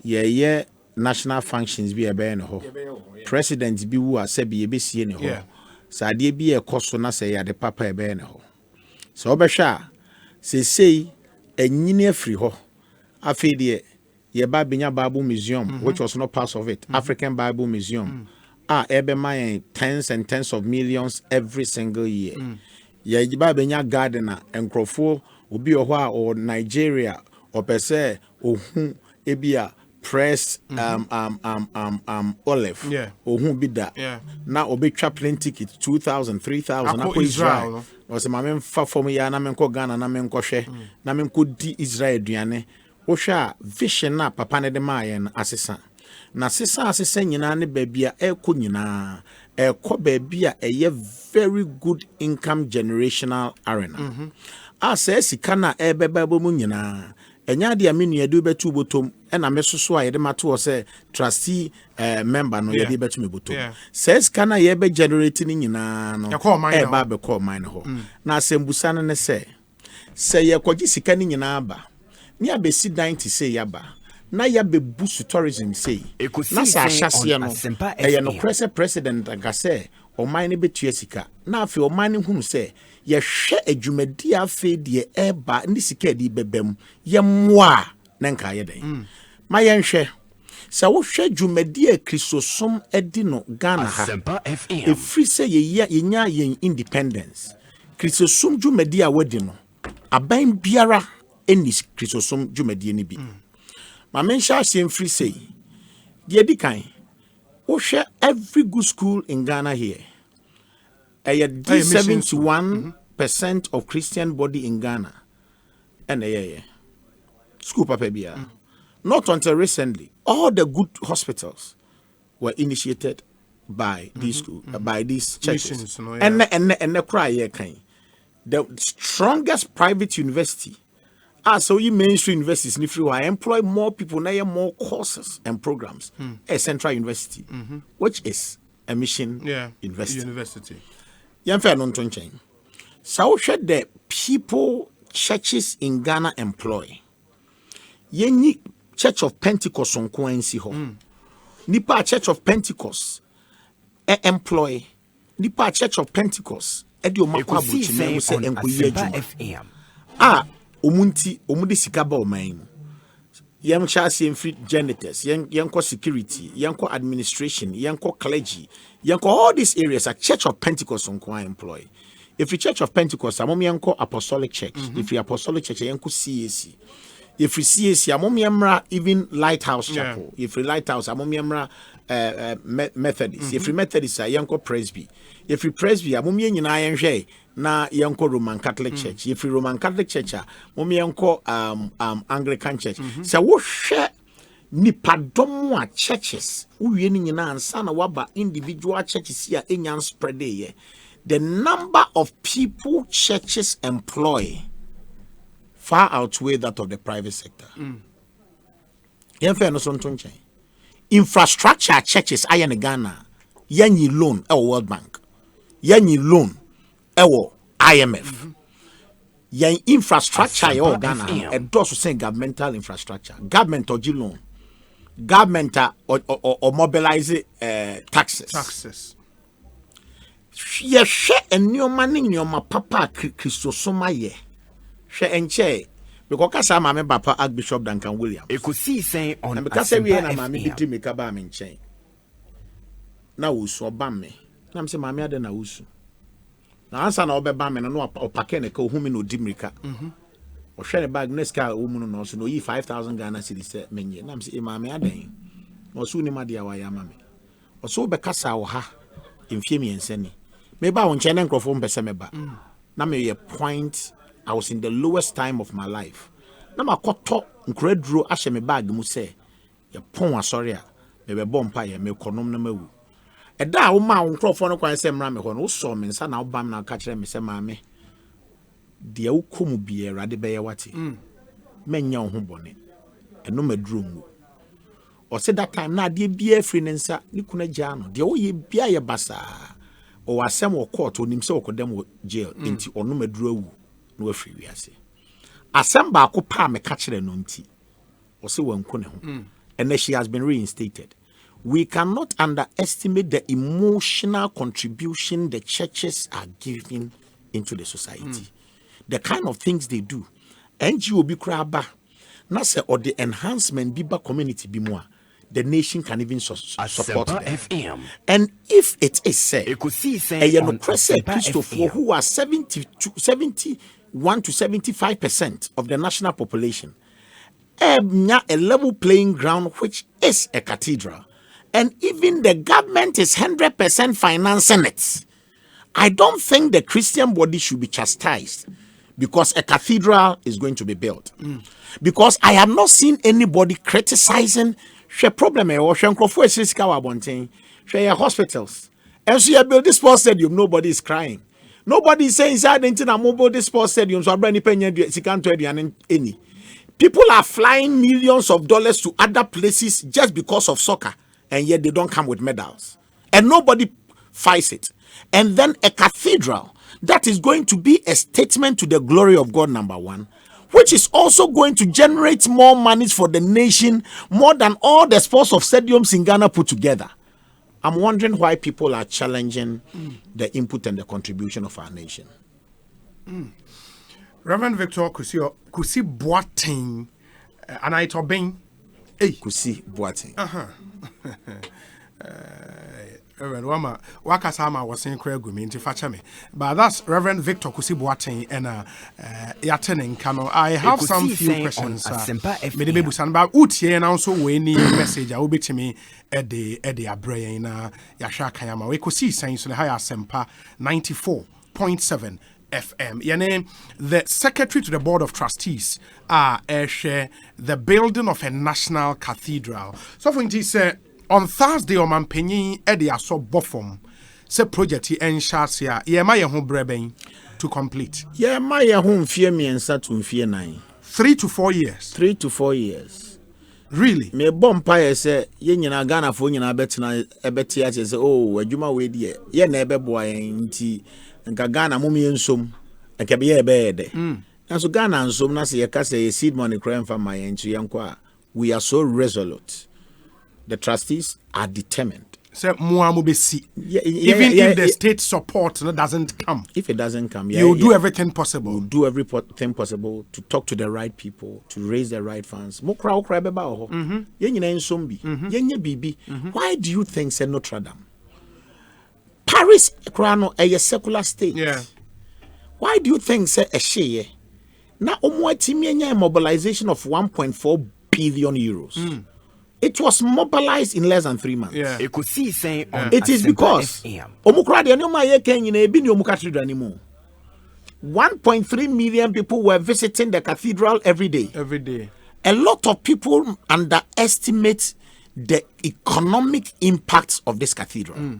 ye national functions be a bear no. President be who said be a see any ho. Sadie be a cost na say ya the papa a bear no. So Besha say a nyine free ho. Afede ye Bible Museum, which was not part of it. African Bible Museum. Ebe my tens and tens of millions every single year. Ye Benya gardener and crofo obi ohwa or Nigeria or per se ohun ebia press olive ohun bida na obi twa plane ticket 2,000 3,000 na Israel o se mame fa form ya na menko Ghana na menko hwe na menko di Israel aduane wo hwa vision na papa ne de maye na asesa Na sesa nyina ne baby a eko nyina eko baby a eye very good income generational arena. Asa sika na ebeba bo mu nyina enya de amenu edu betu botom na mesoso a yede mato se trustee member no yede betu me botom. Says kana ye be generating nyina no e ba be call mine ho. Na asembusa no ne se ye kwaji sika ni nyina ba. Ni abesi 90 say yaba. Na ya be boost tourism say. Na sa hyase no e no president agase o mine betu sika. Na afi o mine hunu se ye hwe adwumadi afi de eba ndi sika di bebem ye moa na nka ye den ma ye nhwe sa wo hwe adwumadi a kristosom edi no Ghana ha e free say ye nya ye independence kristosom dwumadi a wadi no aban biara eni kristosom dwumadi ni bi ma mensha asem free say de di kan wo hwe every good school in Ghana here 71% of Christian body in Ghana. And school papa bia. Not until recently, all the good hospitals were initiated by these school, by these churches. And the cry kind. The strongest private university. So you mainstream universities if you employ more people, now more courses and programs. A central university, which is a mission university. Yamfa no ntonchen. So should the people churches in Ghana employ. Yenyi Church of Pentecost on Kwansi ho. Nipa Church of Pentecost employ. Nipa Church of Pentecost edi o makwa buchi na se enkoyi adwuma. Omudi sika ba o man. Yam chasi free janitors, yanko security, yanko administration, yanko clergy, yanko all these areas are Church of Pentecost on employ. If you Church of Pentecost, amom yanko Apostolic Church. If you Apostolic Church, yanko CAC. If you CAC, amom yamra even Lighthouse Chapel. If you Lighthouse, amom yamra Methodist. If you Methodist, yanko Presby. If you Presby, amom yanyina yanjay. Na yanko Roman Catholic Church. If you Roman Catholic Church, momi yanko Anglican Church. So wo hwe nipadom a churches uwie ni nyina ansa na waba individual churches here enyan spread here. The number of people churches employ far outweigh that of the private sector. Yenfe no so ntonchen. Infrastructure churches aye in Ghana yanyi loan e World Bank. Yanyi loan ewo IMF. Yan infrastructure yo Ghana and does say governmental infrastructure. Government or loan. Government or mobilize taxes. Ye she enyo mani nyoma papa Christosoma ye. She enche because kasa mame papa Archbishop Duncan Williams. EKOSIISEN on because we na mame biti meka ba me nchen. Na wusu oba me. Na mse mame ade na wusu. Na ansa na obeba me no opake ne ka ohumi no dimirika. O hwe ne bag neska omu no so no yi 5,000 Ghana cedis se menye. Na mse mame aden. No so ni ma dia wa ya mame. O so be kasa wo ha mfie miense ni. Me ba won chene nkrofo mpese me ba. Na me ye point I was in the lowest time of my life. Na makoto nkreduro ahye me bag mu se ye pon asori a me be bompa ye me konom na mawu. Eda wo ma nkrofo no kwan se mra me ho no so me nsa na wo bam na ka kire me se maame de wo komu bi erade be ye wate menya wo ho bone eno maduro mu o se that time na de bia free nsa ni kuna gya no de wo ye bia ye basa o wasem wo court onim se wo kodem wo jail enti ono maduro awu no afri wiase Asempa ko pa me ka kire no nti o se wanku ne ho and she has been reinstated. We cannot underestimate the emotional contribution the churches are giving into the society. The kind of things they do. NGO bi kraba na se or the enhancement biba community bi mo the nation can even support them. FM. And if it is said, EKOSIISEN who are 71 to 75% of the national population, a level playing ground which is a cathedral. And even the government is 100% financing it. I don't think the Christian body should be chastised because a cathedral is going to be built. Because I have not seen anybody criticizing She problem or she for sika wa bonten. She hospitals. And so you build this sports stadium, nobody is crying. Nobody is saying inside the mobile this sports stadium, so I bring any. People are flying millions of dollars to other places just because of soccer, and yet they don't come with medals. And nobody fights it. And then a cathedral that is going to be a statement to the glory of God, number one, which is also going to generate more money for the nation, more than all the sports of stadiums in Ghana put together. I'm wondering why people are challenging the input and the contribution of our nation. Reverend Victor Kusi Boateng, and I told Ben, Kusi Boateng. Reverend Wakasama was saying Craigumi into Fachame. But that's Reverend Victor Kusi Boateng and Yatening Kano. I have some few questions. Maybe Busan, but Uti and also any message I will be to me at the Abrain Yasha Kayama. We could see saying so high Asempa 94.7 FM. Your name, the Secretary to the Board of Trustees share the building of a national cathedral. So for instance, on Thursday, Oman Penny Eddie Aso Bofom, se project Enshasia, Yema Yahoo Breben to complete. Yeah, my home fear me and Saturn fear 9. 3 to 4 years. 3 to 4 years. Really? Me bompire say, Yen Ghana for Yen Abetina Ebetia say, oh, a Juma way dear, Yen Ebe boy and tea, and Ghana mummy and sum, and can be a bed. And so Ghana and some Nasi Yakase seed money crying from my end to Yankwa. We are so resolute. The trustees are determined. Even if the state support doesn't come. If it doesn't come, you do everything possible. We'll do everything possible to talk to the right people, to raise the right funds. Why do you think say Notre Dame? Paris a secular state. Yeah. Why do you think say a share? Now mobilization of 1.4 billion euros. It was mobilized in less than 3 months. Yeah. EKOSIISEN on It is because 1.3 million people were visiting the cathedral every day. Every day. A lot of people underestimate the economic impacts of this cathedral.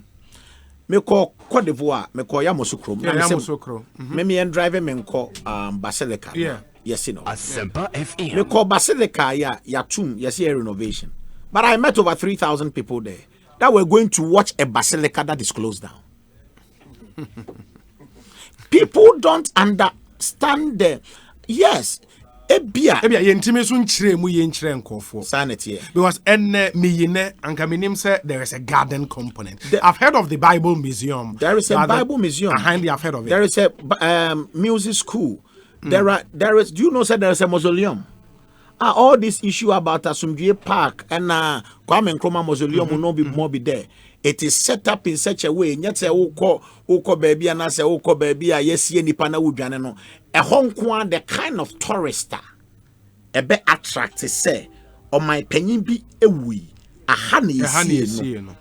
Me call Cote d'Ivoire, me call Yamoussoukro. Me drive me call Basilica. Yeah. Yes, you know. Asempa FM. Me call Basilica, Yatum, yes, here renovation. But I met over 3,000 people there that were going to watch a basilica that is closed down. People don't understand the sanity. Because there is a garden component. I've heard of the Bible Museum. There is a Bible museum. I've heard of it. There is a music school. There is. Do you know that there is a mausoleum? All this issue about Asumdue Park and Kwame Nkrumah Mausoleum will not be more be there. It is set up in such a way. Yet say uko baby and I say uko baby. Yes, ye ni pana udwane no. A Hong Kong the kind of tourist a be attract say on my penny be a we a honey no.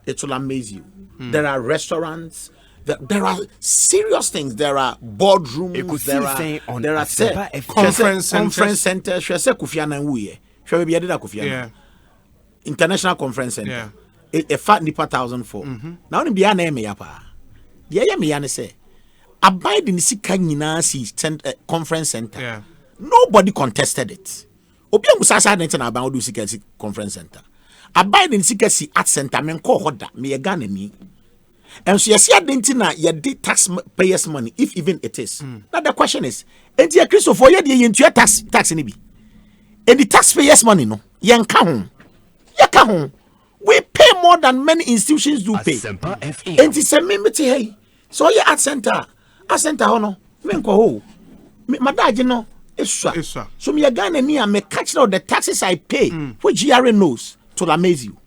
It will amaze you. There are restaurants. There are serious things. There are boardrooms. There are conference centers. International Conference Center. A fat nipa 1,004. Now in the name yapa. The yami say abide in sika nyina si conference center. Nobody contested it. Obiya musasa nten about do sika conference center. Abide in sika si art center men call hoda me Ghana ni. And so you see identina you did taxpayers' money, if even it is. Now the question is, and you Christopher, you did tax any be, and the taxpayers' money no, you we pay more than many institutions do pay. And it's a memberty hey, so you at center hono, men ko ho, my dad you know, it's so me a Ghana near me catch out the taxes I pay, which GRA knows to amaze you.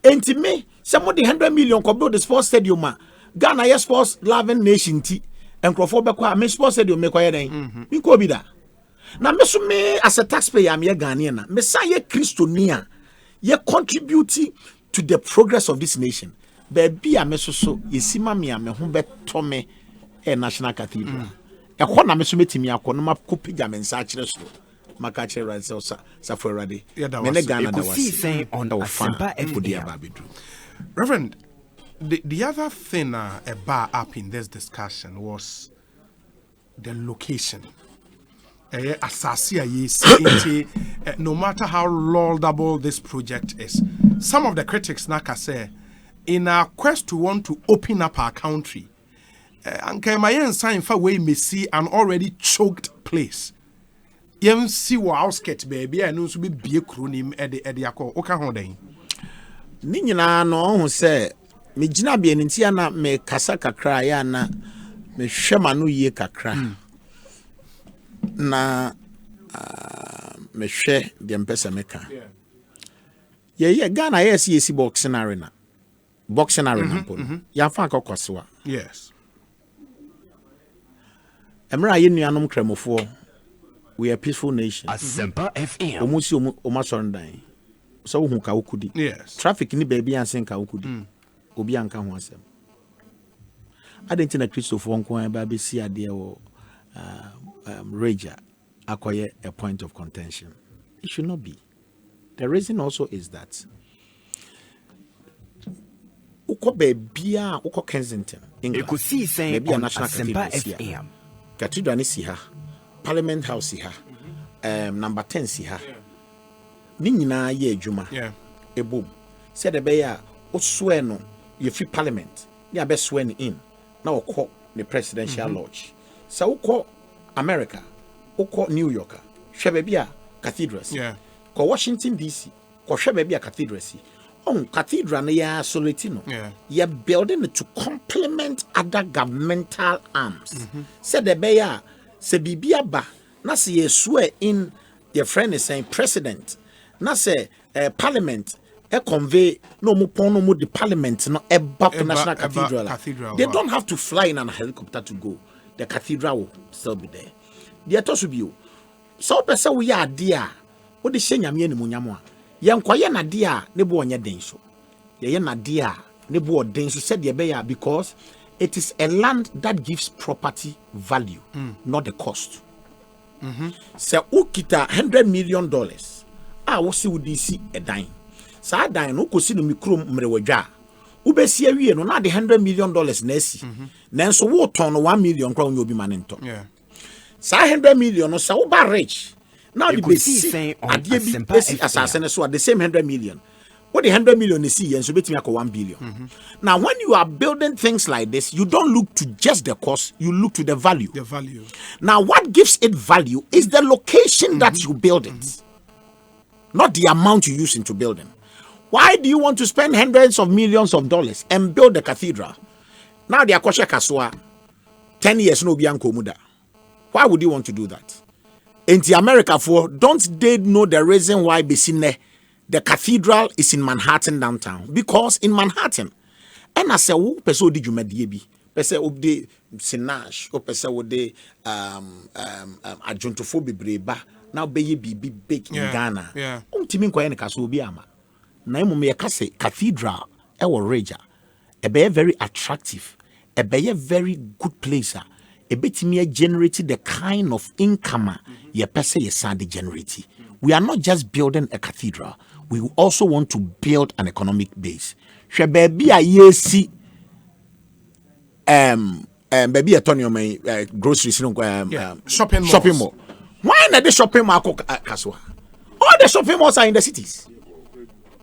And to me. Somebody 100 million could build the sports stadium. Ghana, yes, sports loving nation tea and Crawford me sports stadium make quiet. You could be that. Now, me as a taxpayer, I'm a Ghanaian. Messiah Christonia, ye contributing to the progress of this nation. Baby, I meso so ye see mammy, I'm a humble Tommy a national cathedral. A corner mesumeti me a corner map copy jam and such. makache right so safo rade that me was ne Ghana da EKOSIISEN on Asempa FM. Reverend, the other thing about up in this discussion was the location. No matter how laudable this project is, some of the critics Naka say, in our quest to want to open up our country, and sign for we may see an already choked place. Yen see what outskirts baby and also be acronym at the Okahonday. Ni nyina no hu se me gina bia ntia na me kasa kakra ya na me hwema no yie kakra na me hwe de mpesa meka ye Ghana yes boxing arena ya fa akokoswa yes emra ye nuanom kramofo we are a peaceful nation Asempa FM. omusi omasorondan so hu ka ukudi yes traffic ni baby ansen ka ukudi obi anka ho asem adentina Christopher onko ba be si ade wo Raja akoye a point of contention. It should not be. The reason also is that uko bebia uko Kensington England EKOSIISEN on Asempa FM. Cathedral ni si ha, Parliament House si ha, number 10 si ha. Ni nyina ye adwuma. yeah Ebom. Said the bear o swear no you free Parliament. Ni abe swear ni in. Na okọ the presidential lodge. So ukọ America, ukọ New York, hwebebia cathedrals. yeah Ko Washington DC, ko hwebebia cathedrals. On cathedral na ya Soletino. yeah You're building it to complement other governmental arms. Said the bear se bibia ba na se ye swear in your friend is saying president. Na se parliament convey no mo pon no mo the parliament no eba national cathedral. They don't have to fly in a helicopter to go. The cathedral will still be there. The to be you. So person we are dear. What the shenya me ni munyamo a. Yan kwaye na dear ne bo onye den so. Ye na dear ne bo den so said ye be ya because it is a land that gives property value, not the cost. Se ukita $100 million wo si wudi si a dime. Sa dime no kosi no mikrom mrewadwa. Ubesi awie no na de $100 million na asi. Nanso wo ton no 1 million kwa onye obi manento. yeah Sa $100 million no sa wo ba rich. Now the EKOSIISEN on adie bi Asempa esi FM. asase ne so at the same $100 million. What the $100 million is see so betimi akọ 1 billion. Now when you are building things like this, you don't look to just the cost, you look to the value. the value Now what gives it value is the location that you build it. Not the amount you use into building. Why do you want to spend hundreds of millions of dollars and build a cathedral? Now the Akosha Kaswa 10 years no bianco muda. Why would you want to do that? In the America don't they know the reason why Besine the cathedral is in Manhattan downtown? Because in Manhattan, and as a who person did you mediebi, person of the Sinash, or person would the adjuntophobe breba, now be big in Ghana. yeah Timin kwa kaso bi ama. Na emu me kase cathedral e wo Raja. E be very attractive. E be very good place. E betimi generate the kind of income ye pese ye sande generate. We are not just building a cathedral. We also want to build an economic base. Hwe baby a yesi baby Antonio my groceries no shopping mall. Why not the shopping mall kaswa? All the shopping malls are in the cities.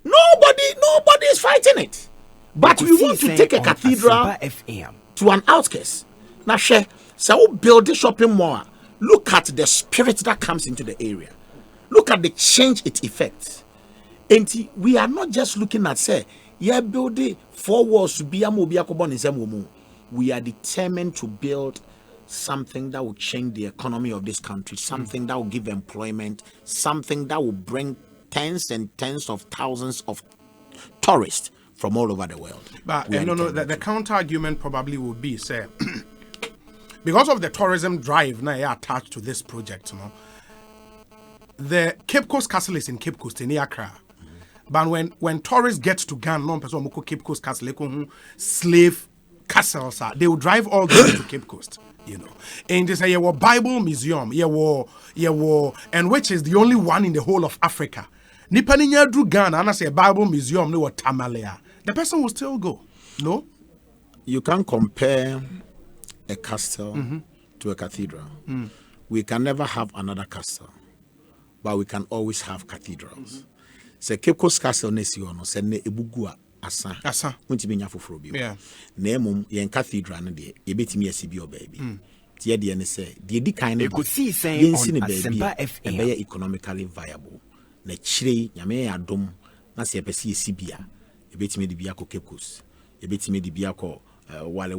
Nobody is fighting it. But we want to take a cathedral to an outskirts. Now, so build the shopping mall. Look at the spirit that comes into the area. Look at the change it effects. And we are not just looking at say, yeah, building 4 walls to be a mobile. We are determined to build something that will change the economy of this country, something that will give employment, something that will bring tens and tens of thousands of tourists from all over the world. But the counter argument probably would be say because of the tourism drive now attached to this project, the Cape Coast Castle is in Cape Coast in Accra. But when tourists get to Ghana, no person Cape Coast Castle, slave castles are, they will drive all the way to Cape Coast, you know. And they say, yeah, Bible Museum, and which is the only one in the whole of Africa. Nipaninya drew Ghana, and I say Bible Museum, no Tamalea. The person will still go. No? You can't compare a castle to a cathedral. We can never have another castle, but we can always have cathedrals. So Cape Coast Castle nesiono sene ebugua asa untimi nya foforo bi. Na emum yen cathedral no de ebetimi asibi obabi. Tie de ne se de di kan ne EKOSIISEN on Asempa FM be economically viable. Na chire nyame ya dom na se epesi esibia ebetimi de bia ko Cape Coast, ebetimi de bia ko wale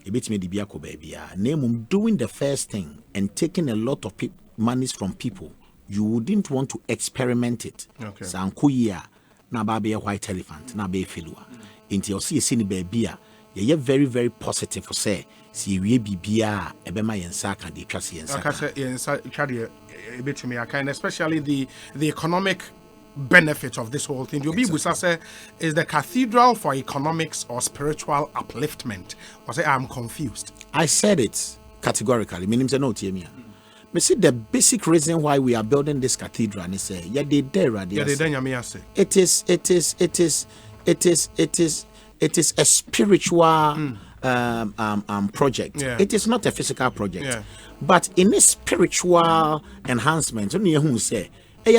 ebetimi de bia ko babia. Na emum doing the first thing and taking a lot of monies from people, you wouldn't want to experiment it. Okay. Sankuya na babe a white elephant na be felua. Inti o see ni baby a ye very very positive for say si we bibia ebema yensa ka de twase yensa. Aka say yensa twade ebetimi aka, and especially the economic benefit of this whole thing. You'll be say is the cathedral for economics or spiritual upliftment? Or say I'm confused. I said it categorically. Meaning say no tiemia. Me see the basic reason why we are building this cathedral and say it is a spiritual project. It is not a physical project. But in a spiritual enhancement, only say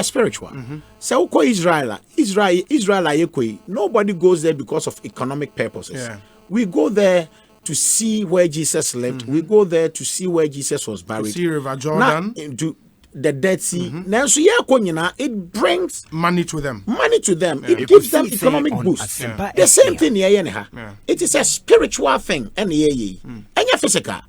spiritual. So Israel, nobody goes there because of economic purposes. We go there to see where Jesus lived. We go there to see where Jesus was buried. To see River Jordan. To the Dead Sea. Now, so it brings money to them. It gives them economic boost. The same thing here. It is a spiritual thing. And physical.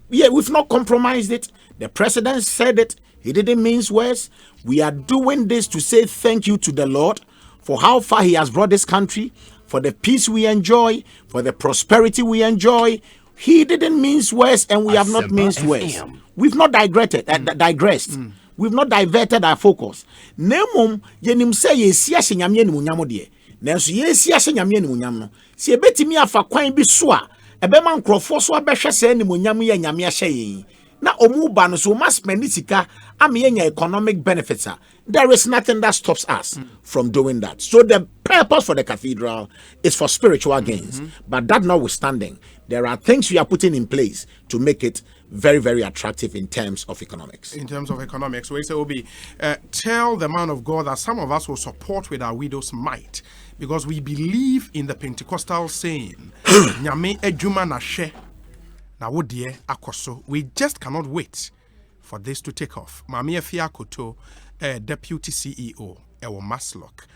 Yeah, we've not compromised it. The president said it. He didn't mince words. We are doing this to say thank you to the Lord for how far he has brought this country, for the peace we enjoy, for the prosperity we enjoy. He didn't mince words, and we have not minced words. We've not digressed. We've not diverted our focus. Nemum yenim say yesia nyame ni munyam de. Nanso yesia nyame ni munyam no. Se ebetimi afa kwan bi so a ebema nkrofo so abehwe se ni munyam ye nyame ahye yin. Na omu ba no so must spend sika amenya economic benefits. There is nothing that stops us from doing that. So the purpose for the cathedral is for spiritual gains. But that notwithstanding, there are things we are putting in place to make it very, very attractive in terms of economics. In terms of economics, we say, Obi, tell the man of God that some of us will support with our widow's might, because we believe in the Pentecostal saying, Nyame ejuma na she na wodie akoso. We just cannot wait for this to take off. Mami Efia Koto, Deputy CEO, Ewo Maslock,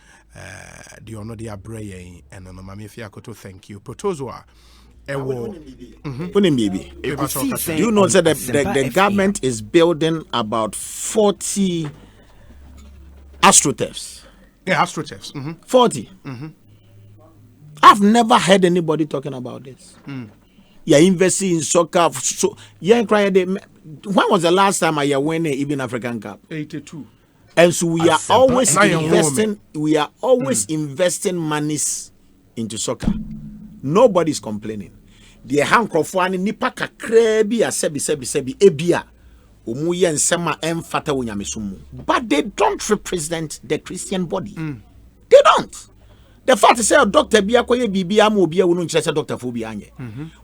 the honor the Abreye, and Mami Efia Koto, thank you. Protozoa. Do you know that the government is building about 40 astroturfs? Yeah, astroturfs. 40. I've never heard anybody talking about this. You're investing in soccer. So, when was the last time I won an even African Cup? 82. And so we are always investing. We are always investing monies into soccer. Nobody's complaining. The hankrofo nipa kakra bi asebi ebia omu ye nsema emfata wonyamesumu, but they don't represent the Christian body. They don't. The fact is say doctor bia koye bibia ma obi awunu nkyere say doctor fo bi anye.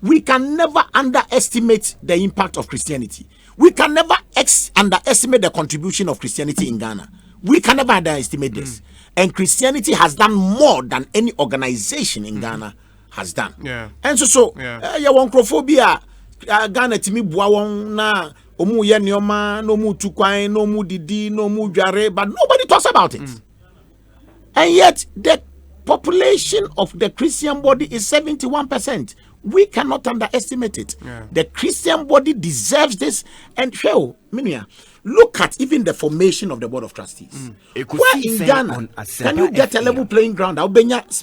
We can never underestimate the impact of Christianity. We can never underestimate the contribution of Christianity in Ghana. We can never underestimate this. And Christianity has done more than any organization in Ghana has done. And so ya wonkrofobia Ghana timi bua won na omu ye nioma no mu tukwan no mu didi no mu dware, but nobody talks about it. And yet the population of the Christian body is 71%. We cannot underestimate it. The Christian body deserves this. And look at even the formation of the Board of Trustees. Where in Ghana can you get a level playing ground?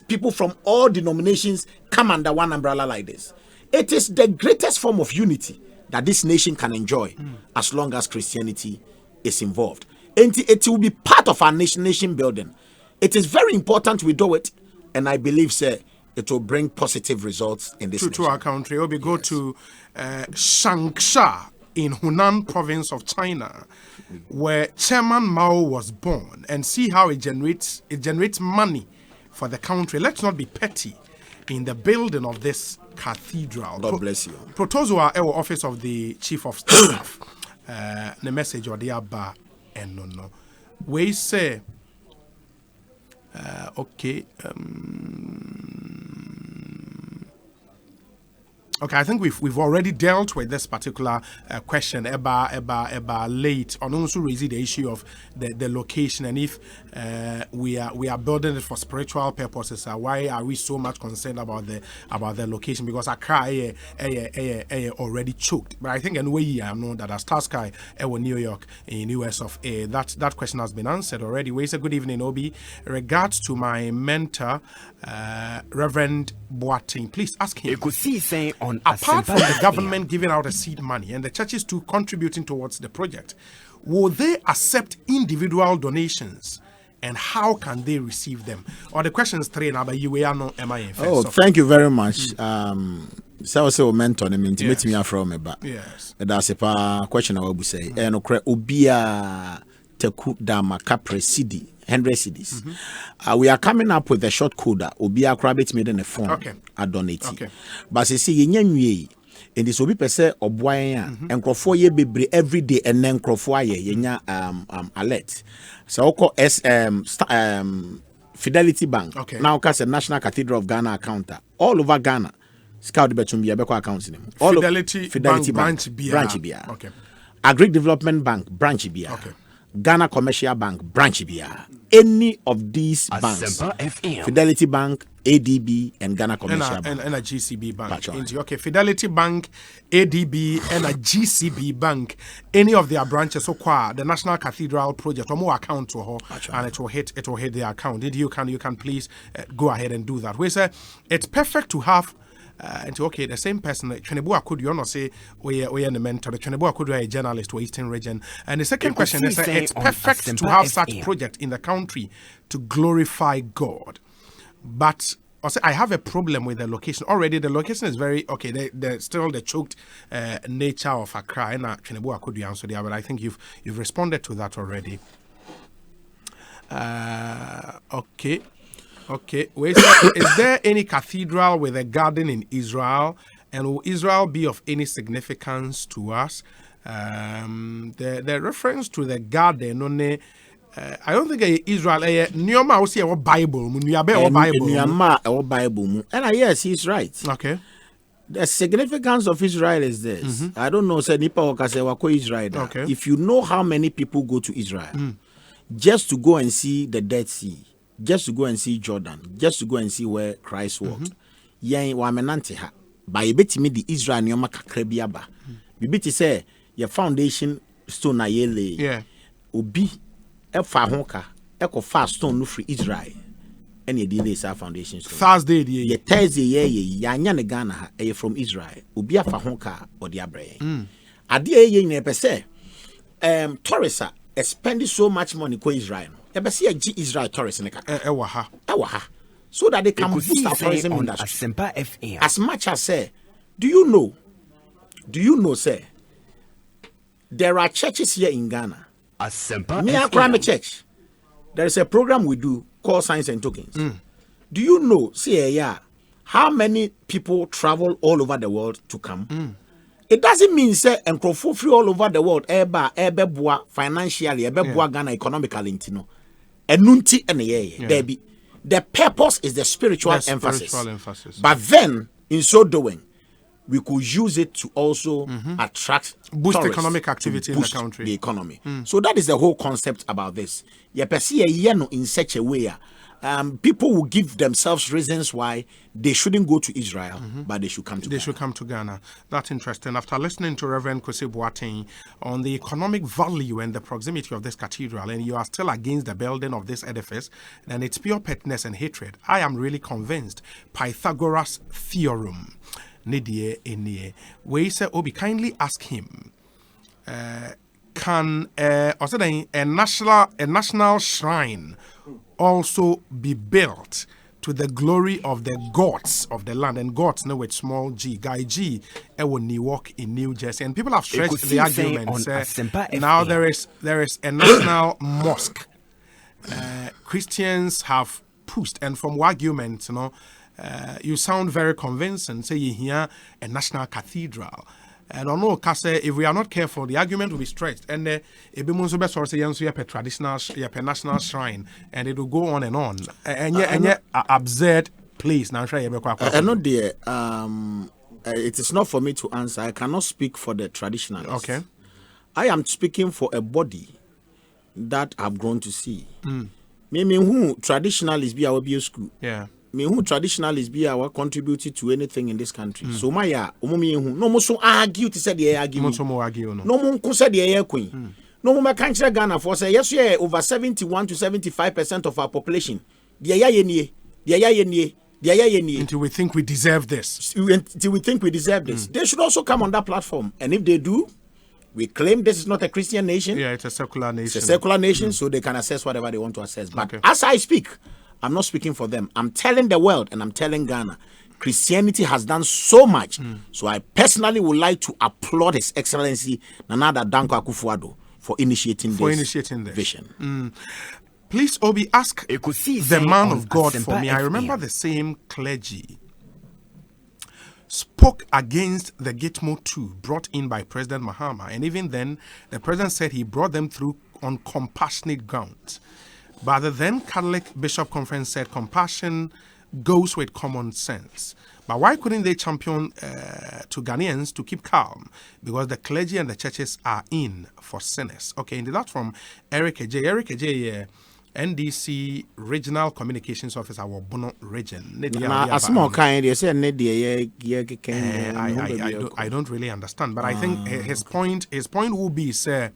People from all denominations come under one umbrella like this. It is the greatest form of unity that this nation can enjoy as long as Christianity is involved. And it will be part of our nation building. It is very important we do it. And I believe, sir, it will bring positive results in this to our country. Or we go to Changsha in Hunan province of China, where Chairman Mao was born, and see how it generates money for the country. Let's not be petty in the building of this cathedral. God bless you. Protozoa our office of the chief of staff. The message or the abba and no. We say okay. Okay, I think we've already dealt with this particular question about late, and also raising the issue of the location, and if we are building it for spiritual purposes. Why are we so much concerned about the location? Because Accra already choked. But I think anyway, I know that as Taskai New York in US of A, that question has been answered already. We say good evening, Obi. Regards to my mentor, Reverend Boateng, please ask him. EKOSIISEN on Apart from Asempa the government giving out a seed money and the churches too contributing towards the project, will they accept individual donations, and how can they receive them? Or the question is three now, but you are no MIA. Oh, thank you very much. So also mentor me intimate me from me back. Yes. That's a question I will say. And obia teku dama capre CD 100 CDs. We are coming up with a short code. Obia crabit made in a phone. Okay. I donate. Okay. But see ye and this will be per se or boy and crofo ye be every day and then crofo ye alert. So call Fidelity Bank. Okay. Now cast a National Cathedral of Ghana account all over Ghana. Scout betum be a accounts name. All Fidelity Bank branch BR. Okay. Agri Development Bank branch BR. Okay. Ghana Commercial Bank branch BR. Any of these banks, Asempa FM. Fidelity Bank, ADB, and Ghana Commercial Bank. And a GCB Bank. Right. Okay, Fidelity Bank, ADB, and a GCB Bank. Any of their branches, so the National Cathedral Project, or more account to her, and it will hit their account. You can please go ahead and do that. We say it's perfect to have. And okay, the same person, Chenebua could you not say we are the mentor, Chenebua could be a journalist to Eastern region. And the second question is it's perfect to have such project in the country to glorify God. But also, I have a problem with the location. Already, the location is very okay. There's still the choked nature of Accra. And Chenebua could you answer there, but I think you've responded to that already. Okay. Wait, is there any cathedral with a garden in Israel? And will Israel be of any significance to us? The reference to the garden only. I don't think Israel. Nioma will see our Bible. Bible. And yes, he's right. Okay. The significance of Israel is this. I don't know. Say Nipa Wako Israel. Okay. If you know how many people go to Israel, just to go and see the Dead Sea. Just to go and see Jordan, just to go and see where Christ walked. Yen wa menante ha. Ba yebeti me the Israel nyoma kakra bi aba. Bibiti say your foundation stone na yele. Yeah. Obi e fa ho ka e ko fa stone no free Israel. Any delay sa foundation stone. Thursday the ye Thursday ye anya ne Ghana ha e from Israel. Obi afa ho ka odi abre. Ade ye ne pe say tourists spend so much money ko Israel. Israel tourists in the so that they can boost our tourism industry. Asempa FM. As much as say, do you know, say, there are churches here in Ghana. Asempa Me FM. Church. There is a program we do called Signs and Tokens. Do you know, how many people travel all over the world to come? It doesn't mean say and free all over the world ebe financially ebe Ghana economically no enunti ene there be the purpose is the spiritual emphasis. But then in so doing we could use it to also attract boost economic activity in the country, the economy. So that is the whole concept about this. You perceive in such a way people will give themselves reasons why they shouldn't go to Israel, but they should come to Ghana. Should come to Ghana. That's interesting. After listening to Reverend Kwesi Boateng on the economic value and the proximity of this cathedral, and you are still against the building of this edifice, and its pure pettiness and hatred, I am really convinced. Pythagoras' theorem. Nidie enie. We say, Obi, kindly ask him. Can a national shrine also be built to the glory of the gods of the land, and gods know with small g, Guy G, in Newark in New Jersey, and people have stretched the argument. Now there is a national mosque. Christians have pushed, and from arguments, you sound very convincing. Say you hear a national cathedral. I don't know, because if we are not careful, the argument will be stretched. And it be most best or say you have a traditional, you have a national shrine, and it will go on and on. And yet, absurd place. Now, I know dear. It is not for me to answer. I cannot speak for the traditionalists. Okay. I am speaking for a body that I've grown to see. Me who traditionalists be our school. Yeah. Me who traditionalists be our contributed to anything in this country. So my no more so argue to say the argument. No more argue. No more say the queen. No more country Ghana for say yes, yeah, over 71 to 75% of our population. Until we think we deserve this. They should also come on that platform. And if they do, we claim this is not a Christian nation. Yeah, it's a secular nation. It's a secular nation, so they can assess whatever they want to assess. But as I speak, I'm not speaking for them. I'm telling the world and I'm telling Ghana, Christianity has done so much. So I personally would like to applaud His Excellency Nana Danko Akufo-Addo for initiating this vision. Please, Obi, ask the man of God for me. I remember the same clergy spoke against the Gitmo 2 brought in by President Mahama. And even then, the president said he brought them through on compassionate grounds. But the then Catholic Bishop Conference said compassion goes with common sense. But why couldn't they champion to Ghanaians to keep calm? Because the clergy and the churches are in for sinners. Okay, and that's from Eric Ej. Eric Ej, NDC Regional Communications Officer, our Bono region. I don't really understand, but I think his point will be, sir,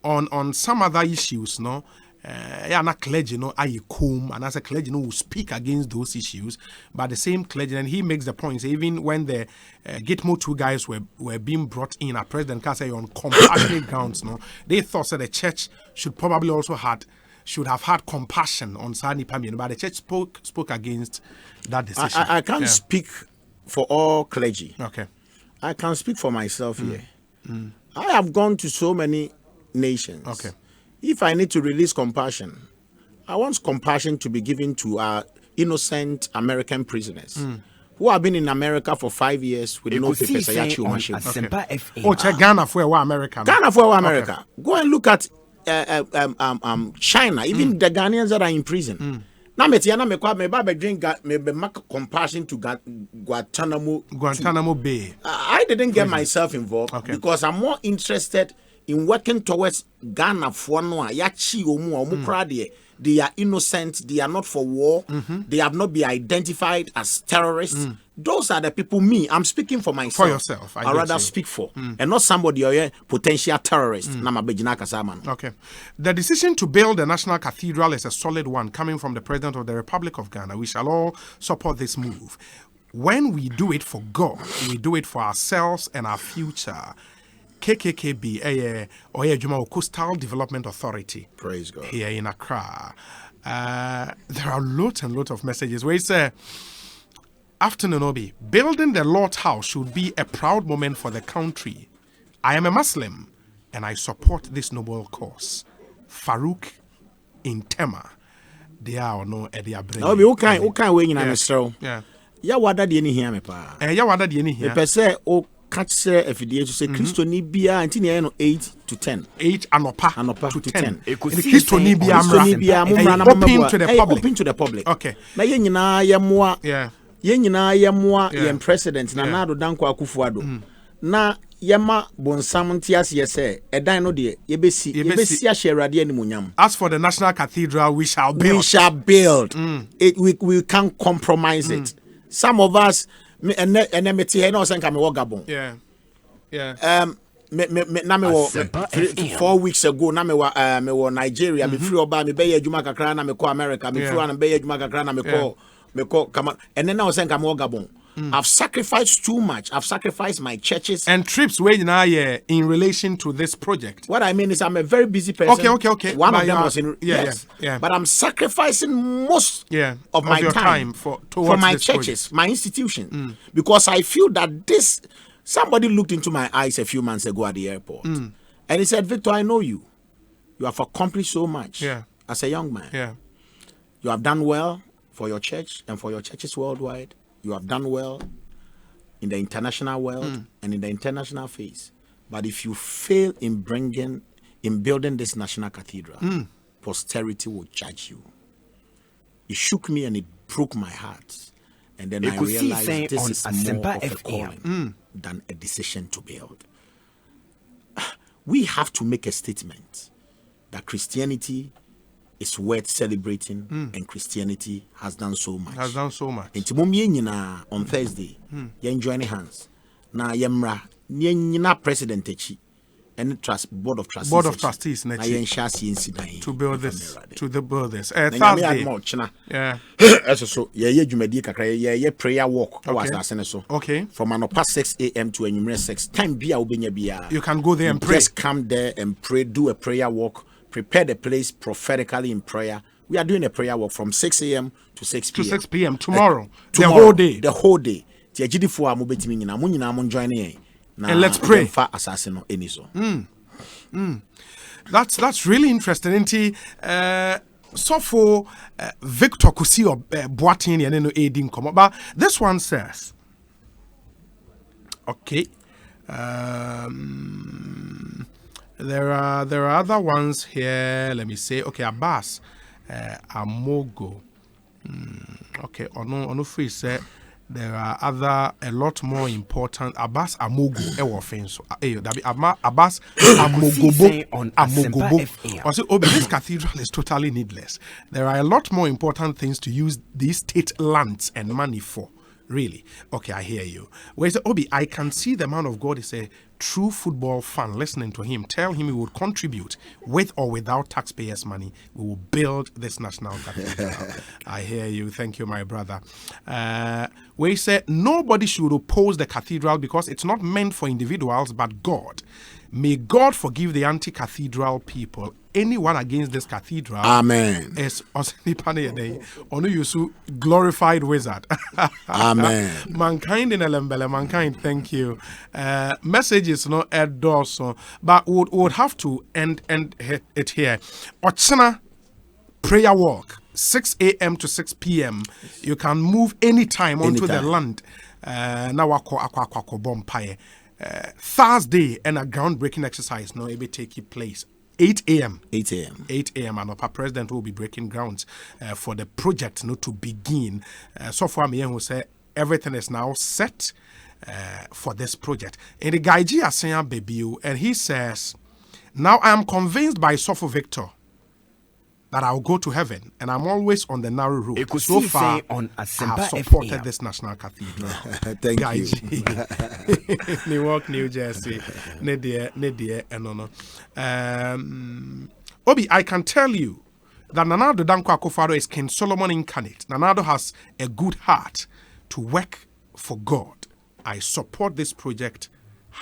on some other issues, no. Not clergy, I come and as a clergy, will speak against those issues. But the same clergy, and he makes the point, even when the Gitmo 2 guys were being brought in, a president can say on compassionate grounds, they thought that the church should probably also should have had compassion on Sani Pamian, but the church spoke against that decision. I can't speak for all clergy. Okay. I can speak for myself here. I have gone to so many nations. Okay. If I need to release compassion, I want compassion to be given to our innocent American prisoners who have been in America for 5 years with no papers. Ghana for America. Ghana for America. Go and look at China, even the Ghanaians that are in prison. Now, me drink compassion to Guantanamo Bay. I didn't get myself involved because I'm more interested in working towards Ghana for no yachi omu. They are innocent. They are not for war. They have not been identified as terrorists. Those are the people. I'm speaking for myself. For yourself, I rather speak for, and not somebody or a potential terrorist. Okay. The decision to build a national cathedral is a solid one, coming from the President of the Republic of Ghana. We shall all support this move. When we do it for God, we do it for ourselves and our future. KKKB, Coastal Development Authority. Praise God. Here in Accra. There are lots and lots of messages where it's afternoon, Obi. Building the Lord's house should be a proud moment for the country. I am a Muslim and I support this noble cause. Farouk in Tema. They are no Edia Brain. Obi, okay, way in Amsterdam. Yeah. Ya wada di eni here me pa. Ya wada di eni here. Me pese o catch FDA to say Christo ni bia antini no 8 to 10. 8 anopa to 10. Christo ni bia open to the public. Okay. Na ye nyina ye moa. Yeah. Ye nyina ye moa ye president na Nana Danko Akufo-Addo. Na yema bonsam ntiase ye say edan no de ye besi ahye Awurade animunyam. As for the National Cathedral, we shall build. We can't compromise it. Some of us and me tie no senka me wo Gabon. Yeah. Na me wo 4 weeks ago na me wo Nigeria me free oba me be ye adwuma kakra na me ko America me free na be ye adwuma kakra na me ko come on and then na senka me wo Gabon. I've sacrificed too much. I've sacrificed my churches. And trips where now in relation to this project. What I mean is I'm a very busy person. Okay. One But of them was in yeah. But I'm sacrificing most of my your time for towards my this churches, my institution. Because I feel that this somebody looked into my eyes a few months ago at the airport and he said, Victor, I know you. You have accomplished so much as a young man. Yeah. You have done well for your church and for your churches worldwide. You have done well in the international world and in the international phase. But if you fail in building this national cathedral, posterity will judge you. It shook me and it broke my heart. And then I realized this is more of a calling than a decision to build. We have to make a statement that Christianity is worth celebrating and Christianity has done so much. On Thursday, you're joining hands. Now, you're president and board of trustees to build this. Thursday. Prayer walk. Okay. From an 6 a.m. to a 6 time. You can go there and pray. Just come there and pray. Do a prayer walk. Prepare the place prophetically in prayer. We are doing a prayer walk from 6 a.m. to 6 p.m. To 6 p.m. Tomorrow. The whole day. The whole day. And let's pray. That's really interesting. So for Victor Kusi or Boatin and no aiding come. But this one says, okay. There are other ones here. Let me say, okay, Abbas, Amogo. Okay, ono free say there are a lot more important. Abbas Amogo, offense. Abbas Amogobo. I say, this cathedral is totally needless. There are a lot more important things to use these state lands and money for. Really? Okay, I hear you. Where is Obi? I can see the man of God is a true football fan. Listening to him, tell him he would contribute with or without taxpayers' money. We will build this national cathedral. I hear you. Thank you, my brother. Where he said nobody should oppose the cathedral because it's not meant for individuals but God. May God forgive the anti-cathedral people. Anyone against this cathedral, amen, is glorified wizard. Amen. Mankind in Elembele, mankind, thank you. Message is not also, but would have to end it here. Ochana prayer walk, 6 a.m. to 6 p.m. You can move anytime onto the land. Thursday and a groundbreaking exercise now it will take place 8 a.m. 8 a.m. and our president will be breaking grounds for the project to begin. So far, me who say everything is now set for this project. And the guy G is saying baby, and he says, now I am convinced by Sopho Victor that I'll go to heaven, and I'm always on the narrow road. So far, on Asempa I have supported FM. This national cathedral. Thank you. Newark, New Jersey. Obi, I can tell you that Nanado Dankwa Akufo-Addo is King Solomon incarnate. Nanado has a good heart to work for God. I support this project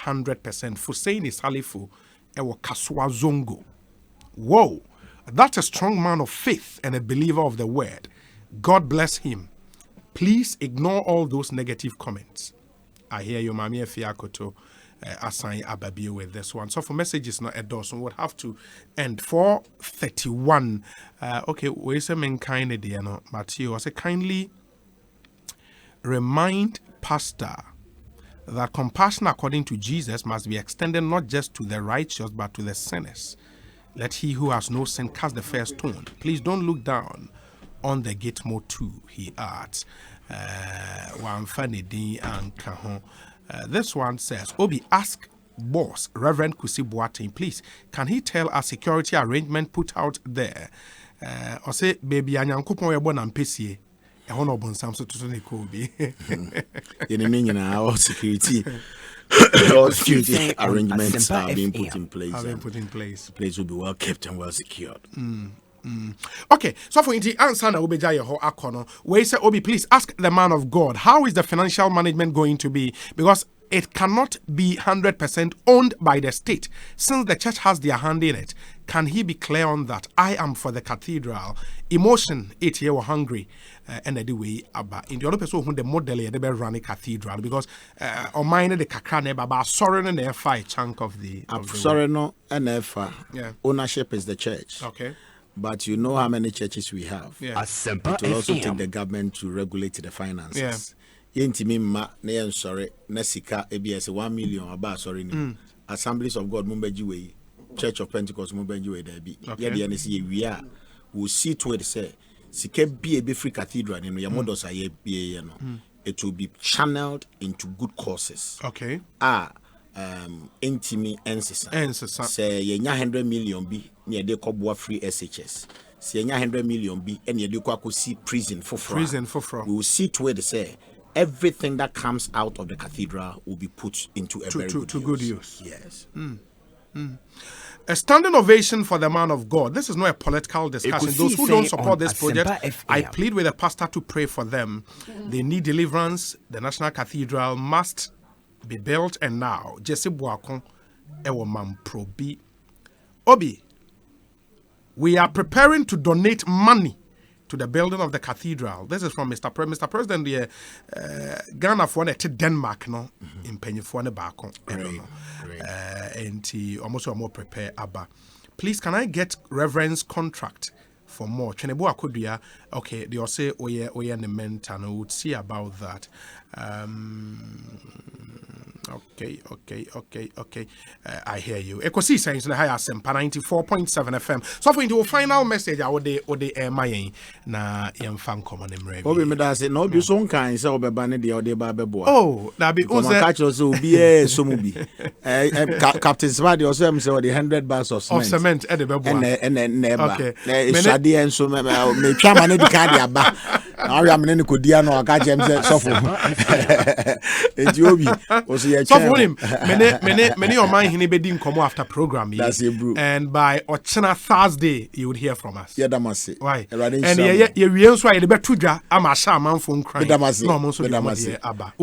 100%. Fuseini Salifu Ewo Kaswa Zongo. Whoa. That's a strong man of faith and a believer of the word. God bless him. Please ignore all those negative comments. I hear you, Mami Efiakoto, assign Ababio with this one. So for messages not endorsed, we'll have to end 4:31. Okay, we say mankind Diano Matthew. I say kindly remind Pastor that compassion according to Jesus must be extended not just to the righteous but to the sinners. Let he who has no sin cast the first stone. Please don't look down on the Gitmo too, he adds. This one says, Obi, ask boss, Reverend Kusi Boateng, please, can he tell us security arrangement put out there? Or say, baby, Anyankupon Yabon and Pessie. Honorable Samson to Tony Kobe. In the meaning, our security. All security arrangements are being put in place. The place will be well kept and well secured. Okay, so for the answer na obeja ye ho akono. We say Obi, please ask the man of God, how is the financial management going to be? Because it cannot be 100% owned by the state. Since the church has their hand in it, can he be clear on that? I am for the cathedral. Emotion, 8 year hungry. And the way about in the other person who the model they be run a cathedral because on mine the kakra neba sorry and a chunk of the sorry no NF yeah. Ownership is the church. Okay. But you know how many churches we have. Yeah. Asempa It will also FM. take the government to regulate the finances. Yeah. Yentimi ma na sorry na sika ebs 1 million about sorry ni. Assemblies of God mumbeji we Church of Pentecost mumbeji we there be. Okay. Yeah the NC we are will see to it say sika be a free cathedral no your models are ye no. It will be channeled into good causes. Okay. Intimi ensisa. Say ye nya 100 million bi na de koboa free SHS. Say nya 100 million bi and ye de kwakosi prison for fraud. We will see to where they say everything that comes out of the cathedral will be put into a very good use. Yes. A standing ovation for the man of God. This is not a political discussion. Those who don't support this project, I plead with the pastor to pray for them. They need deliverance. The National Cathedral must be built, and now Jesse Boakon Ewo Mamprobi Obi. We are preparing to donate money to the building of the cathedral. This is from Mr. Mr. President, the Ghana for Denmark, no, in Penny for the back on, and he almost more prepare Abba. Please, can I get reverence contract for more? Chenebo Akodia, okay, they all say, oh yeah, the mentor, no, would see about that. Okay. I hear you. EKOSIISEN in the higher Asempa 94.7 FM. So for into a final message, I would the my na fan common name. Obi me da say no be so kan say obeba de ode ba bebo. Oh, that be on catch us obi so mu bi. Captain Smart also am say the 100 bags of cement. At the bebo. And never. Okay. Shadi en so me twa ma ne di card aba. Now we am ne ko dia no aka jem say sofo. Enti obi o so so for him, many of mine he be din come after program. That's a brew. And by Ochena Thursday, you would hear from us. Yeah, that must say. Why? And you realize why the better tudra. I'm a shaman phone crying. That must say. No, so that must say. Abba.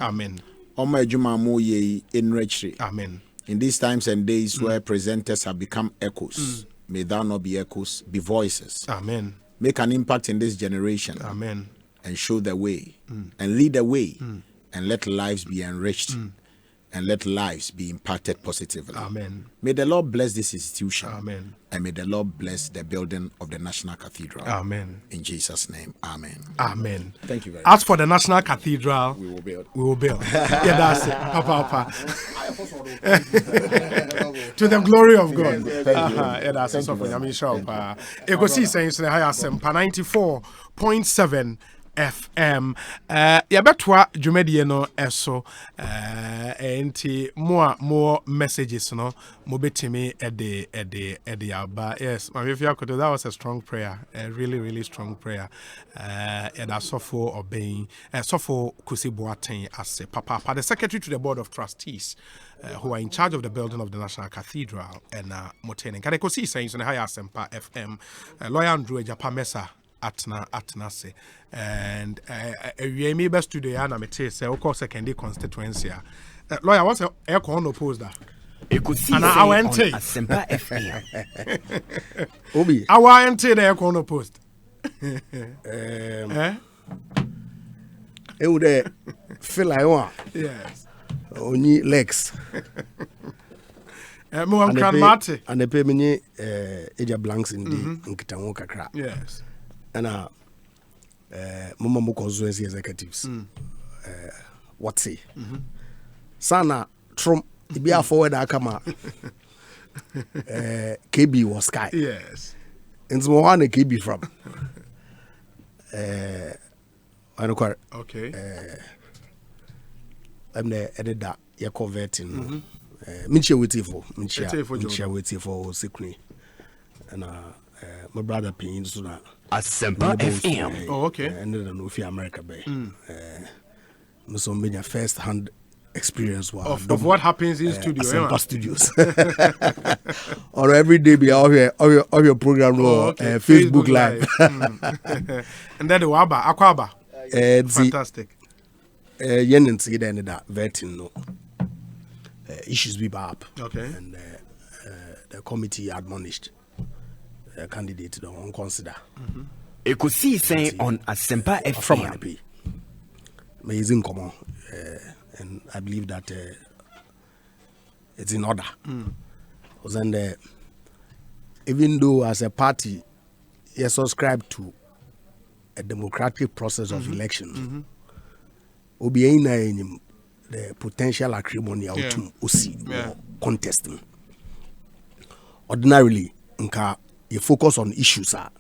Amen. On my Juma mo ye enriched. Amen. In these times and days where presenters have become echoes, may thou not be echoes, be voices. Amen. Make an impact in this generation. Amen. And show the way and lead the way and let lives be enriched and let lives be impacted positively. Amen. May the Lord bless this institution. Amen. And may the Lord bless the building of the National Cathedral. Amen. In Jesus' name. Amen. Amen. Thank you very much. As for the National Cathedral, we will build. Yeah, that's it. Papa. To the glory of God. Yeah, that's it. So for Yami Shop. EKOSIISEN in the higher Asempa 94.7 FM. Yabetwa Jumedie no eso enti more messages no mo betimi ede aba. Yes, my if you could, that was a strong prayer, a really strong prayer. And Asofo obeying Sofo Kusi Boateng as Papa, the secretary to the board of trustees who are in charge of the building of the National Cathedral and Motene. Can EKOSIISEN in the higher Asempa FM. Lawyer Andrew Ejapamesa atna se and we me best today and I'm say of course second constituency lawyer what's air con opposed that EKOSIISEN I went to Asempa FM. Obi I went to the air con opposed e would feel like one yes only legs mo am kan mate and the pay me eja blanks in the nkitanwo kakra yes and mama constituency executives what say sana from be a forward akama KB was sky yes and so one KB from I know quite okay I'm the editor you're converting minche waiting for secretly and my brother paying so that Asempa FM. oh okay and then no fear America bay so made first hand experience of what happens in studio. Asempa studios. Or every day be out here your program Facebook Live. And then the Waba Aquaba. Fantastic. Yen see then that vetting no issues be up. Okay. And the committee admonished the candidate to consider. EKOSIISEN on Asempa FM. Amazing common. And I believe that it's in order. Because then even though as a party you subscribe to a democratic process of elections, the potential acrimonial to contesting. Ordinarily, you focus on issues on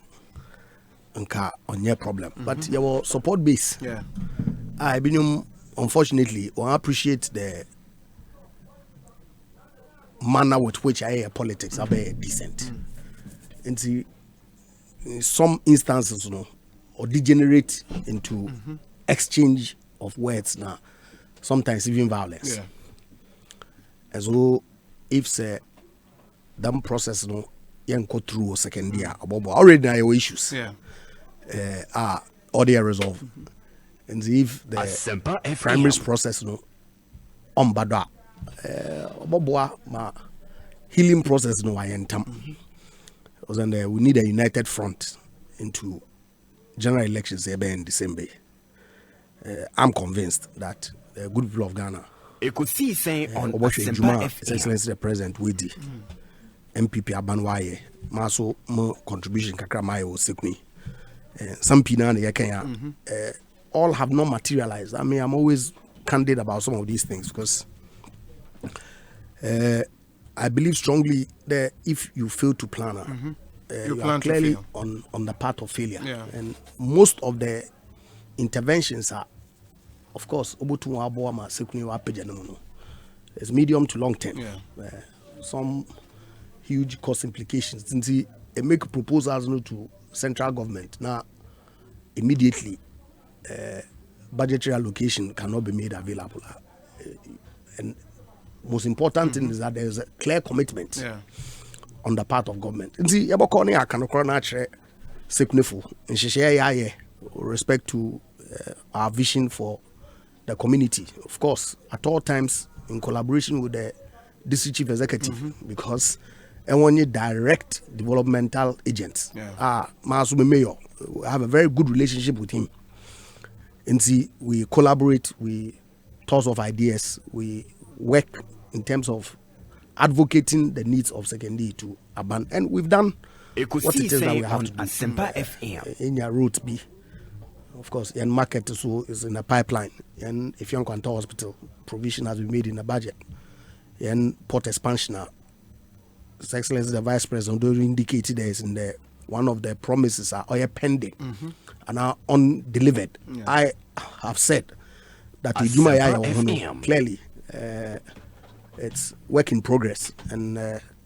your problem, but your support base. Yeah, I been unfortunately, I appreciate the manner with which I hear politics are very decent. And see, in some instances, or degenerate into exchange of words now, sometimes even violence. Yeah. And so, if say that process you go through a second year, already now your issues are already resolved. And if the primary process on bada ma healing process I entam. And we need a united front into general elections in December. I'm convinced that the good people of Ghana, EKOSIISEN on Asempa FM. His Excellency the President Wedi, MPP Abanwaye, Maso mo contribution kakra mai o sekuni. Some pina na Kenya. All have not materialized. I mean, I'm always candid about some of these things because I believe strongly that if you fail to plan, you are clearly on the path of failure. Yeah. And most of the interventions are, of course, it's medium to long term. Yeah. Some huge cost implications. Since they make proposals to central government now, immediately budgetary allocation cannot be made available. And most important thing is that there is a clear commitment on the part of government. And see, I can respect to our vision for the community. Of course, at all times in collaboration with the district chief executive, because when you direct developmental agents, Masumi Mayor, we have a very good relationship with him. And see, we collaborate, we toss off ideas, we work in terms of advocating the needs of secondary to abandon. And we've done what it is that we have to do. Asempa FM. In your route B. Of course, and market so is in the pipeline. And if Young Quanta Hospital provision has been made in the budget. And port expansion. His Excellency the Vice President already indicated there is in the one of the promises are pending and are undelivered. Yeah. I have said that clearly it's work in progress, and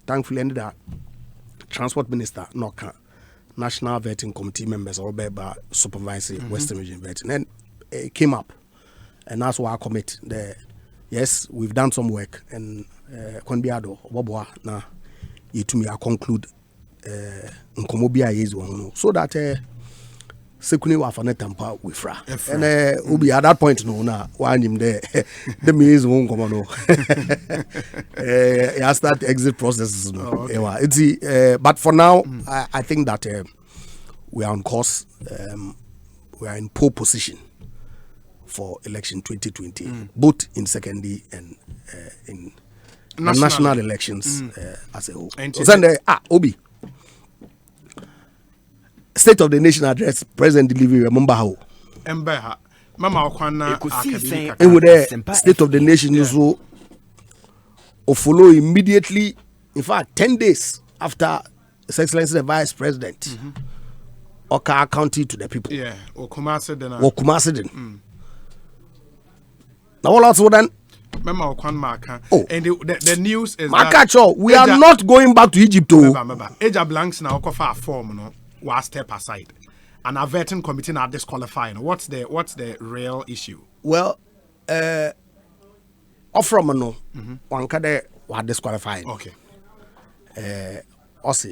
thankfully ended up Transport Minister Noka, National Vetting Committee members or by supervising Western Region Vetting, and it came up, and that's why I commit. Yes, we've done some work, and Konbiado Boboa na yetumi I conclude nkomobia is one so that sekuni wa fane tampa wifra and ubi at that point no na one him there the means won come no ya start exit processes no it's but for now I think that we are on course, we are in pole position for election 2020 both in secondary and in national elections as a whole. So Obi State of the Nation address, President delivery, remember how? Mama Okwana and with the State of the Nation also follow immediately, in fact 10 days after His Excellency the Vice President Oka County to the people. Yeah, or Kumasi now all also then and the news is that we are not going back to Egypt. Eja Blanks now offer form was step aside. And our vetting committee now disqualifying. What's the real issue? Well, offer no one can disqualify. Okay. Also,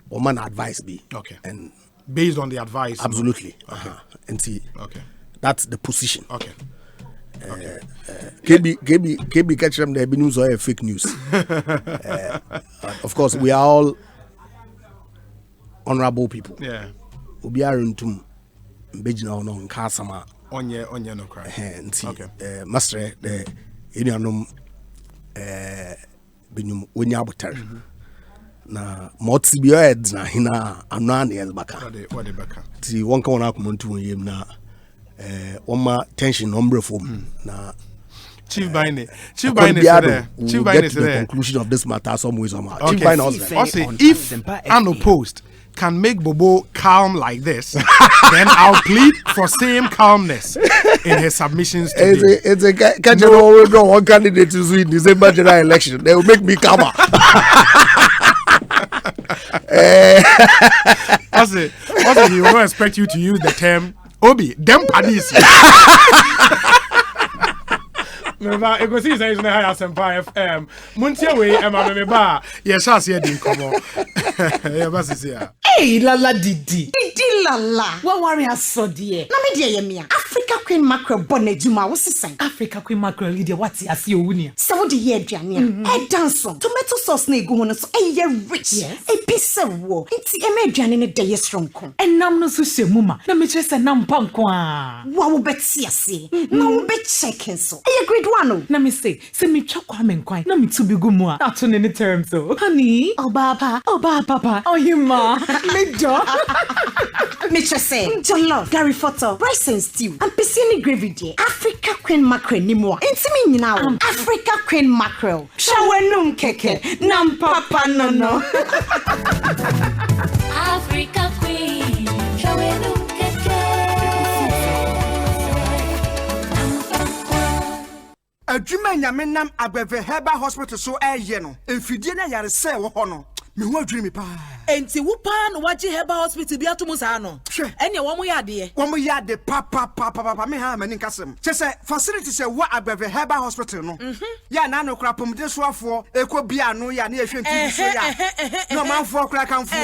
woman advice be okay, and based on the advice. Absolutely. Okay. And see. Okay. That's the position. Okay. KB catch them the news or fake news. Of course, we are all honorable people. Yeah. We are into Bejina on Kasama. Onye no cry. And see, okay. Master the Indianum Benum Winyabuter. Na motsi bi heads na hina anani elbaka. What the baka? See, one can out to him na. Oma tension number form na Chief Bine said the conclusion of this matter some way somehow. Okay. Chief Bine also, if unopposed can make Bobo calm like this, then I'll plead for same calmness in his submissions today. It's a catch always know one candidate to win December general election. They will make me calmer. Also, he won't expect you to use the term Obi, them padis. Meba EKOSIISEN is na Asempa FM. Muntia we ema meba. Yes, as ye din komo. Yeah, basisia. Hey, lala didi lala. Wa worry asodie. Na me de ye me Africa Queen Mackerel boneduma wo sesen. Africa Queen Mackerel leader wati ase owunia. Se wo de ye aduane a. E danso. Tomato sauce na egu ho no so e ye rich. Yes. E pise wo. Nti e me aduane ne de ye stronko. Enam no so hyemu ma. Na me kire se nam panko a. Wa wo beti ase. Na wo be check so. E ye grade 1 o. Na me say me twakwa me nkwan. Na me tubi gu mu a. Na to ne ne terms so. Honey, oba papa. Oh you ma. Me do. Me just say, jollof, Gary photo, rice and stew, and piscine gravy day. Africa Queen Mackerel ni mo. Intimi now. Africa Queen Mackerel. Shawenum keke, nam papa no. Africa Queen, shawenum keke. Adwuma nyame nam Agbeve Herbal Hospital so ye no. Emfidie na yare se wo ho no. Me ho adwiri me pa. Enti wo pa no waje Herbal Hospital bi atomo sa no. Ene wo mo yade. Wo mo yade pa me ha mani nkasem. Che se facility se wo Agbeve Herbal Hospital no. Ya na no kra pomde soafo ekọ bia no ya na ehwe nti so ya. No manfo kra kanfo.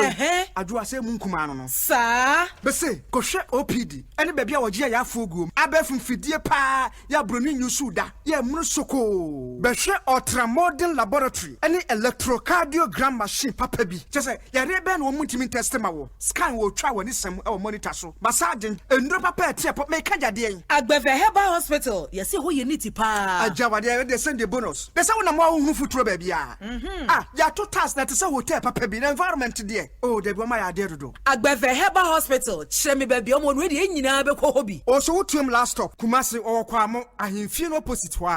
Adu ase mu nkuma no no. Sa. Be se ko hwe OPD. Ene ba bia wo je ya afo guom. Abefum fidie pa ya broni nyusu da. Ya munu soko. Be hwe ultramodern laboratory. Ene electrocardiogram machine papa bi. Che se ya rebe no mutimi test ma wo. Scan wo twa woni sem e wo monitor so. Massage endro papa etie pop me kaja de en. Agbeve Herbal Hospital. Yesi ho ye niti pa. Ajawade de send the bonus. Be se wo na mo hu futuro ba bia. Ya to task that se hotel papa bi na environment de. Oh, de bo ma ya de dodo. Agbeve Herbal Hospital. Chemi ba bia mo no de nyina be ko hobi. O so wutum last stop. Kumasi o kwa mo ahemfie no opposite wa.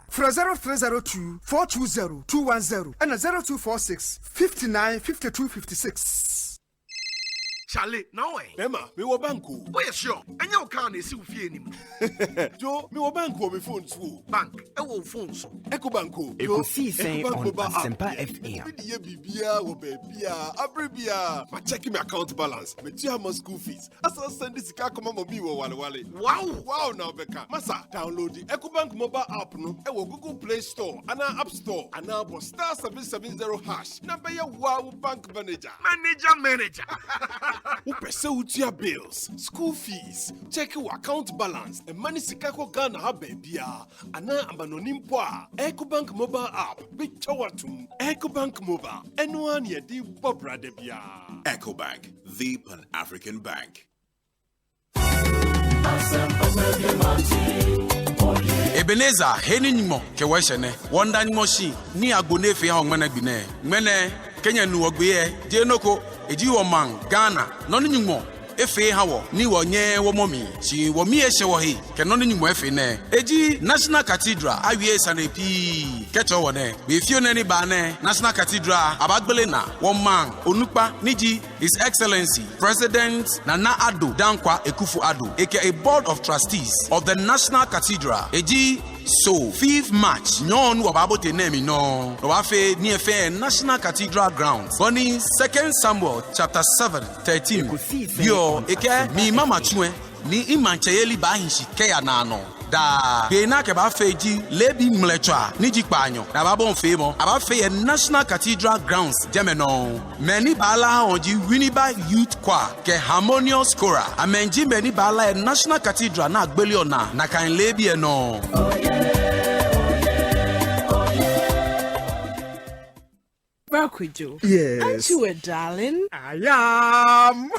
From 0302 420 210 and 0246 59 52 56. Charlie, no way. Emma, me wo banku. Oh yeah, sure. And you can't see if you him. Joe, me wo banku me phone too. Bank, I will phone so. EKOBanku. EKOSIISEN on Asempa FM. Me dey bibia wo bibia, abribia. Ma check my account balance. Me tia my school fees. Asa send this car come me wo wale. Wow now beka. Masa download the EKOBank mobile app no. E wo Google Play Store, ana App Store, ana bo *770#. Na be your wow bank manager. Manager. Who pursue your bills, school fees, check your account balance, and money sikako Ghana ha baby. Ana amanonim poa. EKOBank mobile app. Be chawatum. EKOBank mobile. Anyone ye di bobra debia. EKOBank, the Pan-African bank. Ebenezer, heni nyimo ke washene. Wanda nyimo shi ni agone fe ha ngmene gbine. Ngmene Kenya nu ogbe je noko eji wo man Ghana no nyimo efe ha wo ni wo nye wo momi si wo mi ehye wo he ke no nyimo efe ne eji National Cathedral awie sanepi kecho wo ne we fio ne ni ba ne National Cathedral abagbele na wo man onupa niji His Excellency President Nana Addo Dankwa Akufo-Addo aka Board of Trustees of the National Cathedral eji so 5th March nyon wo babote nemi no wa fe ni efe National Cathedral grounds Bonnie 2 Samuel chapter 7:13 yo eke mi mama chue ni imancheyeli ba hinshi ke ya na no da be na ke ba feji lebi mlechwa ni jikpanyo na ba bon fe mo aba fe ye National Cathedral Grounds Gemeno many bala onji Winneba Youth Choir ke Harmonious Chorus amenji many bala ye National Cathedral na agbeliona na kan lebi e no Bakwijo. Yes. Aren't you a darling? I am.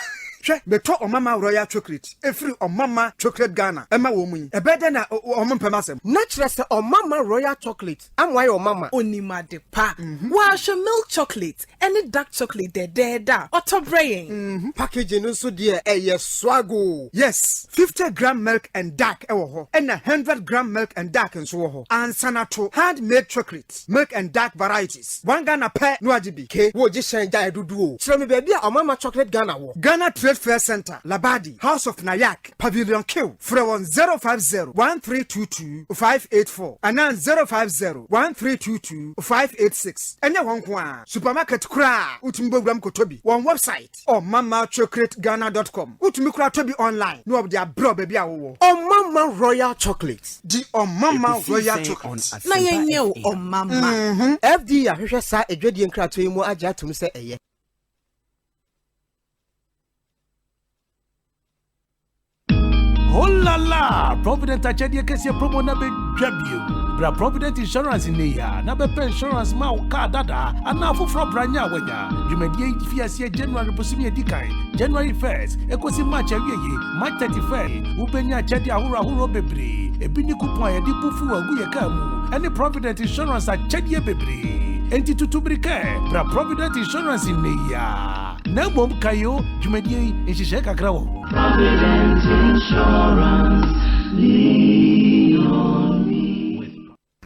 Beto Omama Royal Chocolate. Every Omama Chocolate Ghana. Emma woman. A better na Omama Natural say Omama Royal Chocolate. I'm why Omama. Onima de pa. Wash milk chocolate. Any dark chocolate there. Otto brain. Packaging also dear swago. Yes. 50-gram milk and dark ewo. And 100-gram milk and dark and so. And Sanato handmade chocolates. Milk and dark varieties. One Ghana pair no ajibi. Ke wo just shine die do. Tell me baby Omama Chocolate Ghana wo. Ghana Trade Fair Center, Labadi, House of Nayak, Pavilion Q, from 050-1322-584, and then 050-1322-586. And your one supermarket kra, Utumbogram Kotobi, one website, or mamachocolateghana.com. Utumikra Tobi online, no of their bro baby. Omama Royal Chocolate. The Omama Royal Chocolate. Na yenye Omama. FD ahwehwe sa edwedi nkrato mu agya tum se eye. Oh la la! Provident Achadi Kesia promo na be debut. Bra Provident Insurance in ya. Na be insurance ma o ka dada. Ana foforo branya wanya. Jumedie fiasie January posimi edikan. January 1st. Ekosi match awieye. March 31st. Ubenya Achadi ahuro bebre. Ebi ni coupon ye di bufu agu ye ka mu. Any Provident Insurance Achadi bebre. Enti tutubrike. Bra Provident Insurance in ya. Na mom kayo jumedie inshishe kakra wo. Provident Insurance, lean on me.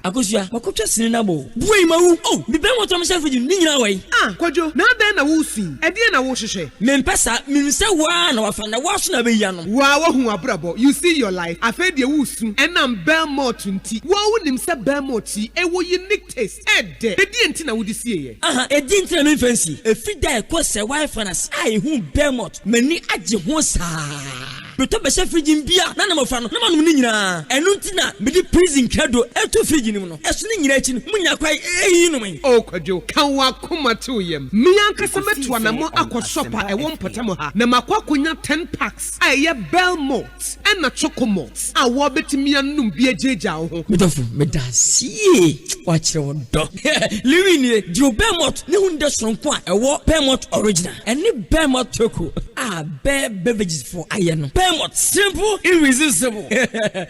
Akosia, makotwa sini na bo. Buai mawu. Oh, bi ben woto me self ni nyina wai. Kwadwo, na den na wo sin. E die na wo hwehwe. Me mpesa, me nse wa na wafa na waso na be ya no. Wa wo hu abrabo. You see your life. Afa de wo su. Enam Belmont nti. Wo nim se Belmont ti e wo unique taste. Ede. E die nti na wo di sie ye. E die nti na me fancy. E fi da e ko se wifi na sai hu Belmont. Mani age ho saa. Beto be se frigin bia na na mofa no na manum ni nyina enu ntina me di prison credo eto frigin mu no eso ni nyina echi munya kwai eyi no men o kwadwo kan wa koma to yem me yankasa meto na mo akosopa e won potamo ha na makwakonya 10 packs aye Belmont and na Chocomalt a wo betimi anum bia jeja wo ho medofu medasi wa kire wo do liwi ni dio Belmont ne hunde sonko a e wo Belmont original eni Belmont Choco beverages for aye no Belmont simple irresistible FDA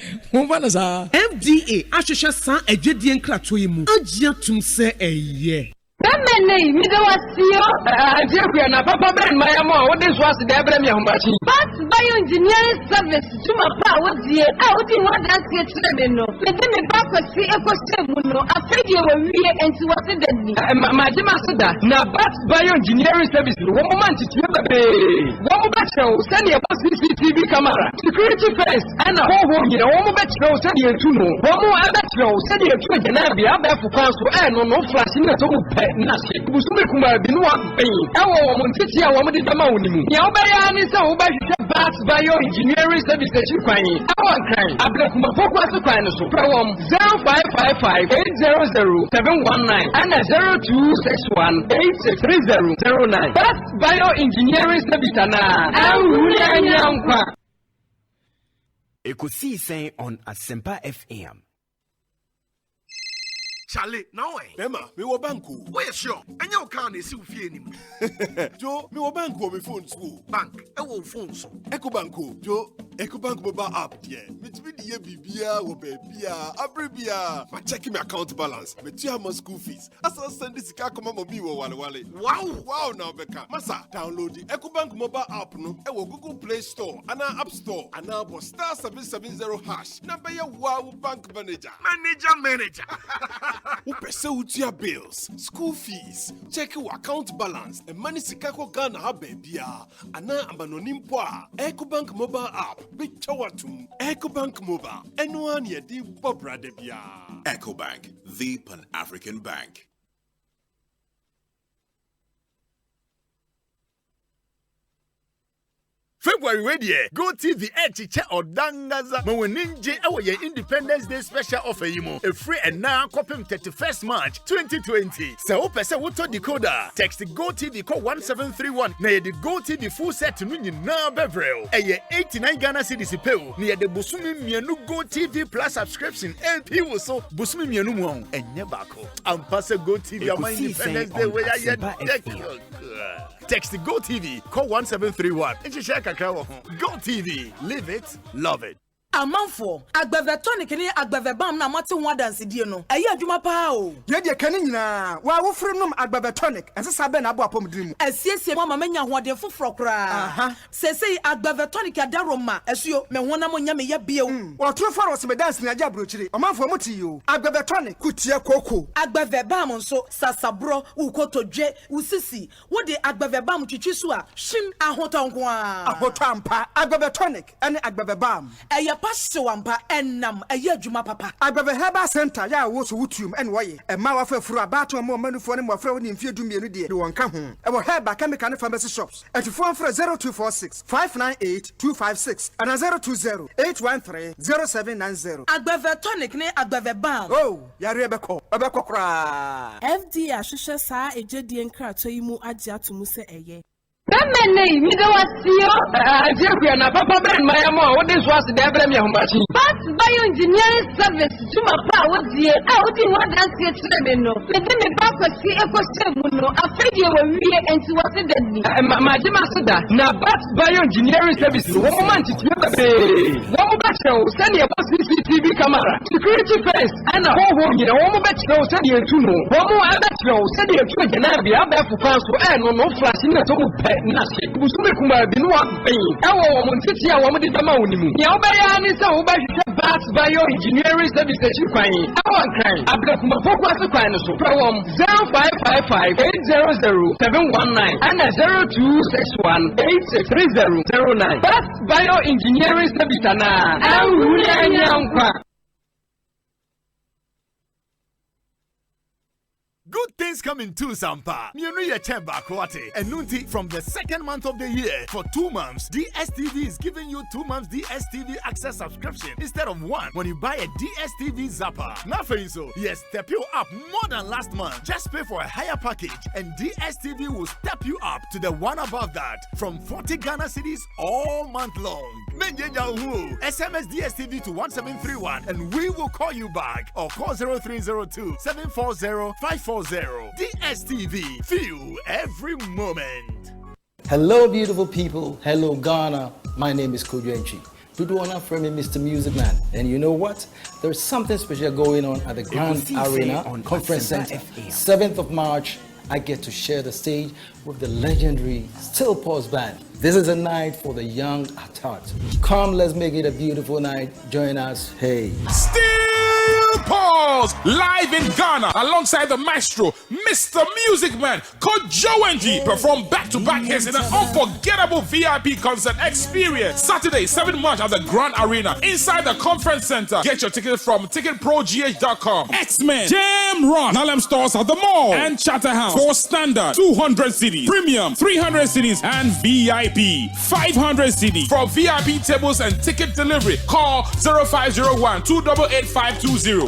ahwehwe san agedie nkrato yi mu agya tum se eye Mene mi de wasio Ajekwe na papa ben mayamo wo de so ase de ebre mi ahombachi But bioengineering service tuma pa wo die wodi ho danse tire me no me de me ba kwasi EKOSIISEN mu no afedie wo wie enti wo se dani ma je ma seda na but bioengineering service wo mo man titue bebe wo mo ba chew se ne bo CCTV camera security first and ho nyina wo mo ba chew se ne etu no wo mo aba chew se ne etu je na bia ba fu kan so no flash na to pe na se busume kuma bi no apen ewo wo mo ntiti a wo mo de dama wonimu ya wo ba ya ni se wo ba hwehwe but bioengineering service chi kwan awon kan abla kuma fokwa so kwan no so prawom 0555-800-719 and 0261-863009 but bioengineering service na awunya EKOSIISEN on Asempa FM. Charlie, no way. Emma, me wo banku. Where sure? And you can't see if you him. Joe, me wo banku me phone too. Bank, I will phone so. EcoBanku, Joe, EcoBank mobile app there. Me to be the bibia wo bebia, abribia. Ma check my account balance. Me tia my school fees. As I send this car come mo bi wo wale. Wow, now beka. Masa, download the EcoBank mobile app no. E wo Google Play Store, ana App Store, ana bo *770# number ya wow bank manager. Manager. Who pursue your bills, school fees, check your account balance, and money sikako Ghana habebia. Ana amanonimpoa. EcoBank mobile app. Big chawatum. EcoBank mobile. Anyone ye di bobra debia. EcoBank, the Pan-African Bank. February radio. Go TV Echiche Odangaza. Maweninje our Independence Day special offer yimo. A free and now copy 31st March 2020. So pese wuto decoder. Text Go TV call 1731. Na the Go TV full set nuni na bevrel. Eye 89 Ghana cedis pay. Na the Busumi Mienu Go TV Plus subscription. LP so Busumi Mienu muong. Enye bako. Ampase Go TV ama Independence Day where ya text Go TV call 1731. Go TV, live it, love it. Amanfo agbeve tonic ni agbeve bam na mate ho dance die no eye adwuma pa o ye de kan nyina wa wo firi nom agbeve tonic ense be na abo apomdiri mu asiesie mama manya ho de foforo kra sesei agbeve tonic adaroma esuo me ho na mo nya me ya bie o tro faros me dance ni aja brochire amanfo mo ti yo agbeve tonic kutie koko agbeve bam nso sasabro ukotodwe usisi wo de agbeve bam twitwi so a shim ahotonko a ahotampa agbeve tonic ene agbeve bam Paswampa enam ayadwuma papa agbebe heba center ya wo so wutum en woye ema wa fafuru abato mo manufo ne mo afra woni mfie dumienu de de wonka ho e wo heba chemical ne pharmacy shops atifo afra 0246 598 256 and 020 813 0790 agbebe tonic ne agbebe bam yare ebeko kra FD ahwehwe saa ejedie nkrato yi mu agye atomu se eye Kamene, mi do wasio. Ajekuya na papa ben mayamo, what is was the ever me humachi. But bioengineering service to my power dear. I would want to see it to them no. Let me back to see EKOSIISEN no. Afraid you were we and to what it did. Majima Suda, na but bioengineering service. Woman to one battle, send your CCTV camera, security fence, and a whole home. You know, one battle, send you to know. One more battle, send you to the Nabi, I'll be for council and no flashing at all. Nasi busume kuma binwa pen ewo mo ntiti a wo mo de dama onimu ya obaya ni se wo ba hwehwe bat bioengineering service kwan ewo kan abdekuma focus kwan no so from 0555 800 719 and 0261 863009 bat bioengineering service na awunya nyankwa. Good things coming too, Sampa. Mienu Chemba Kwate. And Nunti from the second month of the year. For 2 months, DSTV is giving you 2 months DSTV access subscription instead of 1 when you buy a DSTV Zapper. Nothing so. Yes, step you up more than last month. Just pay for a higher package and DSTV will step you up to the one above that from 40 Ghana cedis all month long. SMS DSTV to 1731 and we will call you back or call 0302 740 540. DSTV, feel every moment. Hello, beautiful people. Hello, Ghana. My name is Kojuenchi. People want to frame me Mr. Music Man. And you know what? There's something special going on at the Grand Arena Conference Center. 7th of March, I get to share the stage with the legendary Still Pause Band. This is a night for the young at heart. Come, let's make it a beautiful night. Join us. Hey. Still Pause live in Ghana alongside the maestro, Mr. Music Man, Kojuenchi, perform back-to-back hits in an unforgettable VIP concert experience. Saturday, 7 March at the Grand Arena inside the Conference Center. Get your tickets from ticketprogh.com. X-Men, Jam Rock, Harlem Stores at the mall, and Chatterhouse for standard 200 CDs, premium 300 CDs, and VIP 500 CDs. For VIP tables and ticket delivery, call 0501 288 520.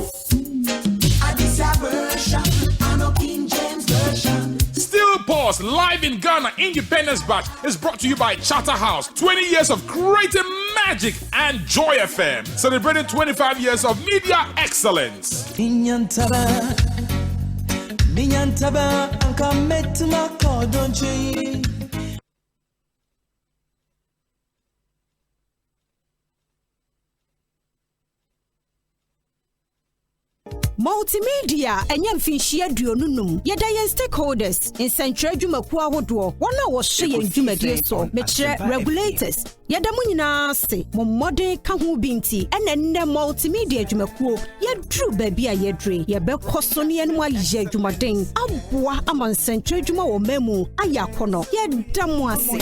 Still Pause live in Ghana Independence Batch is brought to you by Chatterhouse. 20 years of creative magic and Joy FM, celebrating 25 years of media excellence. Multimedia enye mfinhie aduonunum yeda yen stakeholders in central adwumaku ahodo wona wo hye yen dwumadie so mekire regulators yeda munyina se modern ka ho binti enne multimedia adwumaku yedru baabi a yedre yebekɔso ne yen mu aye adwumaden aboa ama central adwuma wo mamu ayakono yeda mu ase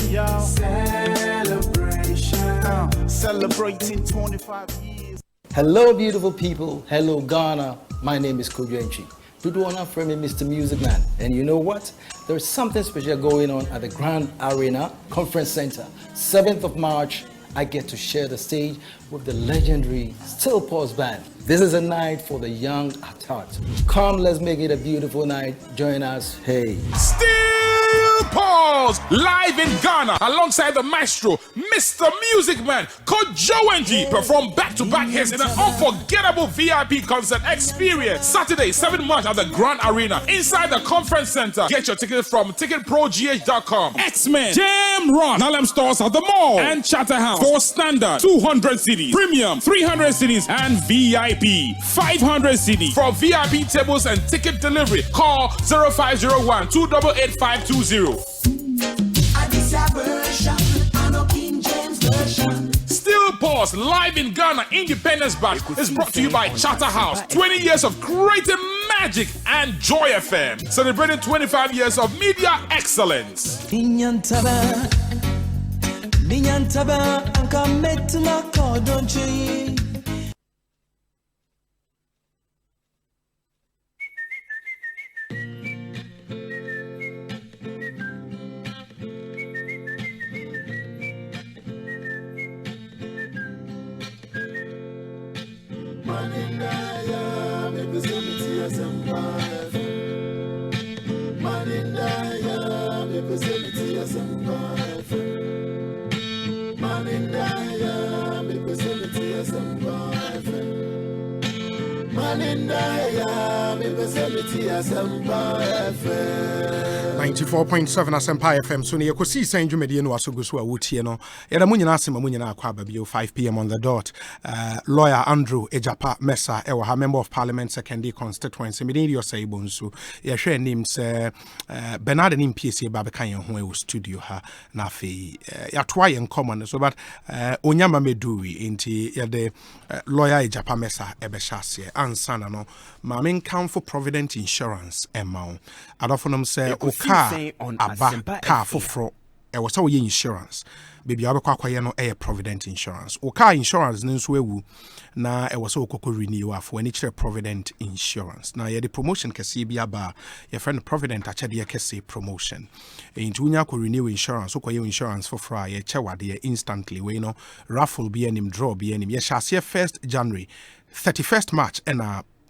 celebrating 25 years. Hello, beautiful people. Hello, Ghana. My name is Kojuenchi. People want to frame me Mr. Music Man. And you know what? There's something special going on at the Grand Arena Conference Center. 7th of March, I get to share the stage with the legendary Still Pause Band. This is a night for the young at heart. Come, let's make it a beautiful night. Join us. Hey. Still Pause live in Ghana alongside the maestro, Mr. Music Man, Kojo perform back-to-back hits in an unforgettable VIP concert experience. Saturday, 7 March at the Grand Arena inside the Conference Center. Get your tickets from ticketprogh.com. X-Men, Jam Rock, Nalem stores at the mall and Chatterhouse for standard 200 CDs, premium 300 CDs, and VIP 500 CDs. For VIP tables and ticket delivery, call 0501 288 520. Still Pause live in Ghana Independence Bash is brought to you by Chatterhouse. 20 years of creative magic and Joy FM, celebrating 25 years of media excellence. Asempa 94.7 Asempa FM. So, EKOSIISEN dwumadi no asogo so a wotie no. Yɛda mo nyina asema mo nyina akwa babio 5 p.m. on the dot. Lawyer Andrew Ejapa Mesa ewa ha member of parliament secondary constituency. Medin dio say bonsu. Yɛhwɛ nim se Bernard nim PSA ba beka yen ho e studio ha na afei yɛatoa yen common so but onyama medui enti yɛde lawyer Ejapa Mesa ebɛhyɛ ase ansa na no ma men count for Provident Insurance amount. Adofonom say o car aba car foforo e wo say wo insurance baby abekwa kwaye no e Provident Insurance o car insurance nso ewu na e wo say okoko renew afo ani kire Provident Insurance na ye the promotion kese bi aba your friend Provident achede kese promotion into unya ko renew insurance okoye insurance foforo ye chewade instantly we no raffle bi anim draw bi anim ye shase 1st January 31st March and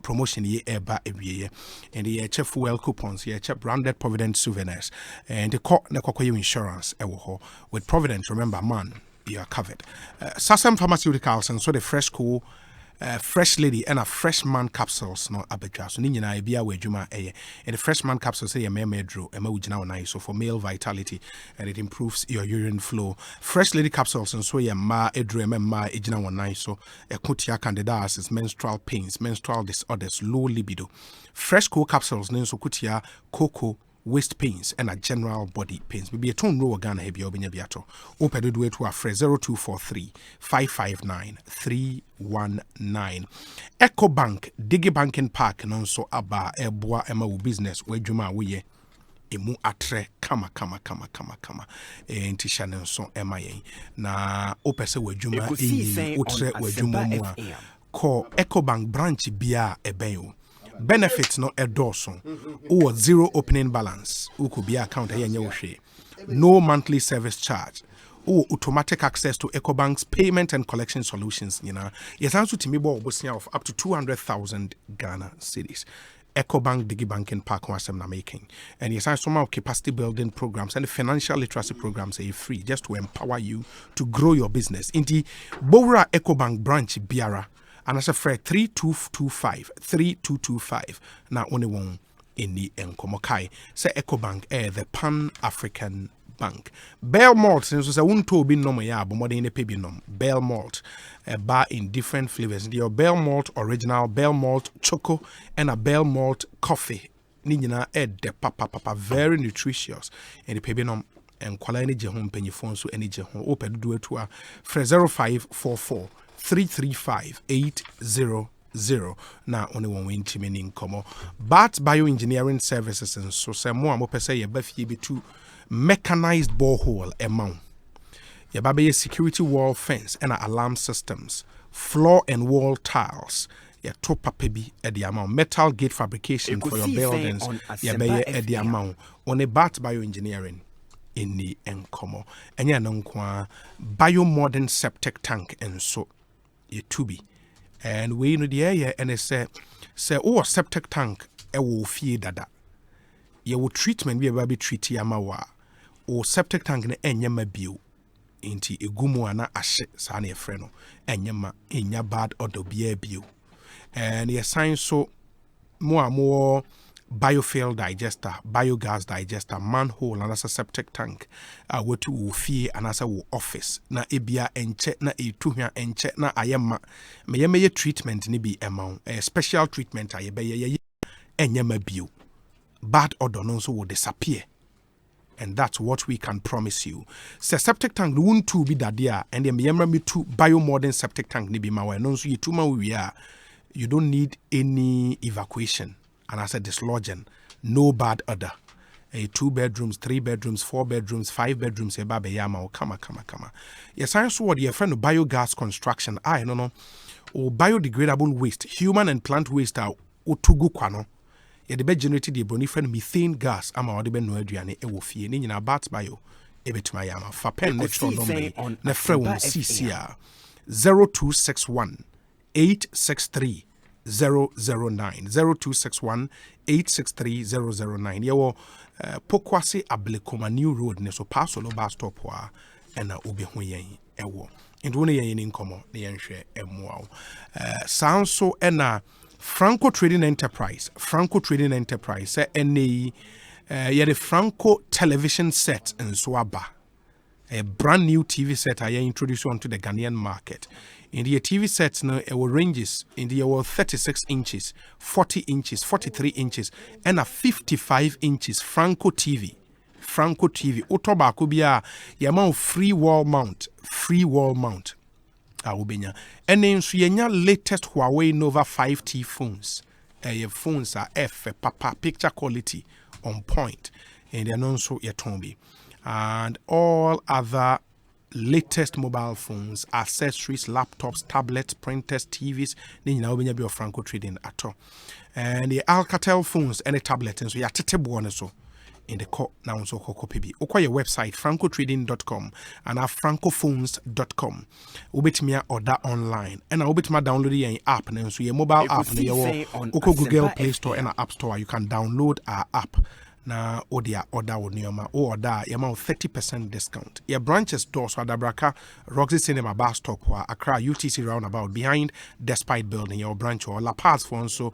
promotion ye eba ewiye and the chef fuel coupons ye chef branded Provident souvenirs and the co insurance ewo ho with Provident. Remember, man, you are covered. Sasam Pharmaceuticals and so the fresh cool fresh lady and a freshman capsules no abedwa so ni nyina bia wa adwuma and the freshman capsules say medro ema wugina wona so for male vitality and it improves your urine flow. Fresh lady capsules and so ma edro ema ma ejina wona so ekotia candidiasis, menstrual pains, menstrual disorders, low libido. Fresh cool capsules nenso kutia cocoa waist pains and a general body pains. Maybe a tone row Ghana hebi obenya biato. Open do it to a 0243 559 319. EcoBank Digi Banking Park non so aba eboa ema wo business we dwuma we emu atre kama enti channel so ema yen na opese we dwuma e otre we dwuma mu a call EcoBank branch bia ebenyo. Benefits no endorse or zero opening balance. Who could be account no monthly service charge. Or automatic access to EcoBank's payment and collection solutions. You know, yes, answer to me of up to 200,000 Ghana cedis. EcoBank Digi Banking Park was making. And yes, I some capacity building programs and financial literacy programs are free just to empower you to grow your business. In the Bora EcoBank branch Biara. And as a freight 3225 now only one in the Enkomokai say EcoBank the Pan-African Bank. Bell Malt since was a unto be no ya but more than a pebinom. Bell Malt a bar in different flavors. The Bell Malt original, Bell Malt choco, and a Bell Malt coffee. Nina de papa very nutritious and the pebinom and quality home penny phone so any home open do it to a 0544 335-800 na only one win timing komo but bioengineering services and so say more mo pese ye ba fie be to mechanized borehole amount ye ba be security wall fence and alarm systems floor and wall tiles yɛto papa bi ɛde ama metal gate fabrication for your buildings yɛbɛyɛ ɛde ama on a bat bioengineering inni enkomo ɛnyɛ no nko biomodern septic tank enso yɛtubi and we no the area and say septic tank ɛwɔ fie dada yɛwɔ treatment bi ɛba bi treat ama wa o septic tank ne ɛnyɛ bio inti egumu ana ahye saa na yɛfrɛ no ɛnyɛ enya bad odor bia bio and yɛ sign so more biofuel digester, biogas digester, manhole, and as a septic tank. What to fee and as a office. Na ebia enche na etuhia enche na ayema. Me treatment ni bi amount. A special treatment ayebe enyema bio. Bad odor no so will disappear. And that's what we can promise you. Se septic tank won't to be that there, and the me to biomodern septic tank ni bi mawe. Non so yituma we are. You don't need any evacuation. And I said dislodging, no bad odor. 2 bedrooms, 3 bedrooms, 4 bedrooms, 5 bedrooms, eba yama kama. Yes, I saw your friend of biogas construction. I no or biodegradable waste, human and plant waste are utugu kwano. Ye the be generated the brony friend methane gas ama ode be no aduane e wo fie ni nyina bat bio ebetuma yama fa pen next on na frɛ won CCR 0261 863 009 0261 863 009. Yawo Pokwase Ablekoma New Road ne so pass solo bus stop wa na obi ho yen ewo. Ndo ne yen nkomo ne yen hwe emu sanso na Franco Trading Enterprise say NAE the Franco television set and so aba. A brand new TV set I introduced onto the Ghanaian market. In the TV sets now it will ranges in the 36 inches, 40 inches, 43 inches, and a 55 inches Franco TV. Otoba kubia yama free wall mount. Awubenya. And then so yenya latest Huawei Nova 5T phones. Your phones are papa picture quality on point. And they're non so yatombi. And all other latest mobile phones, accessories, laptops, tablets, printers, TVs, then you know when you be Franco Trading at all. And the Alcatel phones and the tablets, and so you are tetebo so in the co now so PB. Okwa your website francotrading.com and francophones.com. Ubetmia order online and I ubetma download the app and so your mobile app and your Google Play Store and App Store. You can download our app. Na order wonioma order yama 30% discount. Your branches doors Adabraka, Roxy Cinema Bar Stop or Accra UTC roundabout behind Despite Building your branch or La Paz phone so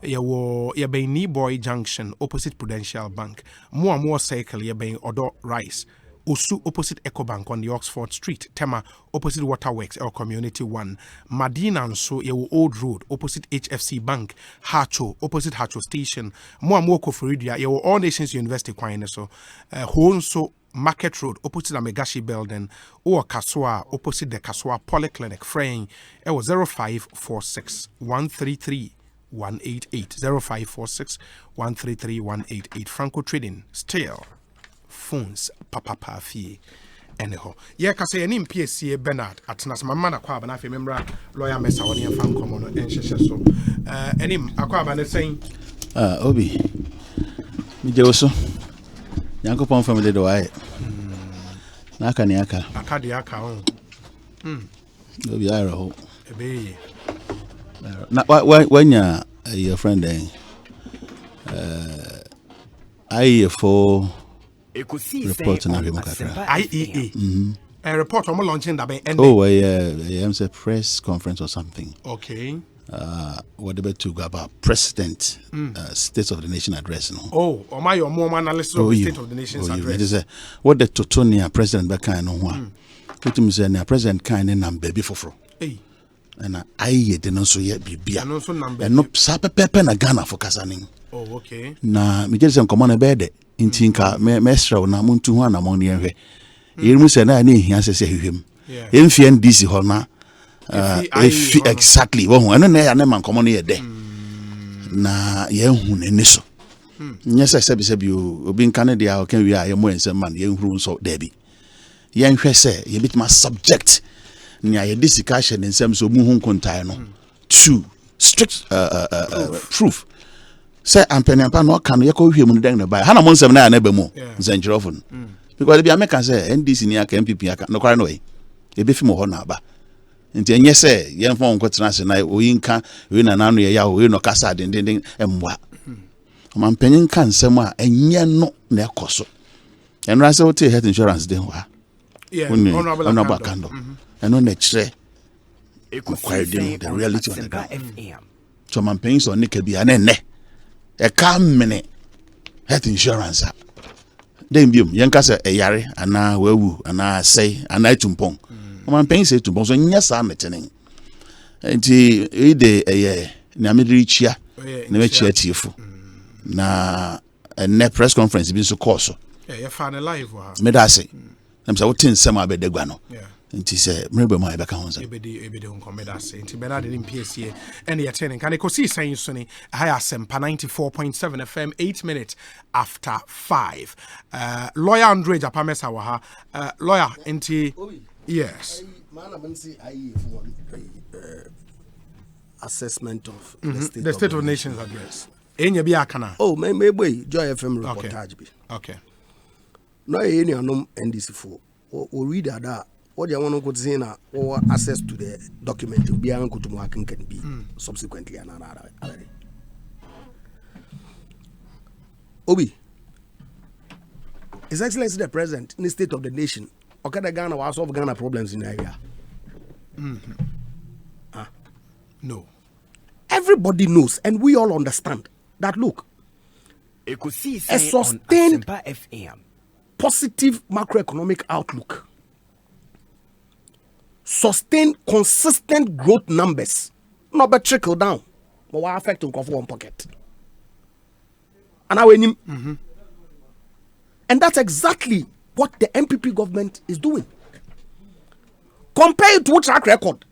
your bay Boy Junction opposite Prudential Bank. More cycle your bay Odo Rice. Osu opposite EcoBank on the Oxford Street, Tema opposite Waterworks or Community 1, Madina and so your Old Road opposite HFC Bank, Hacho opposite Hacho Station, more Koforidia, your All Nations University Quine so Honso Market Road opposite the Megashi Building or Kaswa opposite the Kaswa Polyclinic fraying 0546 133 188 0546 133 188 Franco Trading still phones papa fee anyhow yeah ka say any PSC Bernard atnas mama na kwa na fe memra lawyer mesa woni fan komo no enhyehyɛ so enim akwa ba ne sen obi mi je oso Yankopon family do ai na aka ne aka de aka on obi ara ho ebe na wanya your friend I for report na IEA a report on launching that I'm say press conference or something. Okay. What about to go about president State of the Nation address no. Oh, or my more analysis of the State of the Nation's address. It is what the Totonia president back kind no one. Put him say na president kind and baby for. Hey. And I didn't so yet be beer. And no sape pepe na Ghana for kasaning. Oh, okay. Na me get some common bed. Intinka mestra na muntu ho na mo ne hwe yirimu se na ne hia se hwem emfi NDC ho na exactly wo ho eno na ya na man komo ne de na ye hu ne ni so nya se bi obi nka ne dia o kan wi a ye mo ensem man ye huru so da bi ye nhwe se ye bitima subject nya ye discussion ensem so mu hu kontai no to strict proof. Say ampanyampa no kan ye ko hwe mu den na ba. Ha na mo nsem na na ba mu. Zenjirofo. Because they be American say NDC ni aka MPP aka no kwara no e. E be fi mo ho na ba. Nti enye say ye mfa nko tena se na oyinka we na nanu ye ya we no kasa den emwa. Mampanyin kan nsem a enye no na ekoso. Enra say wote health insurance den wa. Yeah, honorable Kando. And on the chere the reality of the ground. So mampanyin so ne ka bi anene. E ka mene health insurance. Then biom yenka se eyare ana wawu ana sei ana tumpong. Mampanyin say tumpong so nya sa metenen. Enti e de na mediri chia na me chia tiefo. Na a press conference bi so course. Yeah, fan live wa. Me da say. Nam say wotin sem abedegwa no. Yeah. Nti say mrebe mo ebeka ho say. Ebede on komeda say. Nti Bernard in PSA and the attending can EKOSIISEN so ni high Asempa 94.7 FM 8 minutes after 5. Lawyer Andre Japamesa wa ha. Lawyer nti yes. Man am say assessment of the State of Nations address. Enya bi akana. Oh, me boy Joy FM reportage bi. Okay. No any anom NDC for or read that what they want to go see na or access to the document be an kutumu hakin can be subsequently another. Obi, His Excellency the President in the State of the Nation, okay, the Ghana was solve Ghana problems in the area. No. Everybody knows, and we all understand that. Look, a sustained positive macroeconomic outlook, sustained consistent growth numbers, not but trickle down, but what affect one pocket. And I win. And that's exactly what the MPP government is doing. Compare it to track record.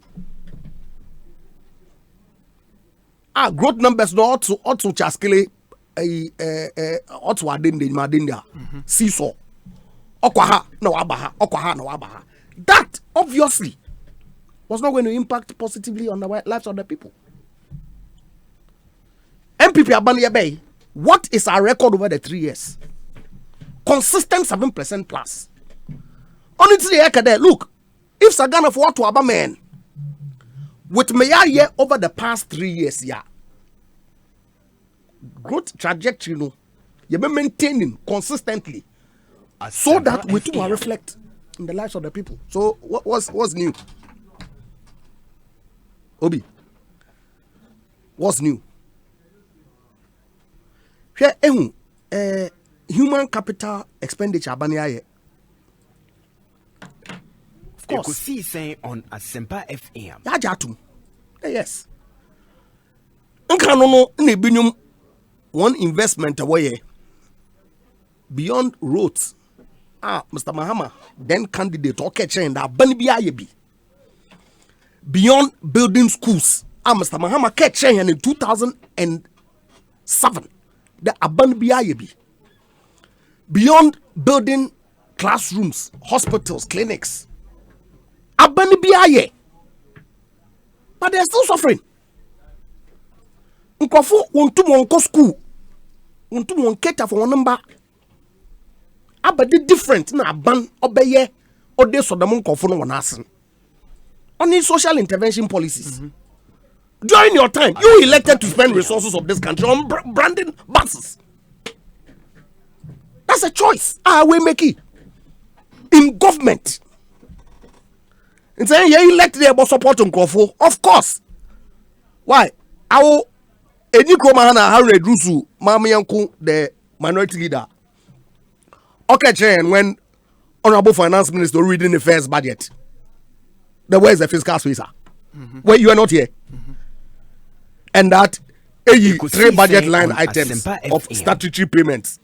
Growth numbers no to chaskele madinda seesaw. Okwaha no wabaha. That obviously was not going to impact positively on the lives of the people. MPP Abania Bay, what is our record over the 3 years? Consistent 7% plus. Honestly, look, if Sagana for what to Abba man with me over the past 3 years, growth trajectory, no, you be maintaining consistently, so that we too reflect in the lives of the people. So what's new? Obi, what's new? Here, human capital expenditure, Baniaye. Of course. EKOSIISEN on Asempa FM. Yajatum. Yes. Nkanono nebinyum one investment away beyond roads. Mr. Mahama, then candidate okay chain that Banibiayebi. Beyond building schools. Mr. Mahama chain in 2007. The Abanibiayebi. Beyond building classrooms, hospitals, clinics. Abanibiaye. But they're still suffering. Nkofo wontu wonko school. Wontu won cater for one number. Abadi different na aban obeye ode sodom nkofo no wonasen. Only social intervention policies. During your time, you elected to spend resources of this country on branding buses. That's a choice. We make it in government. And saying you elect the about support Nkofo. Of course. Why? Our Eni Kromahana Harry Drusu, Mamianku, the minority leader. Okay, Chen, when Honorable Finance Minister reading the first budget, where's the fiscal spacer? Where you are not here. And that 3 budget line items of statutory payments,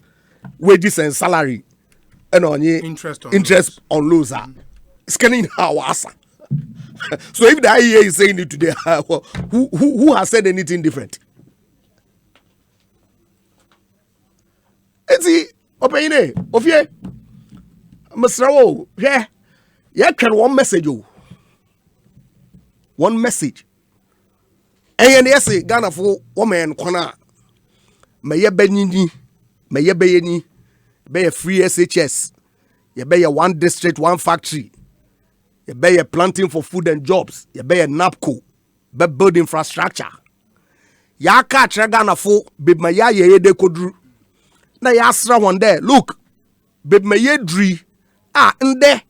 wages and salary, and on interest on loans are scanning our asa. So if the IEA is saying it today, who has said anything different? It's Opine, Ofie, Mr. Yeah, can one message. One message. And yes, Ghana for woman corner. May ye benini, may ye bayani, be a free SHS, ye be a one district, one factory, ye be a planting for food and jobs, ye be a NAPCO, be build infrastructure. Ya catch Ghana for bib my ya ye de kodru. Na ya asra one there. Look, bib my ye dri in the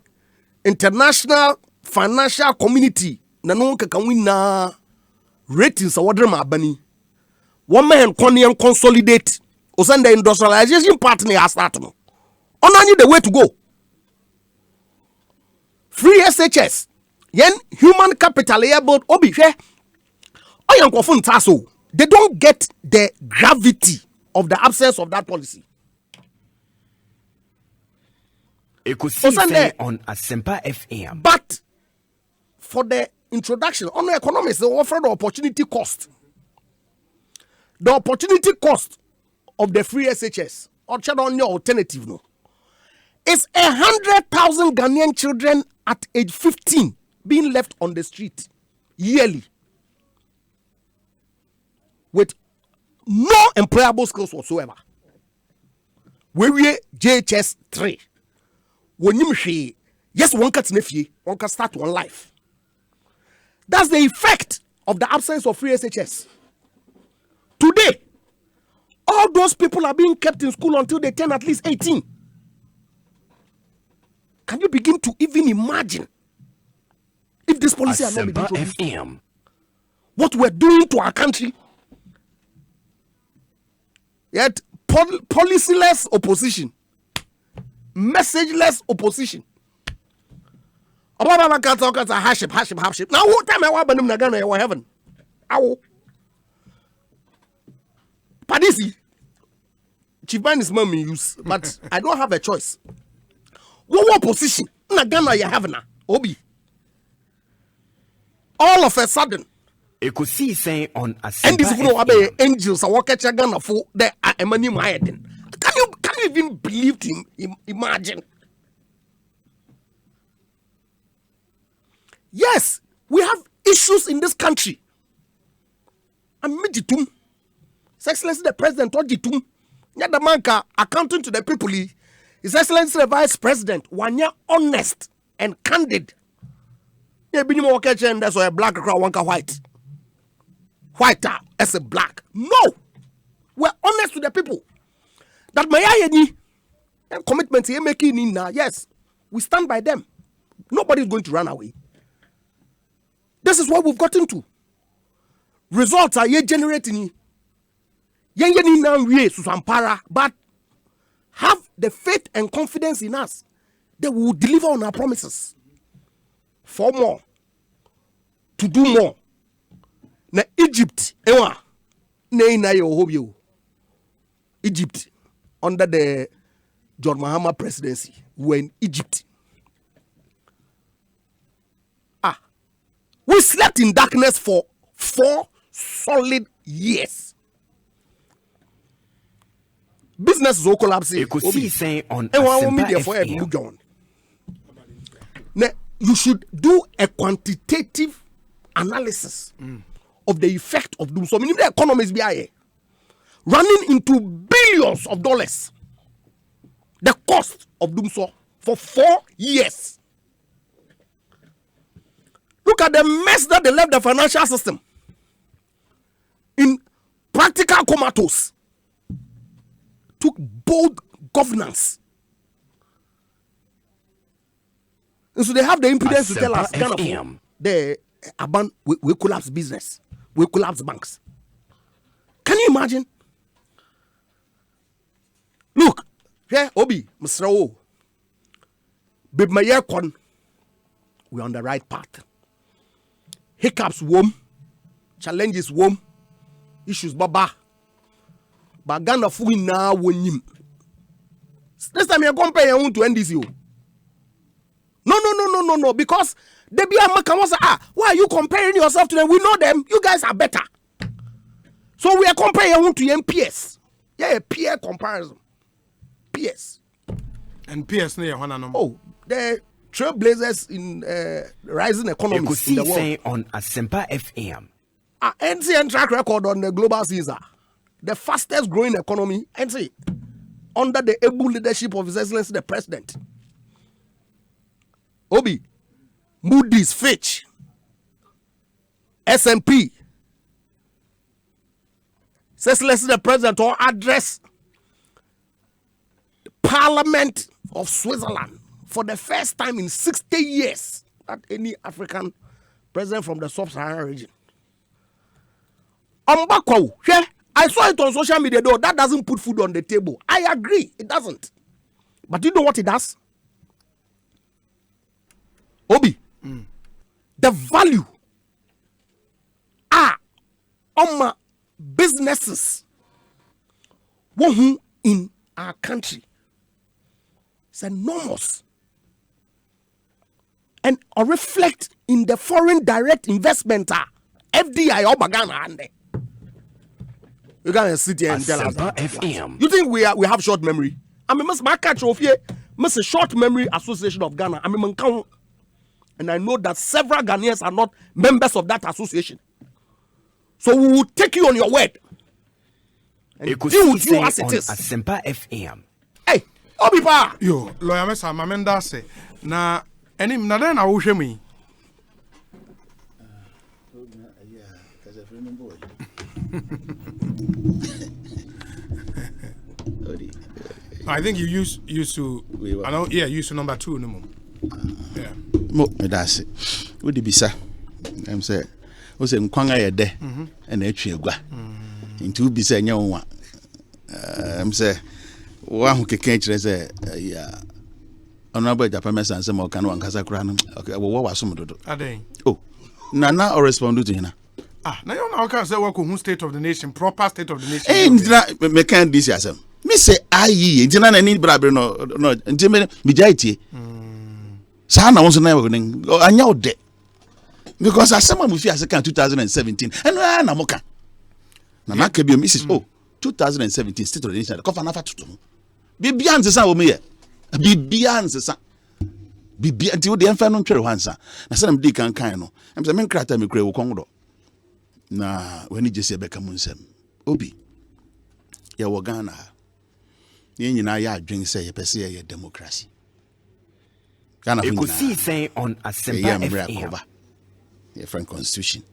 international financial community. Na no can win na ratings awadre ma bani. One man can consolidate. Osan the industrialization partner has started. On the way to go. Free SHS. Yen human capital able obi she. Oyan kofun taso. They don't get the gravity of the absence of that policy. EKOSIISEN on Asempa FM. But for the introduction on the economics, they offer the opportunity cost. The opportunity cost of the free SHS or on your alternative no is 100,000 Ghanaian children at age 15 being left on the street yearly with no employable skills whatsoever. We JHS 3. When you say yes, one can start one life. That's the effect of the absence of free SHS. Today, all those people are being kept in school until they turn at least 18. Can you begin to even imagine if this policy had not been introduced? What we're doing to our country? Yet, policyless opposition, messageless opposition. Hardship. Now, what time I want to go to heaven? Padisi, Chief Man is mommy use, but I don't have a choice. What position? Nagana you have na Obi. All of a sudden, EKOSIISEN on Asempa. And this people are angels are walking Ghana for the money Maiden. Can you even believe him? Imagine. Yes, we have issues in this country. And Mijitum, Excellency the President, Ojitum, Yadamanka, accounting to the people, His Excellency the Vice President, one year honest and candid. That's why a black crowd wanka white. Whiter as a black. No, we're honest to the people. That my commitments you're making in now, yes, we stand by them. Nobody's going to run away. This is what we've gotten to. Results are generating. But have the faith and confidence in us that we will deliver on our promises. For more. To do more. Na Egypt, Egypt, under the John Mahama presidency, we were in Egypt. We slept in darkness for 4 solid years. Business is all collapsing. EKOSIISEN on Asempa FM. Now, you should do a quantitative analysis of the effect of doom. So, the economy is running into billions of dollars. The cost of doom for 4 years. Look at the mess that they left the financial system in practical comatose. Took bold governance. And so they have the impudence to tell us, we collapse business. We collapse banks. Can you imagine? Look, here, Obi, Mr. O. Bib Mayekon, we're on the right path. Hiccups, womb. Challenges, womb. Issues, baba. But Ghana fully now win him. This time you're comparing your own to NDCO. No. Because they be a Makamasa. Why are you comparing yourself to them? We know them. You guys are better. So we are comparing your own to MPS. Yeah, peer comparison. PS. And PS near one another. Oh, the trailblazers in rising economies in the world. On Asempa FM. NCN track record on the global Caesar, the fastest growing economy, NC, under the able leadership of His Excellency the President. Obi, Moody's, Fitch, Asempa, His Excellency the President or address the Parliament of Switzerland for the first time in 60 years that any African president from the sub-Saharan region. I saw it on social media though. That doesn't put food on the table. I agree, it doesn't. But you know what it does? Obi, the value on my businesses in our country is enormous and reflect in the foreign direct investment FDI or Bagana and you can sit here and tell us FM. You think we have short memory? I mean, my catch of here, Mr. Short Memory Association of Ghana. I mean, and I know that several Ghanaians are not members of that association. So we will take you on your word and deal with you as it is. Asempa FM. Hey, Obipa. Yo, lawyer Mesa, Mamenda say, na any nada na wo hwe mi. I think you used to. I know. Yeah, used to number 2 no more. Yeah. Mo that's it. What did be sir? I'm say. O say nkwanga ye de and atwe agua. Into be say nya won. I'm say wa hu keke kire say ya. Honorable Japan Mesa say mo kan wan kasa kura no. Okay, wo waso dodo. Aden. Oh. Nana or respond to hina. Now you know can say what state of the nation, proper state of the nation. Eh, me can this yasem. Me say ayi, ntina na ni brabre no ntime me jaitie. Sa na won so na we anya ode. Because asema mu fi aseka 2017. Eno na moka. Na maka bi o Mrs. 2017 state of the nation. Ko fa na fa tutu. Bibia nsesa wo me ye. Bibia nsesa. Bibia nti wo de enfa no ntwere hansa. Na se na me di kan no. Em se me nkrata me kura wo kongo. Na when Jesse Becca Munsem Obi ya Ghana ye nyina ya adwen say ye pese ye democracy Ghana EKOSIISEN on Asempa FM ye French constitution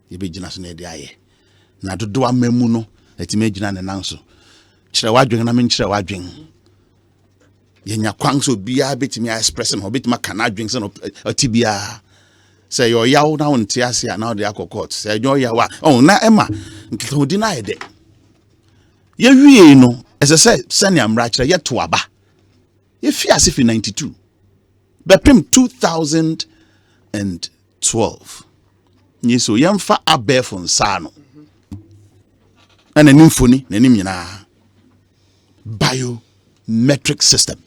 ye be gina so na de aye na dodo amamu no etime gina ne nanso kire wadwen na men kire wadwen ye nya kwan so bia betimi express no betima kana adwen se no atibia say your yaw now on Tiasia now the court. Say your yawa. Oh, na Emma. Nkito deny de. Ye wie no. As I say, send am right yet to aba. Ye fias if in 92. Bepim 2012. Ye so yamfa abe fon sano. And an infony, nanim yana. Biometric system.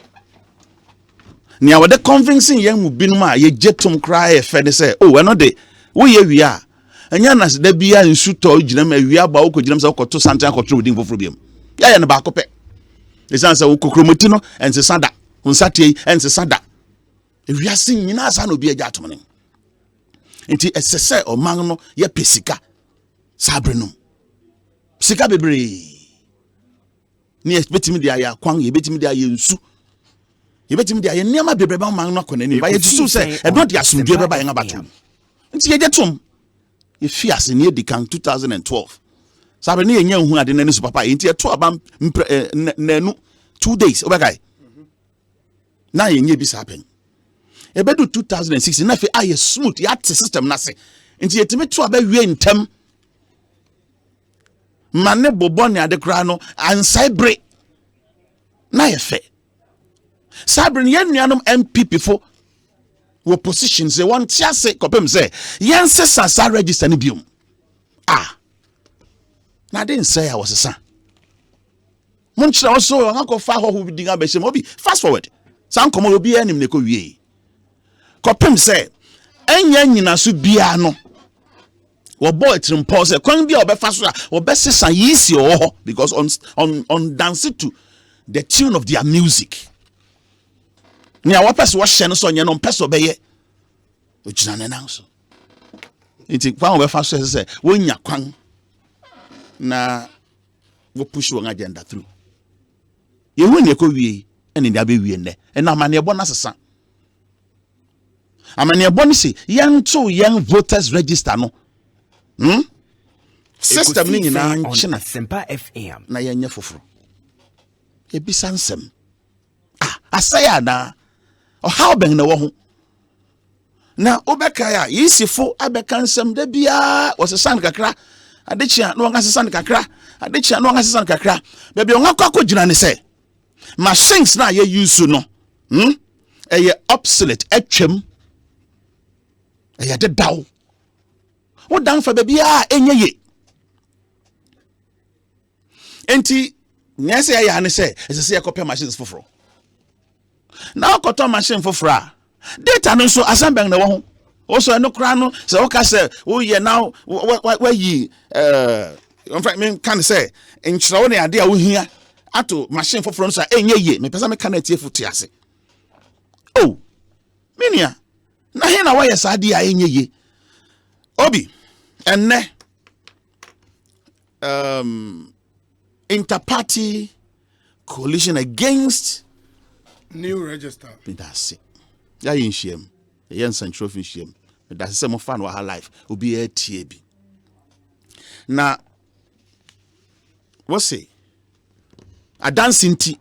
Nia wade convincing young binuma ye jetum cry e fe say oh no de wo ye wi a anya na da bia nsu to ginam wi aba wo ko ginam say ko to santan ko tro din foforo biem ya na ba ko pe esan say wo kokromoti no ensesa da unsate ensesa da wi asin nyina sa no bia jatom ne enti esese o man no ye pesika sabrenum sika bebre ni betimi dia ya kwan ye betimi dia ye nsu you bet him there, you never be able man knock on any. But you say, I don't just do by a battle. It's a jetum. If fierce in year decant 2012. Sabine and young who had in any papa into a 2 days. Okay. Now you need this happen. A better 2006 enough. I smooth yet system nothing. Into yet to me to a very in term. Mane Boboni at the crano and cybre. Now you fair. Sabrin yen nuanom MP before wo positions they want say kopem say yen sesa register ni biom na den say I was a son munchira also anko fa ho hu dinga be sem obi fast forward san komo obi anim ne ko wie kopem say enya nyina so bia no wo boy trim pause kwan bia obefa so a obesesa yisi ho because on dance to the tune of their music. Nia wapes wa hye no so nye no peso beye ogina ne nan so Inti kwa we fa so say wonya kwan na wo push one agenda through. Ye hu ne ko wie ene dia be wie ne. Na amane ebo na sesa. Amane ebo ni se yan to yan voters register no. System ni na nchina Asempa FM na yenye foforo. Ebisa nsem. Asaya na how ben na wo ho. Na obeka ya yisifo abeka nsem da bia wosesan kakra adechia no nga sesan kakra adechia no nga sesan kakra bebe on akọ gina ne se machines na ye use no eye obsolete atwam eye de daw wo dan fa bia enye ye enti nyese ya ne se ese ye copy machines foforo na okoto machine foforo a data no so Asempa na wo ho also no kra no se wo ka se wo ye now wa yi in fact me can say nchira wo ne ade a wo hia ato machine foforo no so enye ye me pesa me kan atie futi ase oh minia na he na wo ye sa ade a enye ye obi enne interparty coalition against new register that's it. Ya yinhiem yen central hiem that's some fan wa life obi atie bi na what say a dancing tea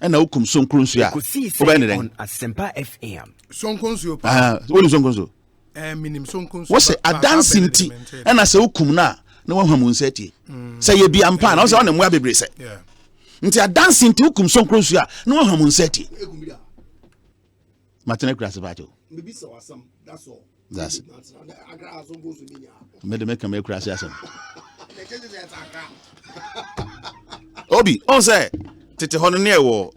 and okum sonkrunsu ya on Asempa FM sonkrunsu what is sonkrunsu minim sonkrunsu what say a dancing tea and I say okum na wo hamu nsati say ye bi ampa na wo say on mo abebre say nti a dancing tea okum sonkrunsu ya na wo hamu nsati Matene krasi bacho. Maybe so asam. That's all. That's it. Made make me krasi asam. Obi, on say tete hono ne wo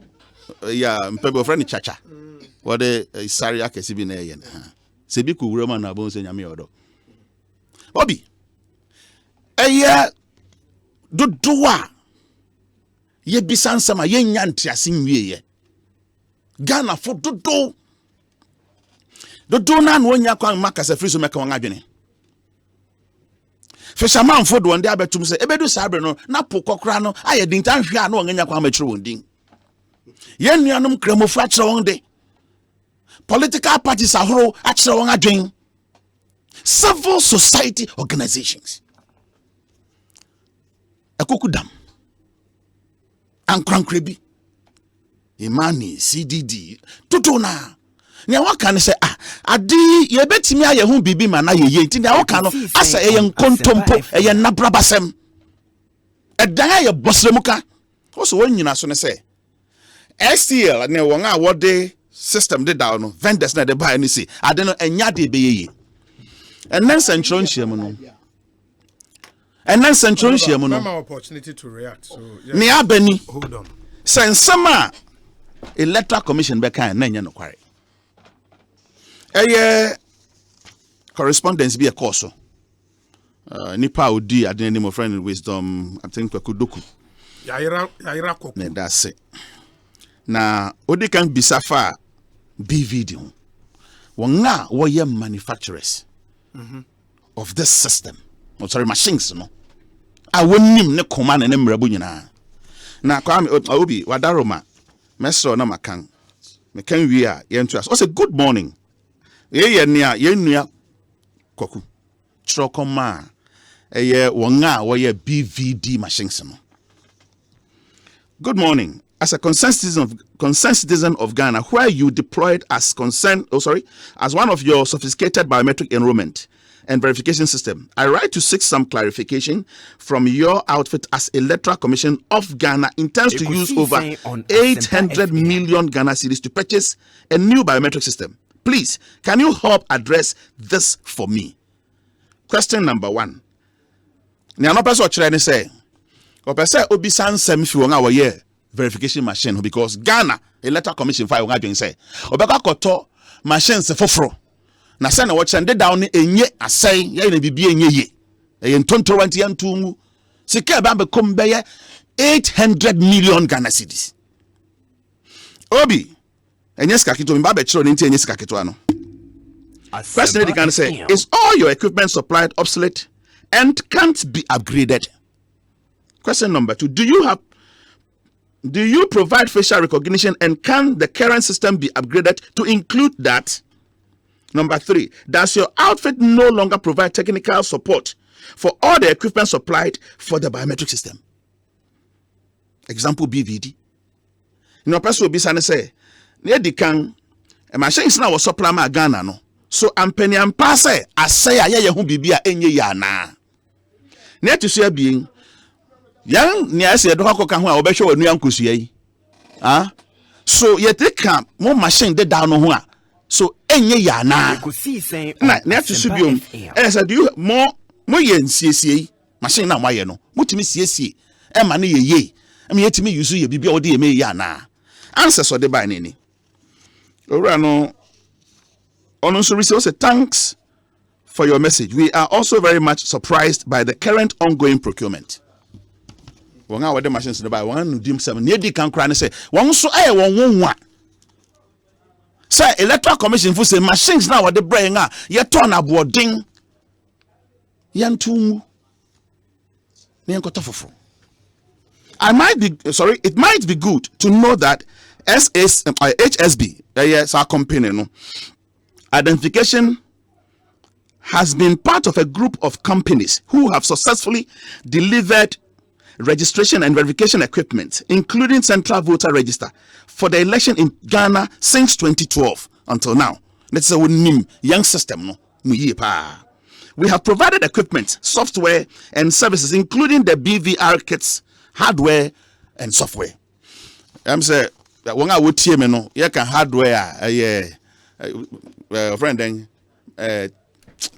ya mpebe friend chacha. What the sari akesi bi na ye na. Se bi ku wura ma na bon se nyame odo. Obi. Eye dodoa ye bisansama ye nya ntiase nwie ye. Ghana for dodo na no nya kwan makasa free so meka wan adwene fisherman for do nde abetum se ebedu sabre no na po kokra no aye din tan hwe a no nya kwan makire won din ye nuanom kramofu akire won de political parties ahoro akire won adwen civil society organizations akokudam ankrankrebi Imani CDD tutuna nya waka ne se adi ye betimi aye hu bibi ma na ye nti nya waka no asa ye nkontompo ye nabrabasem edan aye bosremuka so wanyina so ne se STL ne won a wode system de down no vendors na de buy ni se ade no enya de be ye and then central nhiem no opportunity to react so ne abani hold on sensama electoral commission be kan na nya no kware correspondence be a course nipa odi ade name of friend wisdom I think Kudoku yaira koku na that's it na odi kan bisafa BVD wonga woye manufacturers of this system machines no a wonim ne koma na ne mrabu nyina na kwa obi wadaroma mesro na makan mekan wi a yentu as o say good morning ye nua ye nua kwaku trokoma wonga woye BVD machines no. Good morning. As a concerned citizen of Ghana, where you deployed as as one of your sophisticated biometric enrollment and verification system, I write to seek some clarification from your outfit as Electoral Commission of Ghana intends to use over 800 million Ghana cedis to purchase a new biometric system. Please, can you help address this for me? Question number 1. Say, obisan sem fi won awoye verification machine because Ghana Electoral Commission file nga dwen say obeka koto machines foforo na say na wo chende down ni enye asai ya na bibie enye ye e ntontoro anti antumu sika ba be kom be 800 million Ghana cedis obi enye ska kito mba be chiro ni enye ska kito ano Question you can say, is all your equipment supplied obsolete and can't be upgraded? Question number 2, do you provide facial recognition and can the current system be upgraded to include that? Number 3, does your outfit no longer provide technical support for all the equipment supplied for the biometric system? Example BVD. No person will be say, near the can a machine is now supply my Ghana no. So I'm penny and pass I say I hear who be enye ya na. Near to see being young near say do hako kan ho a obehwe wanu yankosu yi. Ah. So ye take more machine de down ho a. So enye ya na. Na near to see being said do you more yen CCA machine na waye no. Mutimi CCA e ma na ye. I mean yetimi use ye bibia odi eme ya na. Answer so de by nini. Ora no also say thanks for your message. We are also very much surprised by the current ongoing procurement. One hour the machines to buy one dim 7 near the can cry and say one so I won't. Say electoral commission for say machines now what the brain are yet turn a boarding yantum it might be good to know that HSB yes our company no identification has been part of a group of companies who have successfully delivered registration and verification equipment, including Central Voter Register, for the election in Ghana since 2012 until now. Let's say we young system no. We have provided equipment, software, and services, including the BVR kits, hardware, and software. I'm saying that when I would team no, you can hardware, friend then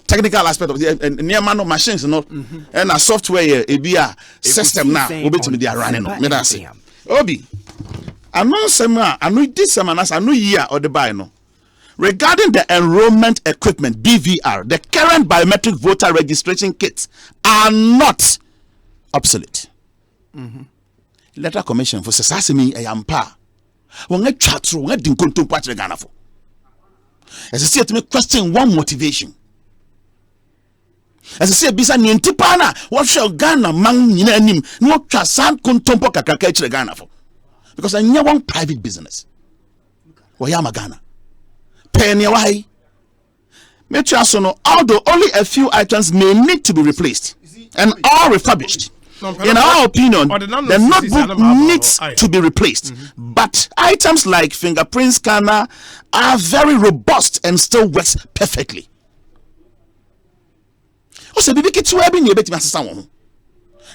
technical aspect of the near man of machines and a software a be a system now will be to be running me that say obi anon sema anu this sema as anu year or the buy no regarding the enrollment equipment BVR, the current biometric voter registration kits are not obsolete. Letter commission for sasimi ayampa wonga chatro wonga dinkonto patre Ghana for. As I say to me question one motivation. As I say bisa ni ntipana what shall Ghana man nyina anim no twa san kontompo kakaka kire Ghana for. Because I near one private business. Wayama Ghana. Penny why? Although only a few items may need to be replaced and all refurbished. In our opinion, the notebook needs to be replaced. But items like fingerprint scanner are very robust and still works perfectly. Also, bibi kitu ebi ni ebeti masesa won.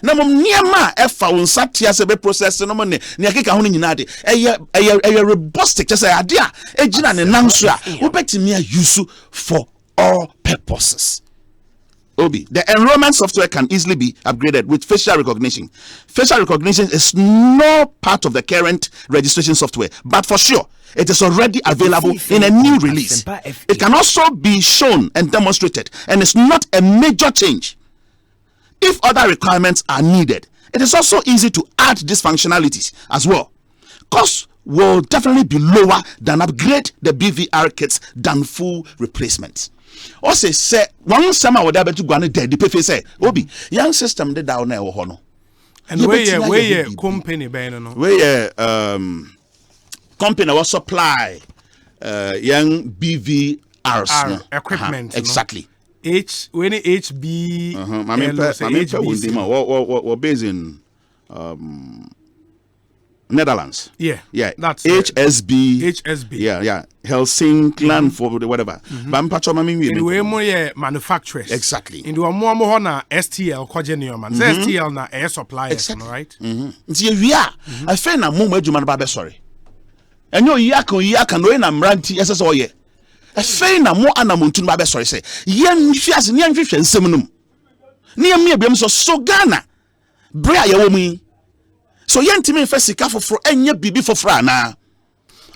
Na mom niema efa won satia se be process no mo ne akeka ho nyina de eye robust just say ade a ejina ne nan so a obetimi use for all purposes. Obi, the enrollment software can easily be upgraded with facial recognition. Facial recognition is no part of the current registration software, but for sure, it is already available in a new release. It can also be shown and demonstrated, and it's not a major change. If other requirements are needed, it is also easy to add these functionalities as well. Costs will definitely be lower than upgrade the BVR kits than full replacements. Also say one summer would have to go on the pay say obi young system de down there ho no and where company ben no where company was supply young BVRs equipment exactly when HB what based in Netherlands. Yeah. That's HSB. Yeah. Helsinki for whatever. But we more manufacturers. Exactly. In the more na STL Kojenium and STL na air suppliers, exactly. Right? See we are. I feel na mo adwuma ba be sorry. Enyo yaka no na mranti SS oye. I feel na mo anamuntu ba be sorry say. Yen fiase ne nhwehwe nsem num. Ne am ebiam so Ghana. Bra ya wo mu. So yentimi fesika for enye bibi for na.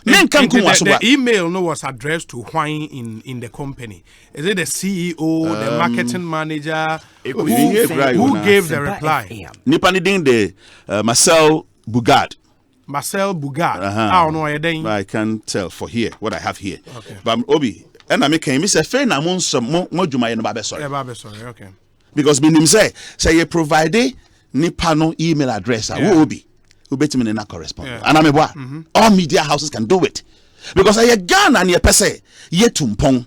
The email was addressed to Wine in the company. Is it the CEO, the marketing manager who gave the reply? Nipaniding the Marcel Bougard. Marcel Bougard. I can't tell for here what I have here. Okay. But Obi, And I make him say fair na mo dwuma no ba be sorry. Okay. Because minim say you provide nipa no email address wo obi betimi na correspond. And I'm a all media houses can do it. Because I Ghana and ye pese ye tumpong.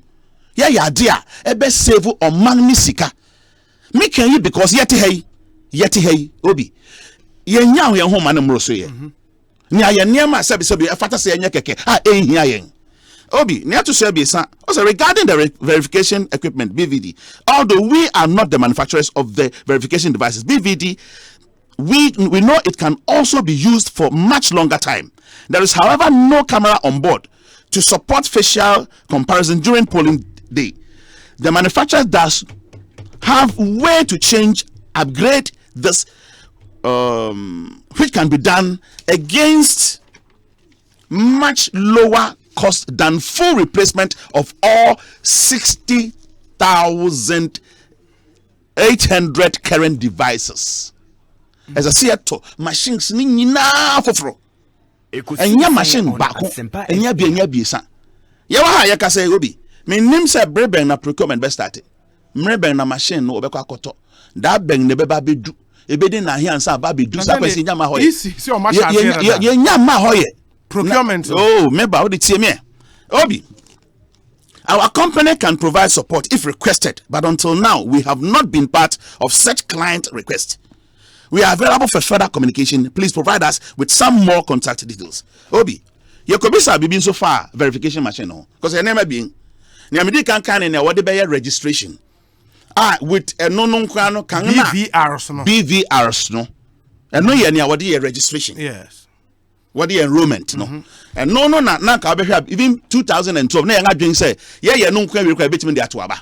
Ya dia ebe save o man ni sika. Me can you because yeti hey obi. Ye nya ho ho man mro so ye. Ni aye niam sabi afata se enya keke ehia yen. Obi, near to say also regarding the verification equipment BVD, although we are not the manufacturers of the verification devices BVD, we know it can also be used for much longer time. There is, however, no camera on board to support facial comparison during polling day. The manufacturer does have way to upgrade this, which can be done against much lower cost than full replacement of all 60,800 current devices. As I see it, machines ni nyina foforo. Enya machine baako, enya biesa. Ye wa ha ye ka say obi. Me nim say breben na procurement be start. Mreben na machine no obekọ akoto. Da ben ne beba bedu. Ebedi na hia nsa ba bedu sa kwesi nya ma hoye. Isi o ma sha ye nya ma hoye. Procurement. Member, what did you mean? Obi, our company can provide support if requested, but until now, we have not been part of such client request. We are available for further communication. Please provide us with some more contact details. Obi, your commission be been so far verification machine, no? Because your name being, Niamidi can in a what they registration. With a no BVRs, no, and no, what registration. Yes. What the enrollment no and no na ka be even 2012 na nga dwen say ye no nkwa we betimi de ato aba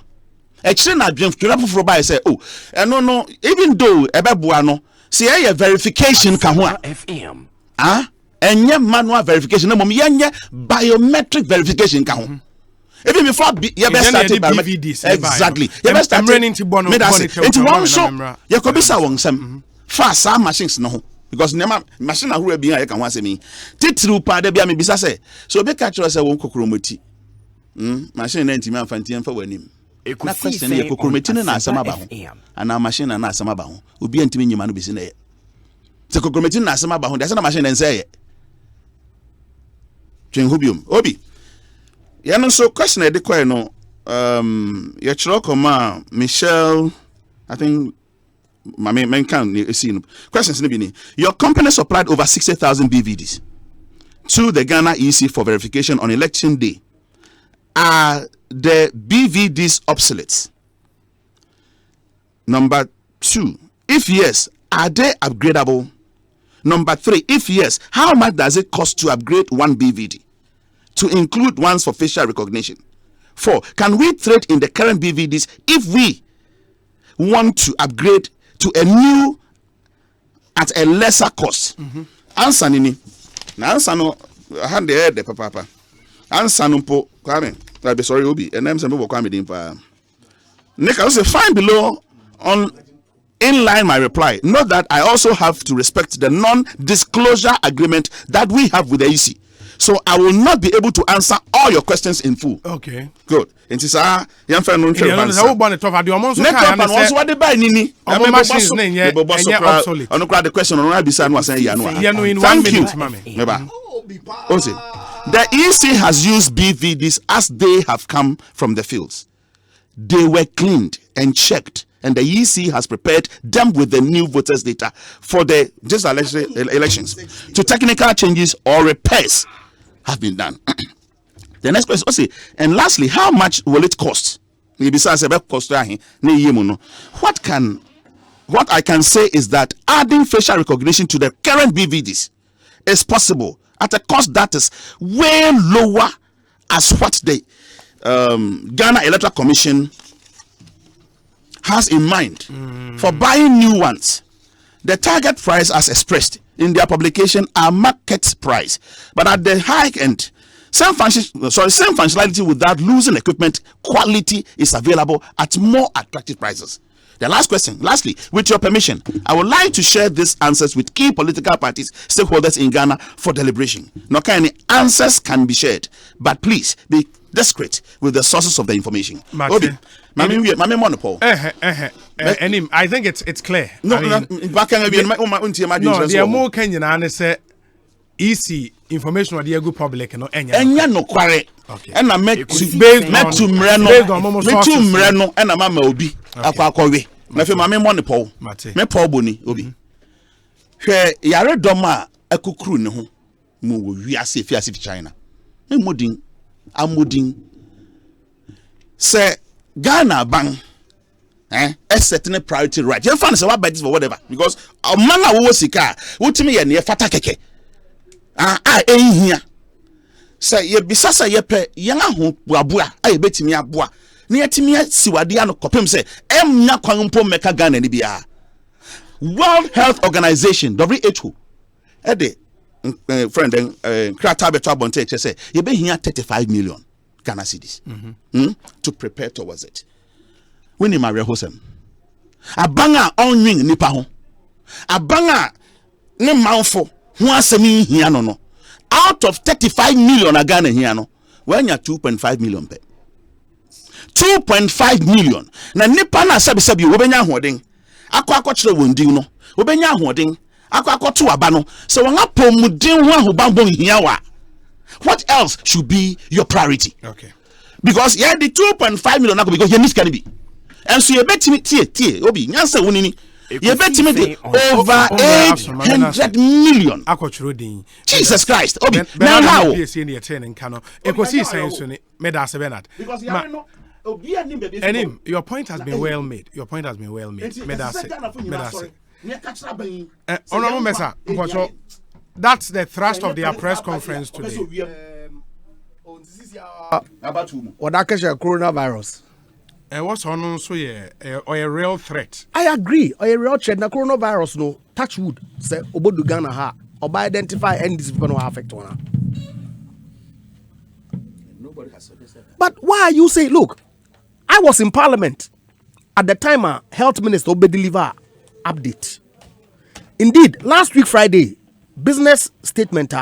e kire na dwen kire foforo ba say no even though ebeboa no say ye verification ka ho FM enye manual verification na mom ye biometric verification ka ho even before ye be started exactly ye be started into one so ye ko bisa won sam fast machines no ho. Because nema machine ahuru bi ya kan wa semi titru pa da bia me bisa say so be catch us won kokromoti machine na ntimi amfanti amfa wanim na question ye kokromoti na asama ba ho ana machine na asama ba ho obi antimi nyima no bisi na ye se kokromoti na asama ba ho da se na machine na nse ye twen hobium obi ye no so question e de kwai no ye chiro koma Michelle I think questions. Your company supplied over 60,000 BVDs to the Ghana EC for verification on election day. Are the BVDs obsolete? Number 2, if yes, are they upgradable? Number 3, if yes, how much does it cost to upgrade one BVD to include ones for facial recognition? 4, can we trade in the current BVDs if we want to upgrade to a new at a lesser cost? Answer nini na answer no hand the papa answer no po kwame I be sorry obi and them say me kwame din pa Nika say find below on in line my reply. Note that I also have to respect the non-disclosure agreement that we have with the EC. So I will not be able to answer all your questions in full. Okay. Good. Nti sa yan fa no ntwe answer. No born to the omo so kan na say what dey buy nini. Omo machines na enye obsolete. Ono kra the question ono bisa no asan ya no. In 1 minute mama. The EC has used BVDs as they have come from the fields. They were cleaned and checked, and the EC has prepared them with the new voters data for the elections. To technical changes or repairs have been done. The next question, and lastly, how much will it cost? What I can say is that adding facial recognition to the current BVDs is possible at a cost that is way lower as what the Ghana Electoral Commission has in mind for buying new ones. The target price as expressed in their publication are market price, but at the high end, same functionality without losing equipment quality is available at more attractive prices. The last question, lastly, with your permission, I would like to share these answers with key political parties, stakeholders in Ghana for deliberation. Not any answers can be shared, but please be desperate with the sources of the information. Mate. Mame monopole. I think it's clear. No, back and no, the more Kenyan and say easy information or the good public no enya no kware. And I met to mreno and a mama obi akwakowe. Na fe mame monopole. Me Paul Boni obi. Hwe yare doma akukuru ne ho mu wo wiase fiase fi China. Me modin amodin say Ghana bang a certain priority right. You find say what budget for whatever because a man a wo sika wotimi ye ne fata keke here say ye bisasa ye pe yan aho boaboa a betimi aboa na yetimi siwade ano kopem say nya kwan mpo meka Ghana ni bia. World Health Organization WHO ede friend krata beto abonte say ye be here 35 million Ghana cedis to prepare towards it. When you marry hosem abanga onwing nipa ho abanga ne manfo ho asemi hia no out of 35 million Ghana hia no when you 2.5 million pe 2.5 million na nipa na sabi wo benya hoden akwa kire wondin no wo benya hoden akwa to aba no so won apomuden ho ahobambo hia wa. What else should be your priority? Okay. Because yeah, the 2.5 million because you need can be. And so you bet me tie obi nyansa wonini. You bet me over 800 million. Jesus Christ. Obi. Now how? EKOSIISEN meda se Bernard. Because you know Enim, your point has been well made. Meda se. Honorable Mesa, that's the thrust of their press conference today. What that coronavirus? What's on so or a real threat? I agree. Or a real threat. Na coronavirus no touch wood. Say obodu Ghana ha. Or by identify any disease no affect one. Nobody has suggested that. But why you say? Look, I was in Parliament at the time. Health Minister Obe deliver update. Indeed, last week Friday. Business statement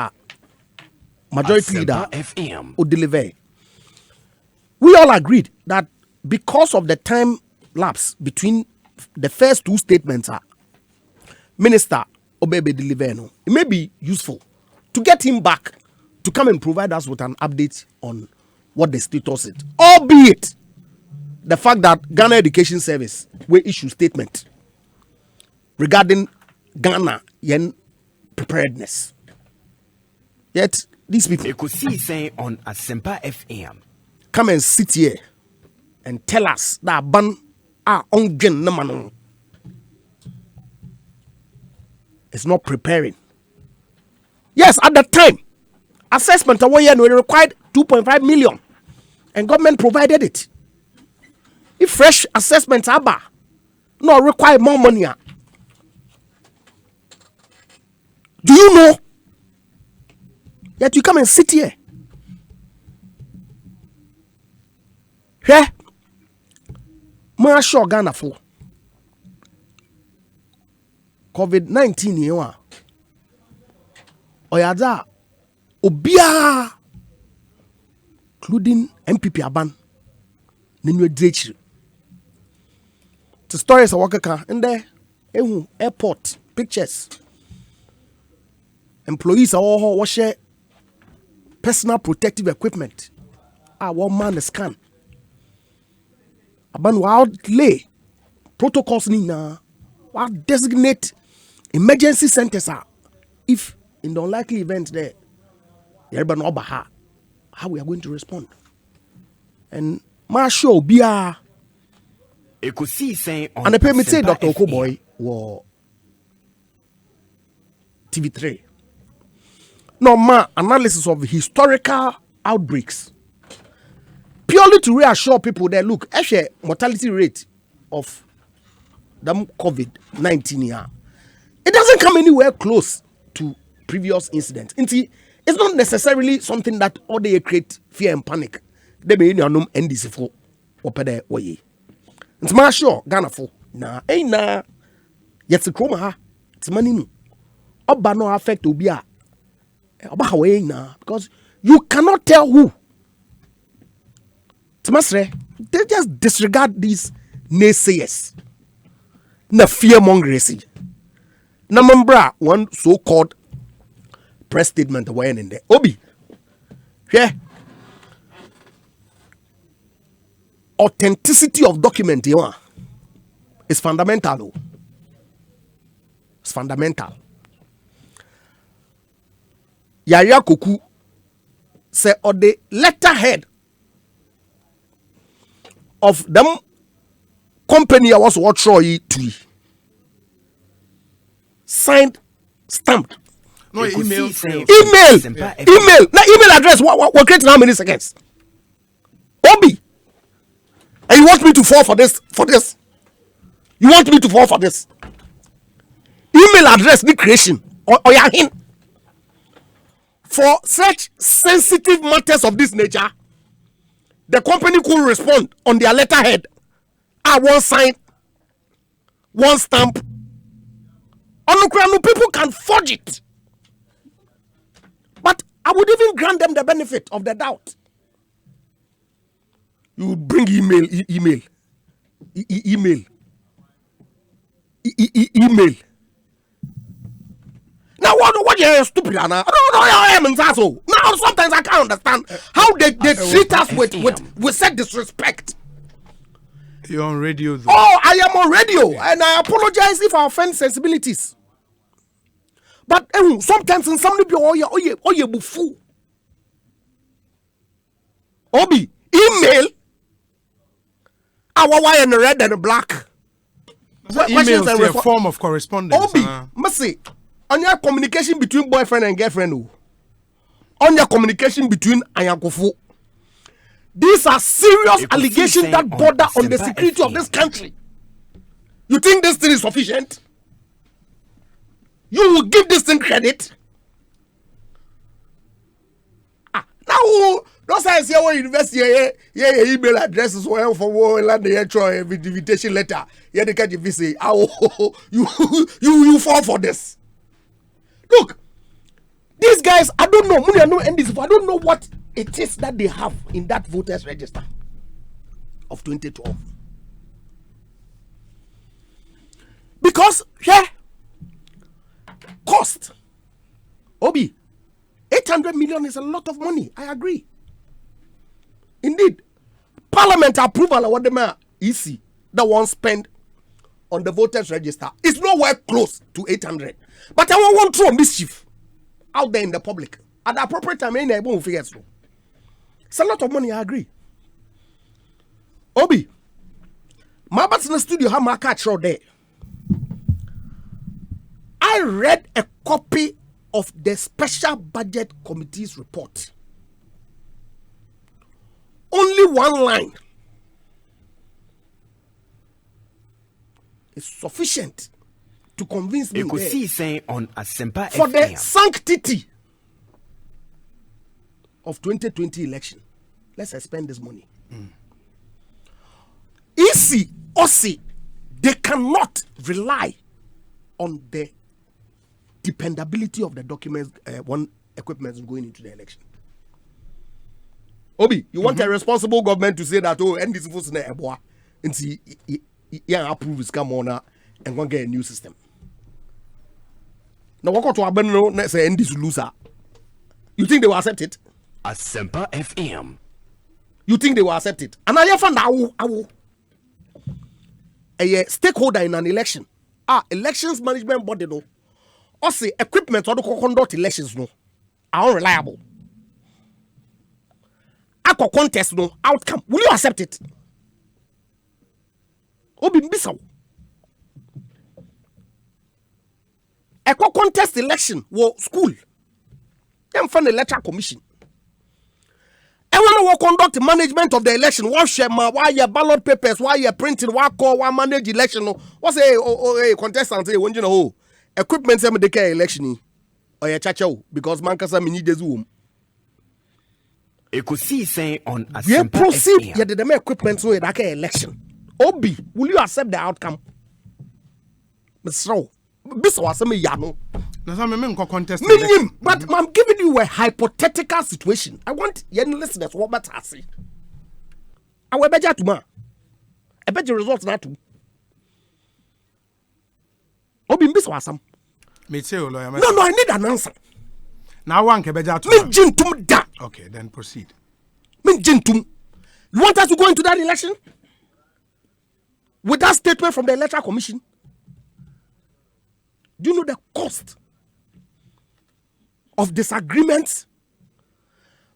majority leader would deliver. We all agreed that because of the time lapse between the first two statements, Minister Obebe deliver no, it may be useful to get him back to come and provide us with an update on what the status is. Albeit the fact that Ghana Education Service will issue statement regarding Ghana yen preparedness. Yet these people EKOSIISEN on Asempa FM come and sit here and tell us that ban are on naman. It's not preparing. Yes, at that time, assessment of 1 year required 2.5 million, and government provided it. If fresh assessments are no require more money. Do you know? Yet you come and sit here. Here, ma sure Ghana for COVID-19 here. Oyada obia, including MPP Aban, Ninu Dretri. The stories of Wakaka and there, airport pictures. Employees are all washing personal protective equipment. One man scan. Aban wild lay protocols nina. Wild designate emergency centers are if in the unlikely event there, everybody know about how we are going to respond. And my show be a EKOSIISEN on and the payment say Dr. Okoboy was TV3. Normal analysis of historical outbreaks purely to reassure people that look, actually mortality rate of the COVID-19 here, it doesn't come anywhere close to previous incidents. It's not necessarily something that all they create fear and panic. They may know end this for opede way. It's my sure Ghana for na yet the chroma ha it's money oba no affect obia because you cannot tell who Timasre, they just disregard these naysayers. Na fear mongering. Namambra, one so-called press statement away in there. Obi, yeah. Authenticity of document is fundamental. It's fundamental. Yaya Kuku say on the letterhead of them company I was what Troy to signed, stamped. No, email. Email. Now email address. What creating how many seconds? Obi. And you want me to fall for this? You want me to fall for this? Email address, the creation. Or your hint. For such sensitive matters of this nature, the company could respond on their letterhead. One sign, one stamp. People can forge it. But I would even grant them the benefit of the doubt. You bring email. Now what you stupid now? I don't know how I am in Zazo. Now sometimes I can't understand how they treat us with such disrespect. You're on radio though. Oh, I am on radio and I apologize if I offend sensibilities. But sometimes in some people, oh you bufu. Obi, email. Our wire in red and black. Email is a form of correspondence. Obi, mercy. On your communication between boyfriend and girlfriend. On your communication between Ayakufu. These are serious allegations that border on the security of this country. You think this thing is sufficient? You will give this thing credit? Now, those are your university email addresses for the invitation letter. Yeah, they can't say, oh, you fall for this. Look, these guys, I don't know. I don't know what it is that they have in that voters register of 2012. Because, yeah, cost. Obi, 800 million is a lot of money. I agree. Indeed, Parliament approval of what the EC that one spend on the voters register is nowhere close to 800. But I want to throw mischief out there in the public at the appropriate time. It's a lot of money. I agree. Obi, my bats in the studio have my catch out there. I read a copy of the Special Budget Committee's report. Only one line is sufficient to convince me EKOSIISEN on Asempa for the FM. sanctity of 2020 election. Let's spend this money. EC, OSI, they cannot rely on the dependability of the documents, one equipment going into the election. Obi, you want a responsible government to say that, oh, and this was a and see, yeah, approve is come on and go get a new system. Now, what to happen? Let's say, end this loser. You think they will accept it? Asempa FM. You think they will accept it? And I found a stakeholder in an election. Elections management body no. Or say equipment or to conduct elections no are unreliable. Ako contest no outcome. Will you accept it? Obi mbisa. Eko contest election wo school. Them from the electoral commission. Everyone will conduct management of the election. What shema? Why your ballot papers? Why your printing? Why call? Why manage election? What's a contestant say when you know equipment say me declare election or your chacho because man kasa me need the zoom. EKOSIISEN on Asempa We proceed. FM. Yeah, the equipment so that election. Obi, will you accept the outcome? Mr. This was me yano. But I'm giving you a hypothetical situation. I want young listeners what matter say. Our budget to ma. I bet the results not to. Obi mbisa wasam. Me too, lawyer. No, I need an answer. Now one kebeja to. Min jintum da. Okay, then proceed. Min jintum. You want us to go into that election? With that statement from the Electoral Commission? Do you know the cost of disagreements?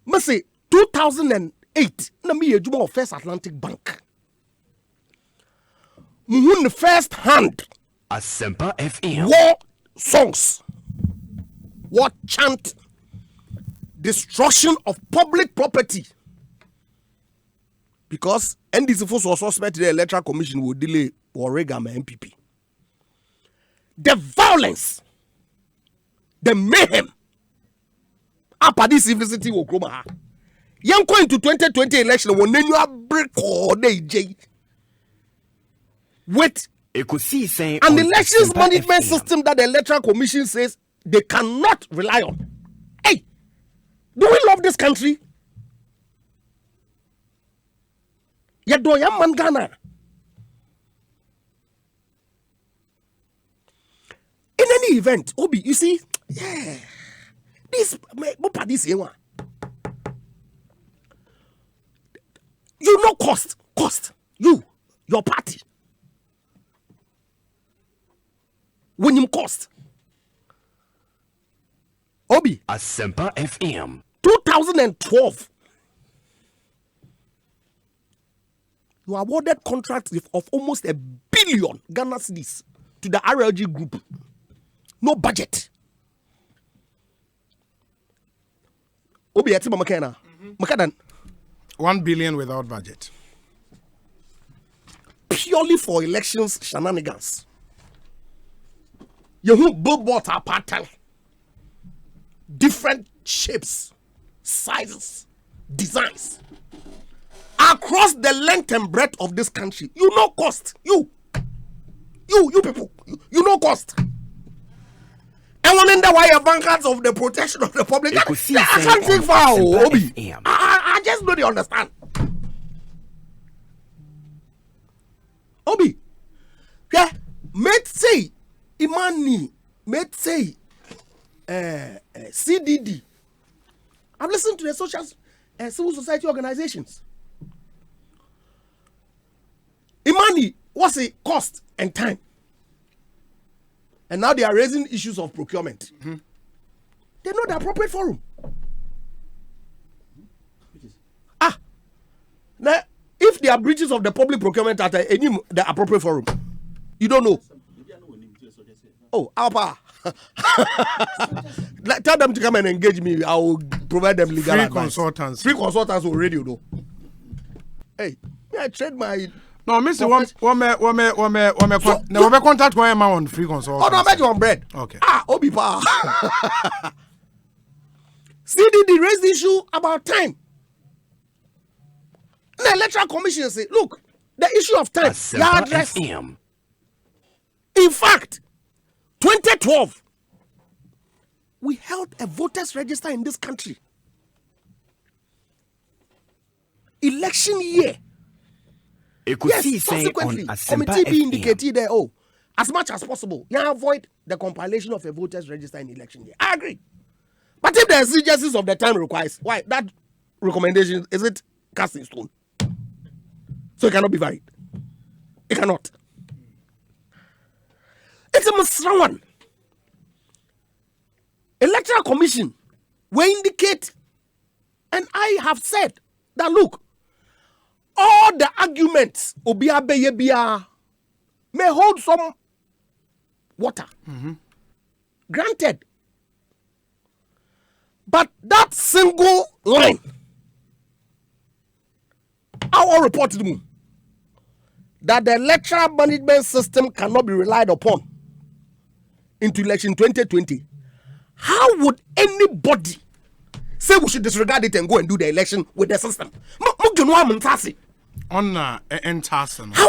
Must say 2008, na me ejuma of First Atlantic Bank. The first hand Asempa FM. war songs, war chant, destruction of public property. Because NDC force was suspect the Electoral Commission will delay Oregam MPP. The violence, the mayhem, after this city will grow. Young going to 2020 election when you have break or day with EKOSIISEN an elections management system that the Electoral Commission says they cannot rely on. Hey, do we love this country? Yadoya man Ghana. In any event, Obi, you see, yeah, this one. You know cost, your party. When you cost. Obi. Asempa FM. 2012. You awarded contracts of almost $1 billion Ghana cedis to the RLG group. No budget. Obi Yatima Makena. Makadan. 1 billion without budget. Purely for elections shenanigans. You billboards are pattern. Different shapes, sizes, designs. Across the length and breadth of this country. You know cost. You people. You know cost. I wonder why you're bankers of the protection of the public. I can't think far, Obi. I just don't understand. Obi. Yeah. Mate say Imani. Mate say CDD. I've listened to the social civil society organizations. Imani, what's the cost and time? And now they are raising issues of procurement. Mm-hmm. They know the appropriate forum. Now, if there are breaches of the public procurement at the appropriate forum, you don't know. Oh, Alpa. Tell them to come and engage me. I will provide them legal advice. Free consultants on radio, though. Hey, I trade my. No, Mr. One contact one on free consultant. Oh, no, I bet you on bread. Okay. Obi pa. CDD raised the issue about time. The Electoral Commission say, look, the issue of time, you address. In fact, 2012, we held a voters register in this country. Election year. Yes, subsequently, committee be indicated there, as much as possible, you avoid the compilation of a voters register in election year. I agree. But if the exigencies of the time requires, why that recommendation, is it cast in stone? So it cannot be varied. It cannot. It's a Mr. One. Electoral Commission will indicate, and I have said that look, all the arguments may hold some water. Mm-hmm. Granted. But that single line, our report to them, that the electoral management system cannot be relied upon into election 2020. How would anybody say we should disregard it and go and do the election with the system? How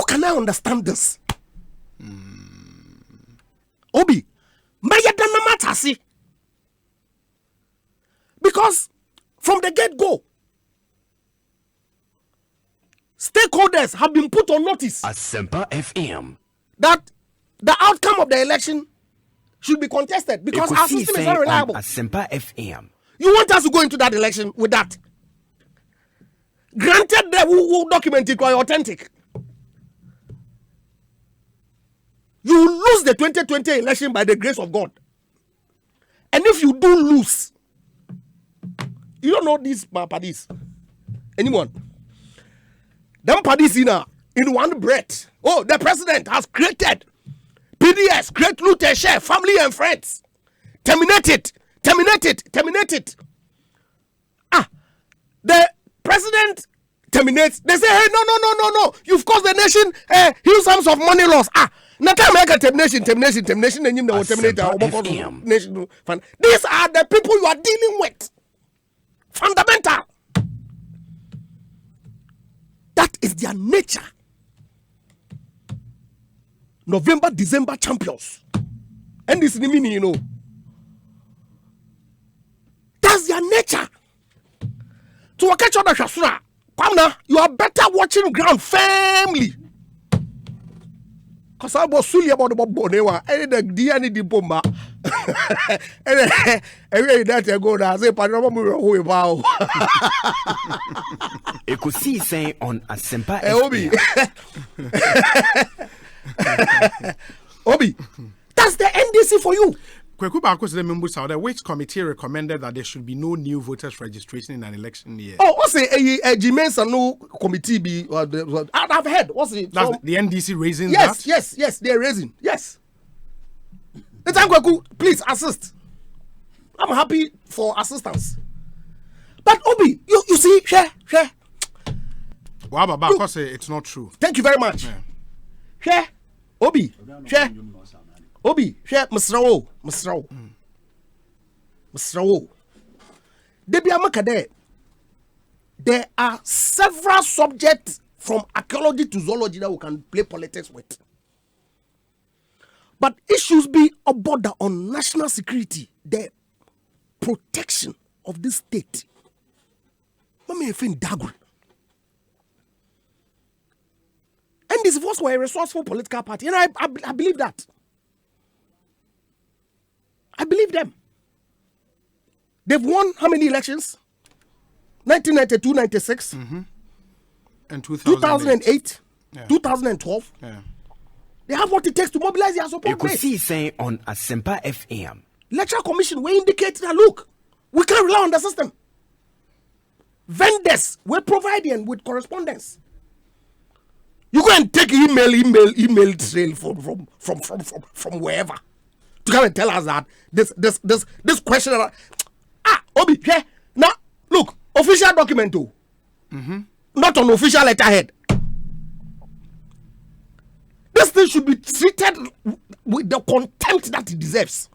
can I understand this? Obi, because from the get-go, stakeholders have been put on notice. Asempa FM. That the outcome of the election should be contested because our system is not reliable. Asempa FM. You want us to go into that election with that? Granted, that who document it are authentic. You will lose the 2020 election by the grace of God. And if you do lose, you don't know these parties. Anyone? Them parties in one breath. Oh, the president has created PDS, create loot and share, family and friends. Terminate it. The president terminates. They say, hey, no. You've caused the nation huge sums of money loss. Termination, and you know, terminate our nation fund. These are the people you are dealing with. Fundamental. That is their nature. November, December champions. And this is the meaning, you know. That's their nature. To catch on the Shasura, you are better watching ground firmly. Because I was silly about the Bonewa, and the DNA di Bomba. And every day I go there, I say, Panorama, who about EKOSIISEN on Asempa FM. Obi, that's the NDC for you. Kweku Bako said the members of the which committee recommended that there should be no new voters registration in an election year. Oh, what's a Jimenez no committee be? I've heard. What's it? That's the NDC raising that? Yes, they're raising. Yes. It's Kweku, please assist. I'm happy for assistance. But Obi, you see, share. Well, Baba say it's not true. Thank you very much. Share, Obi, share. Obi, share, Mr. There are several subjects from archaeology to zoology that we can play politics with. But issues be a border on national security, the protection of this state. And this was a resourceful political party, and I believe that. I believe them. They've won how many elections? 1992, 96, and 2008, 2012. Yeah. They have what it takes to mobilize their support base. EKOSIISEN on Asempa FM. Electoral Commission will indicate that look, we can't rely on the system. Vendors will provide them with correspondence. You go and take email trail from wherever to come and tell us that this question. Obi, yeah. Now look, official document too. Not on official letterhead. This thing should be treated with the contempt that it deserves.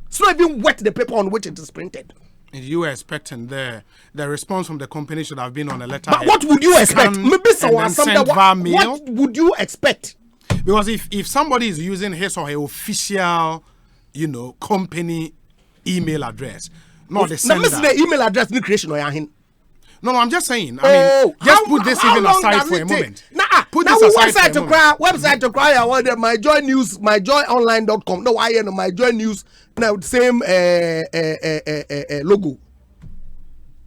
It's not even worth the paper on which it is printed. You were expecting the response from the company should have been on a letterhead. But what would you expect? Maybe someone what would you expect? Because if somebody is using his or her official, company email address, not the sender. Now, the email address in creation or yahin. No, I'm just saying. Just put this even aside for a moment. Put this aside for a moment. Website to cry. My Joy News, myjoyonline.com. No, I know my Joy News. Now same logo.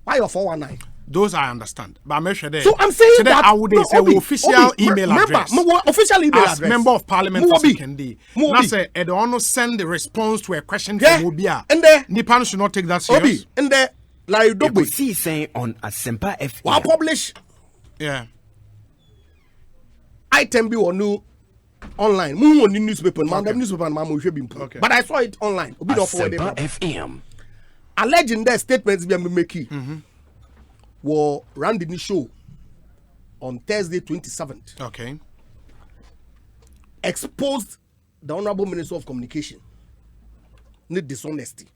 Why your 419? Those I understand, but I'm sure. So I'm saying that I would say official email address. Official email as address. Member of Parliament for Secondary. Now say I don't send the response to a question from Obia. And there, Nipan should not take that serious. And there, like EKOSIISEN on Asempa FM. Well, publish. Yeah. Item be or no online. Move on the newspaper. The newspaper, okay. But I saw it online. Asempa FM. Alleging their statements be making. Were ran the show on Thursday 27th. Okay. Exposed the Honorable Minister of Communication. Need dishonesty.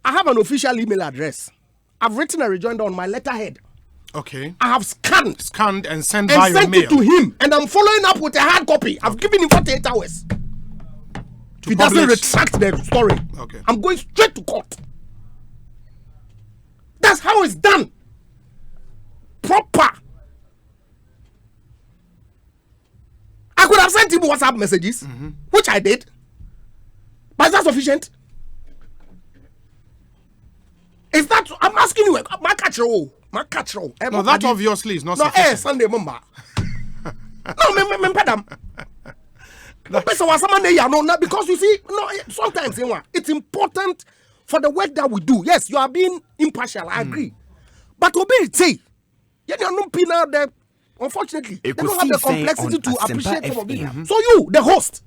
I have an official email address. I've written a rejoinder on my letterhead. Okay. I have scanned and sent by your mail. It to him, and I'm following up with a hard copy. I've given him 48 hours. If he doesn't retract the story, okay, I'm going straight to court. That's how it's done. proper. I could have sent him WhatsApp messages, which I did. But is that sufficient? Is that, I'm asking you, my catch roll. No, that obviously is not sufficient. No, Sunday, mama. No, madam. Because you see, no, sometimes it's important for the work that we do. Yes, you are being impartial, I agree. But obey it, say, you're not being out there. Unfortunately, they don't have the complexity to appreciate some of it. So you, the host,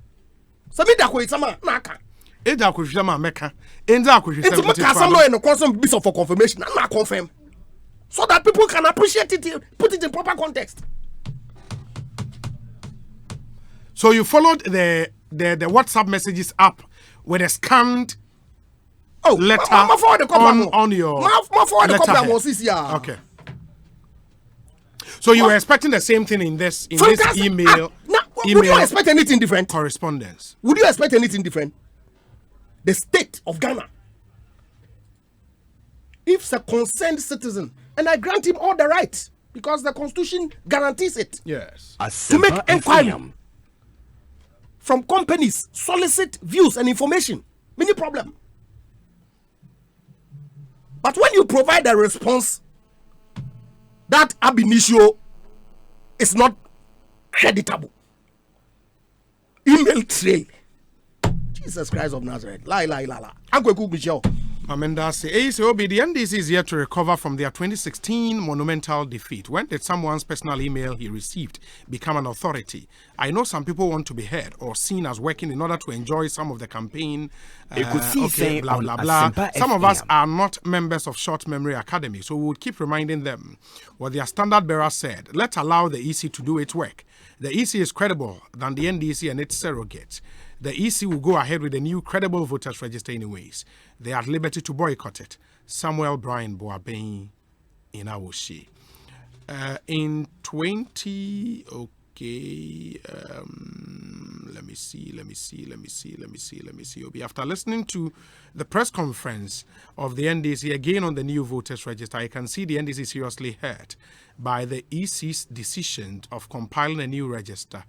submit that way, some naka. It's a bit for confirmation. I'm not confirm, so that people can appreciate it, put it in proper context. So you followed the WhatsApp messages up with a scanned letter on your letterhead. Okay. So you were expecting the same thing in this email. Would you expect anything different? Correspondence. Would you expect anything different? The state of Ghana, if a concerned citizen, and I grant him all the rights because the Constitution guarantees it. Yes. To make inquiry from companies, solicit views and information. Many problem. But when you provide a response that ab initio is not creditable, email trail. Jesus Christ of Nazareth. Lie. Uncle Cook Michelle. Amanda says, the NDC is yet to recover from their 2016 monumental defeat. When did someone's personal email he received become an authority? I know some people want to be heard or seen as working in order to enjoy some of the campaign. Blah, blah, blah. Some of us are not members of Short Memory Academy, so we would keep reminding them what their standard bearer said. Let's allow the EC to do its work. The EC is credible than the NDC and its surrogates. The EC will go ahead with a new credible voters register anyways. They are at liberty to boycott it. Samuel Brian Boaben in Awoshi. In 20, let me see. After listening to the press conference of the NDC again on the new voters register, I can see the NDC seriously hurt by the EC's decision of compiling a new register.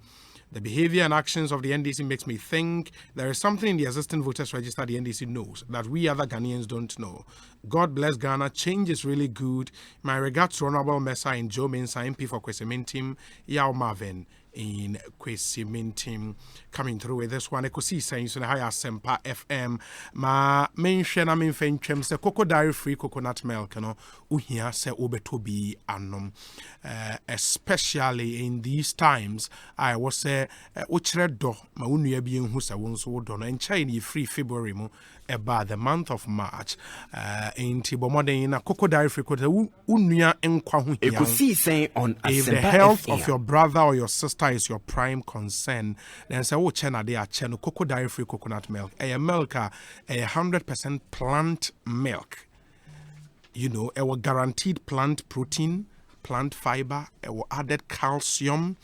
The behavior and actions of the NDC makes me think there is something in the existing voters register the NDC knows that we other Ghanaians don't know. God bless Ghana. Change is really good. My regards to Honorable Mesa in Joe Mensah MP for Kwesimintim, Yao Marvin in Kwesimintim. Coming through with this one, EKOSIISEN so high Asempa FM. Ma mention I mean fenchem se cocoa dairy free coconut milk no uhia se obetobi anom. Especially in these times, I was say uchre do ma unua bi enhu se wonso do no enchai free February mo about the month of March. In Tibomodern na cocoa dairy free coconut unua enkwa hu hia. EKOSIISEN on Asempa FM. If the health of your brother or your sister is your prime concern, then say chena they are cheno cocoa dairy free coconut milk. A milk a 100% plant milk. You know, a guaranteed plant protein, plant fiber, added calcium,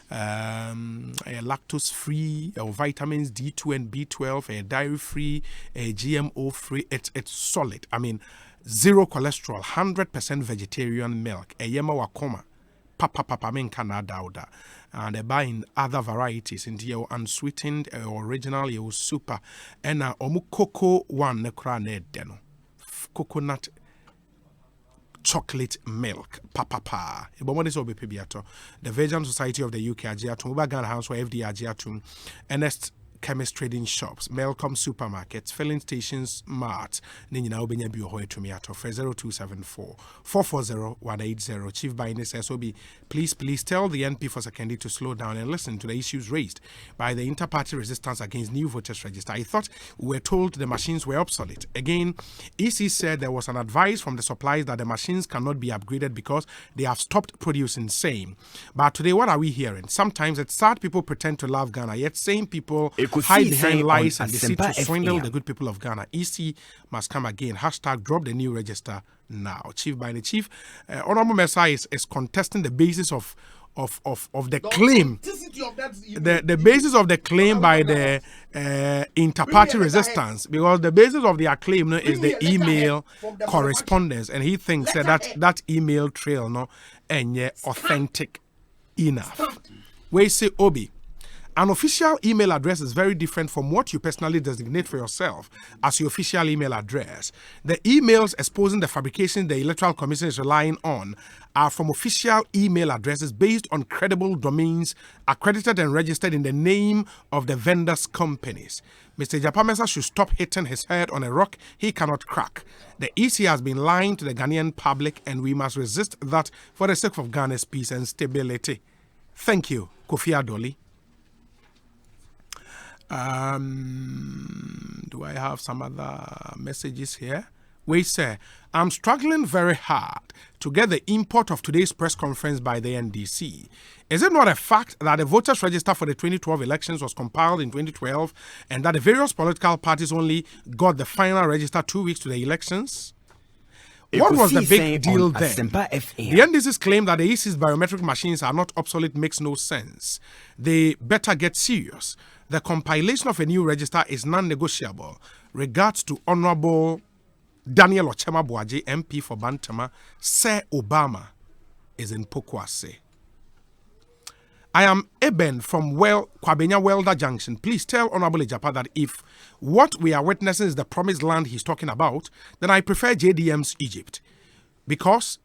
lactose free, vitamins D2 and B12, dairy free, GMO free. It's solid. I mean, zero cholesterol, 100% vegetarian milk. Yema wakoma, papa men Canada dauda. And they buy in other varieties in the unsweetened, original, super, and omu cocoa one nekra deno, coconut chocolate milk, papa. The Virgin Society of the UK Agiatum, Ubagan House or FD Agiatum, Ernest Chemist trading shops, Melcom supermarkets, filling stations, marts. Nina Obenya Buho to me at 0274 440 180. Chief Binders SOB, please tell the NP for Sekendi to slow down and listen to the issues raised by the inter-party resistance against new voters register. I thought we were told the machines were obsolete. Again, EC said there was an advice from the suppliers that the machines cannot be upgraded because they have stopped producing same. But today, what are we hearing? Sometimes it's sad people pretend to love Ghana, yet same people hide behind lies and deceit to swindle the good people of Ghana. EC must come again. Hashtag drop the new register now. Chief by the Chief, Honorable Messiah is contesting the basis of the claim, the basis of the claim by the inter-party resistance, because the basis of their claim is the email correspondence, and he thinks that email trail and authentic enough. We say Obi. An official email address is very different from what you personally designate for yourself as your official email address. The emails exposing the fabrication the Electoral Commission is relying on are from official email addresses based on credible domains accredited and registered in the name of the vendors' companies. Mr. Japamesa should stop hitting his head on a rock he cannot crack. The EC has been lying to the Ghanaian public, and we must resist that for the sake of Ghana's peace and stability. Thank you, Kofi Adoli. Do I have some other messages here? We say, I'm struggling very hard to get the import of today's press conference by the NDC. Is it not a fact that the voters register for the 2012 elections was compiled in 2012 and that the various political parties only got the final register 2 weeks to the elections? What was the big deal then? The NDC's claim that the EC's biometric machines are not obsolete makes no sense. They better get serious. The compilation of a new register is non-negotiable. Regards to Honorable Daniel Ochema Boaji, MP for Bantama, Sir Obama is in Pokwase. I am Eben from Kwabenya Welder Junction. Please tell Honorable Ejapa that if what we are witnessing is the promised land he's talking about, then I prefer JDM's Egypt. Because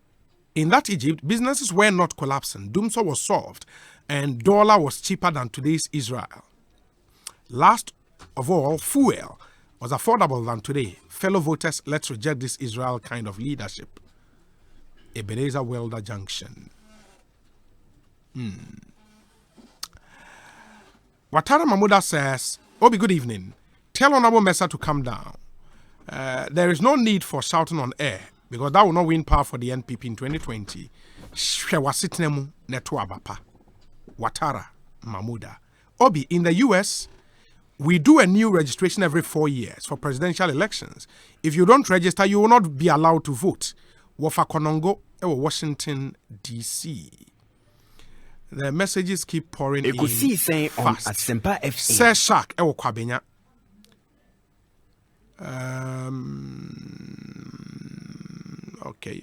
in that Egypt, businesses were not collapsing. Doomsday was solved and dollar was cheaper than today's Israel. Last of all, fuel was affordable than today. Fellow voters, let's reject this Israel kind of leadership. Ebenezer Welder Junction. Watara Mamuda says, Obi, good evening. Tell Honorable Mesa to come down. There is no need for shouting on air because that will not win power for the NPP in 2020. Shewasitnemu netuabapa. Watara Mamuda. Obi, in the US, we do a new registration every 4 years for presidential elections. If you don't register, you will not be allowed to vote. Wofa Konongo, Washington, D.C. The messages keep pouring in EKOSIISEN on fast. Asempa FM. Sir Shark, Kwabenya. Okay.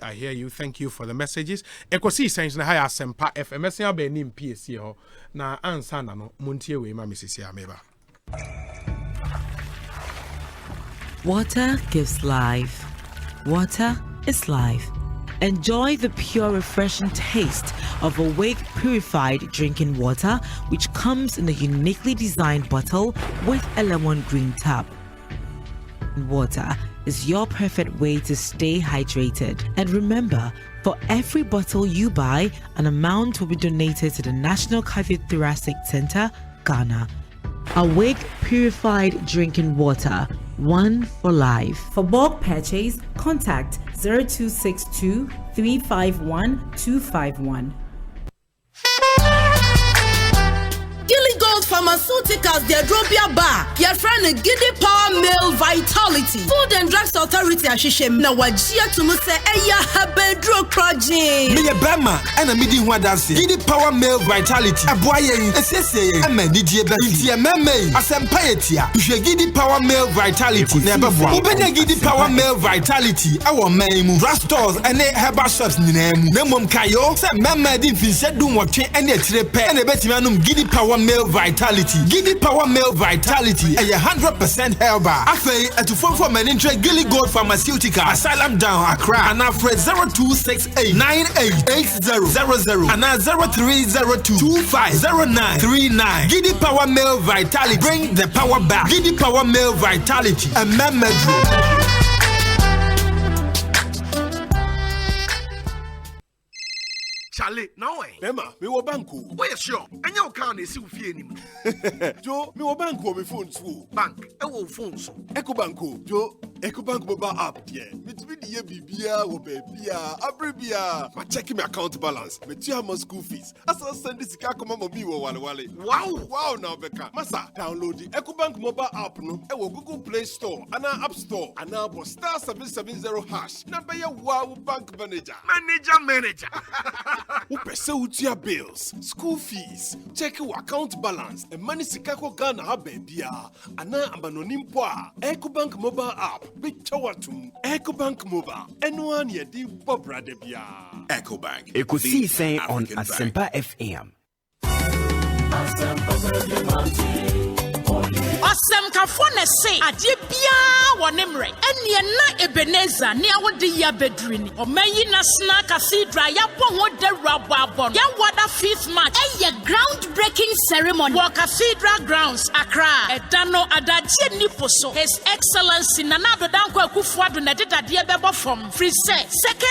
I hear you. Thank you for the messages. EKOSIISEN na haya Asempa FM. Mesia be nim PSC ho. Na ansa na no muntie we ma Mrs. Ameba. Water gives life. Water is life. Enjoy the pure, refreshing taste of Awake purified drinking water, which comes in a uniquely designed bottle with a lemon green tap. Water is your perfect way to stay hydrated. And remember, for every bottle you buy, an amount will be donated to the National Cardiothoracic Center, Ghana. Awake purified drinking water, one for life. For bulk purchase, contact 0262 351 251. Gilly Gold Pharmaceuticals, the Adropia Bar, your friend Giddy Power Male Vitality, Food and Drugs Authority, Ashishem, Nawajia to Muse Eya Habedro Project. Me a Bama and a midi one dancing. Giddy Power Male Vitality, a boy, a sissy, a man, DJ Betty, a meme, a Sampaetia, you Giddy Power Male Vitality, never one. Open a Giddy Power Male Vitality, our name, Rastors and a herbal shops name, Nemum Kayo, some mamma didn't said do what and a trip and a Betty Giddy Power Male Vitality. Giddy Power Male Vitality, a 100% herbal. Afe, at to form for men interest Gilly Gold Pharmaceutical, Asylum Down, Accra, and Alfred 0268 988000 and 0302 250939. Giddy Power Male Vitality, bring the power back. Giddy Power Male Vitality, a Medro. Charlie, no way. Emma, me wo banku. Where sure? And your account is still feeling. Joe, me wo banku me phone too. Bank, I will phone so. EcoBanku, Joe. EcoBank mobile app there. Me to be the bibia wo bebia abribia. Ma check my account balance. Me tia my school fees. Asa send this car come mommy wo wale. Wow now beka. Masa download the EcoBank mobile app no. E wo Google Play Store, ana App Store, ana bo star 770 hash. Na be ya wow bank manager. Manager. Who pese utia bills, school fees, check your account balance, and money sikako Ghana ha bebia. Ana ambanonim poa. EcoBank mobile app. Be chawatum. EcoBank mobile. Anyone ye di bobra debia. EcoBank. EKOSIISEN on Asempa FM. Asemka fone se adie bia wonemre enie na Ebenezer ne awodi ya bedrini omayi National Cathedral ya bo ho derabo abon ya wada 5th March eye groundbreaking ceremony for Cathedral Grounds Accra edano adaje niposo His Excellency Nana Danko Akufo-Addo na dedade bebo from free say 2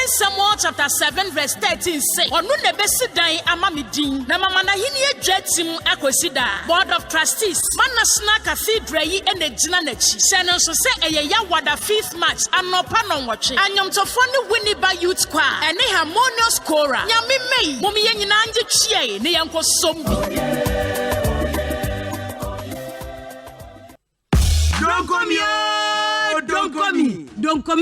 Samuel chapter 7 verse 13 say onu ne besi dan amamidin na mama na hini adwatim akosida Board of Trustees National Cathedral yi enegina nachi sene so se eye ya wada 5th March anopa no nwoche anyomtofo ne Winneba Youth Choir ene harmonious choral nyame mei mum ye nyina anje chie ne yanko sombi Don't come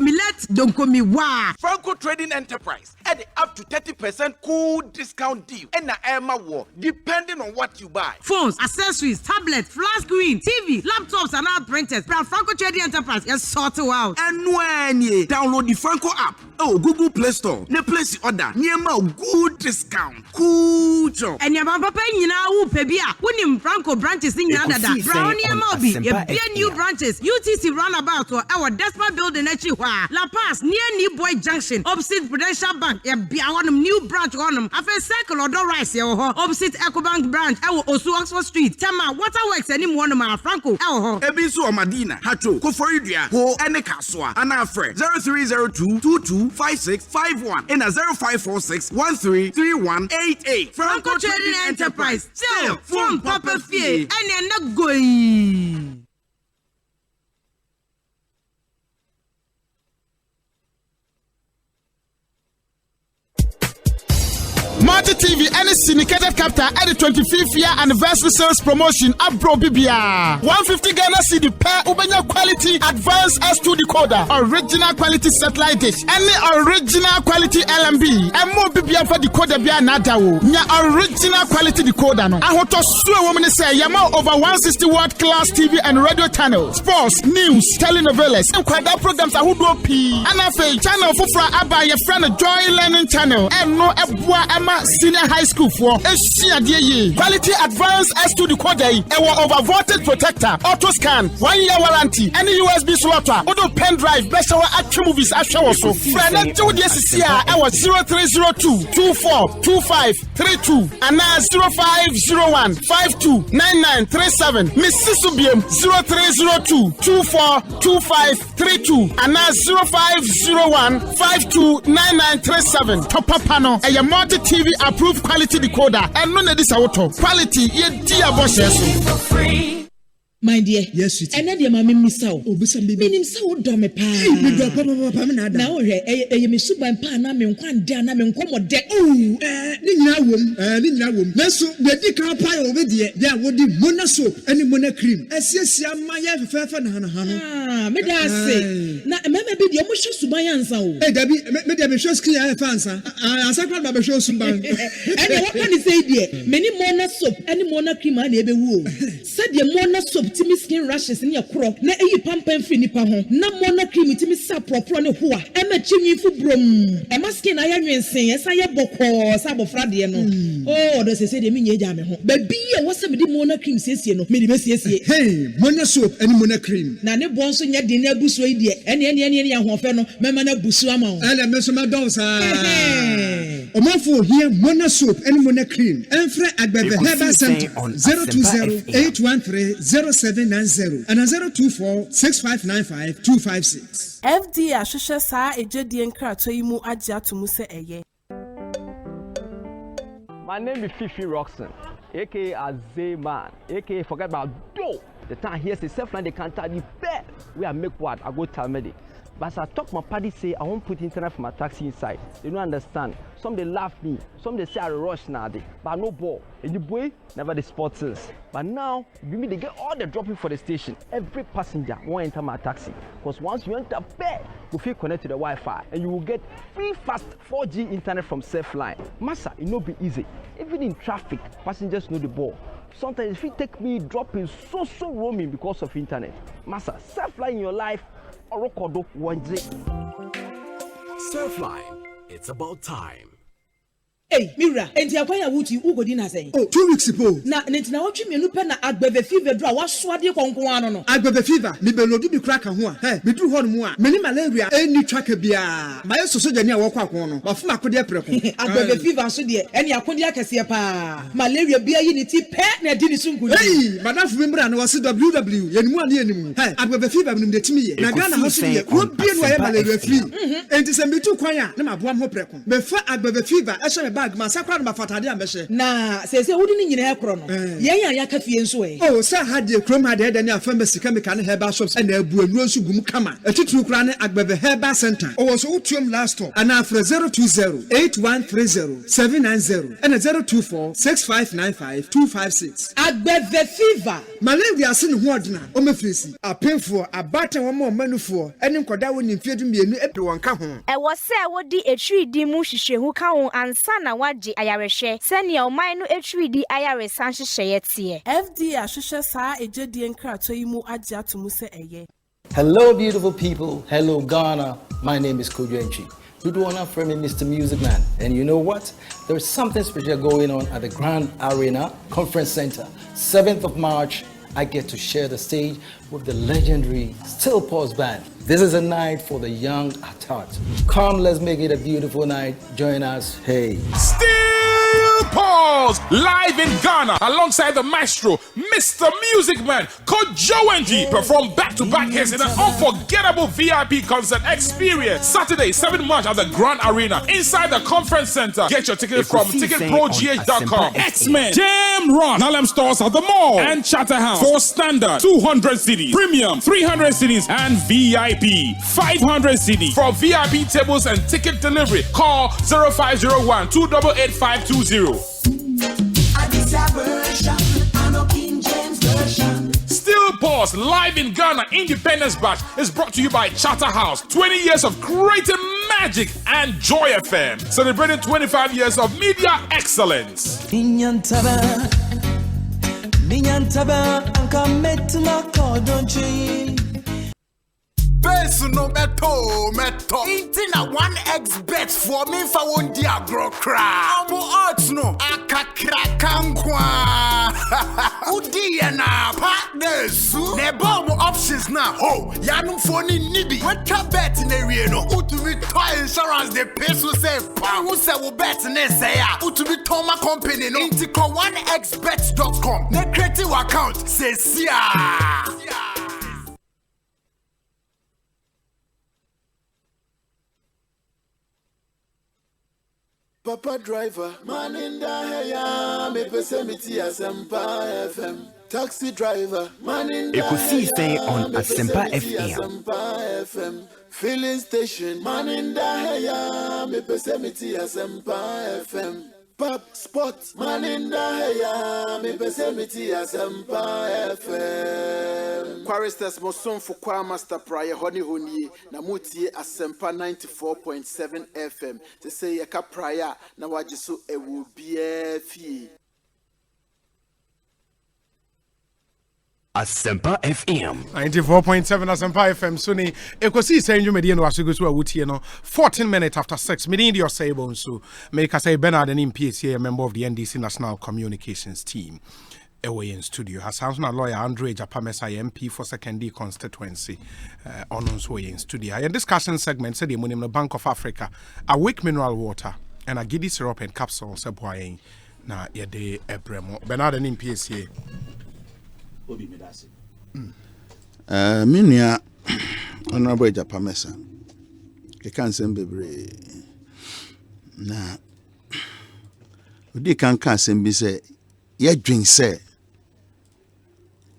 millet, don't come me wa. Franco Trading Enterprise at the up to 30% cool discount deal and the Emma war depending on what you buy. Phones, accessories, tablets, flat screen, TV, laptops, and all printers. Franco Trading Enterprise is sorted out. And when you download the Franco app, Google Play Store, ne place the order near my good discount. Cool job. And your papa paying now pebia. When Franco branches in your other Brownie Mobi, your new branches, UTC roundabout or our Despa building at Chihuahua, La Paz, near New Boy Junction, opposite Prudential Bank, a new branch on them. After circle or door rise, opposite EcoBank branch, also Oxford Street, Tama, Waterworks, any one of my Franco, Ebisu Madina, Hacho, Koforidia, Ho, and Kaswa, and our friend 0302225651 and a 0546133188. Franco Trading Enterprise, still from Papa Fee, and you're not going. Multi TV and syndicated capture at the 25th year anniversary sales promotion at Bro BBR. 150 Ghana CD per Ubenya quality advanced S2 decoder, original quality satellite dish, any original quality LMB, and more BBR for decoder bia nadawo. Nya original quality decoder no. Ahoto sue woman say yama over 160 watt class TV and radio channels, sports, news, telenovelas, and quite programs are who do P. And a channel for Abba your friend Joy Learning channel and no Ebwa Senior High School for quality advanced S2 decoder, over voltage protector, auto scan, 1 year warranty, any USB slot, auto pen drive, best our action movies are show so. Friend, 2 days here, our 0302 242532 and now 0501 529937. Mrs. Subium 0302 242532 and now 0501 529937. Top up panel, a multi TV approved quality decoder and none of this auto quality ye dear bosses. My dear, yes, sweetie. And then mammy miss out. Oh, some baby named so dumb a pan. We drop papa now. A miss by pana, me one down, I'm in common deck. Oh, Nina, let's the dick pie over there. There would be Mona soap and Mona cream. As yes, my fair fan, Hannah. Ah, may I say, now, maybe the emotions to my answer. Hey, Debbie, maybe I'm sure I fancy. I sacred my show some bank. And what can you say, dear? Many Mona soap, any Mona cream, I never will. Said the Mona soap. Timi skin rashes in your crop na eyi pampan fi nipa ho na mona cream timi sa propro ne ho a e ma chimi fu brom e ma skin aya nwensen esa ye bokọ sa bofra de no oh do se de mi nyeja me ho ba bi e wo se me di mona cream siesie no me di besiesie hey mona soap and mona cream na ne bon so nya de na buso yi de ene ya ho fe no me ma na buso ama ho ele me so ma don sa o ma fu here mona soap and mona cream enfre agbebe herbal center 020-813-0790 and 024-6595-256. FDA ahwehwɛ saa ejadie nkrato yi mu agye atomu sɛ ɛyɛ. My name is Fifi Roxon, aka Asempa, aka forget about dough. The time here is self-line they can't tell the best. where I make what I go tell me. But as I talk, my party say I won't put internet for my taxi inside. They don't understand. Some they laugh me, some they say I rush now. But no ball. And the boy never the sports is. But now, they get all the dropping for the station. Every passenger won't enter my taxi. Because once you enter bed, you feel connected to the Wi-Fi and you will get free fast 4G internet from Safeline. Massa, it no be easy. Even in traffic, passengers know the ball. Sometimes if it take me dropping so roaming because of internet. Massa, Safeline in your life. Surfline, it's about time. Hey, Mira, enti akwanya wuti ugodi na say. Oh, 2 weeks ago. Na enti na watwe menu pe na agbebe fever do a wasode konkon ano no. Agbebe fever, me belodu bi kra ka ho a. Hey, me duru ho no mu a. Me ni malaria eni twaka bia. Ma yeso so jani a wo kwa kon no. Ma fuma akode preko. Agbebe fever so de eni akode akese pa. Malaria bia yi ni ti pe na di ni sungu. Hey, madam fu membra na wase WW. Yenimu ani yenimu. Hey, agbebe fever me de timi ye. Na Ghana hoso de wo bia no ya malaria free. Enti se metu kwan a na maboa ho preko. Me fa agbebe fever e hye bag man sakra na fatade ambehye na sese wodi ni nyina ekro no yen ya ka fie nso oh sa hade krom hade de ne afamba sika me kan herbal shops na abu anu nso gum kama atituru kra ne agbebe herbal center oh so utuom last stop ana afre 02081307990 and 0246595256 agbebe fever malaria se ne ho odena o mefresi apemfo abata wo ma manufo ene nkoda wo nimfiedu mienu epe wonka ho e wo se wodi etwidi mu hihyehu ka ho ansa na waji ayareshe senia oman no etwidi ayaresa hyehyeye tie FD ahyehyɛ saa ejedi nkrato yi mu agi atomu se eye. Hello, beautiful people. Hello, Ghana. My name is Kojenchi. You do honor for me, Mr. Music Man. And you know what? There's something special going on at the Grand Arena Conference Center. 7th of March, I get to share the stage with the legendary Still Pause Band. This is a night for the young at heart. Come, let's make it a beautiful night. Join us. Hey. Still Pause live in Ghana alongside the maestro, Mr. Music Man, Coach Jowenji, perform back-to-back hits in an unforgettable VIP concert experience. Saturday, 7 March at the Grand Arena inside the conference center. Get your ticket from ticketprogh.com. X-Men, Jam Run, Harlem stores at the mall and Chatterhouse for standard 200 CDs, premium 300 CDs, and VIP 500 CDs. For VIP tables and ticket delivery, call 0501 288 520. Still Pause live in Ghana Independence Bash is brought to you by Chatterhouse. 20 years of creative magic and Joy FM, celebrating 25 years of media excellence. Besu no meto. Intina 1x bet for me fa won dia agro cra. Omo odds no akakra kankwa. Udi na partners. Ne bomb options na ho. Yanum for ni nibi. What bet na wie no. Utumi toy insurance de pay so say pa who say wo bet na say ya. Utumi toma company no. Intika 1xbet.com. Ne create account say sia. Papa driver, man in the hair, me pesemiti Asempa FM. Taxi driver, man in the EKOSIISEN on Asempa FM. Filling station, man in the hair, me pesemiti Asempa FM. Pop spot, man in the hair, me pesemiti Asempa FM. Quarestas moson for kwa master prayer honey honey na mutie Asempa 94.7 FM. They say yaka prayer na wajiso ewu BFE. Asempa FM 94.7 Asempa FM Suni EKOSIISEN dwumadi no asogo so awutie no 14 minutes after 6 meaning your sable so make us say Bernard and PSA, a member of the NDC National Communications Team away in studio has sounds na lawyer Andre Japamesa MP for Second D constituency on in studio and discussion segment said the Munim Bank of Africa a weak mineral water and a giddy syrup and capsule sabwayen na yede ebremo Bernard and PSA Minia Honorable Japamesa, I can't send baby. Na, we can't send me say, ye drink say,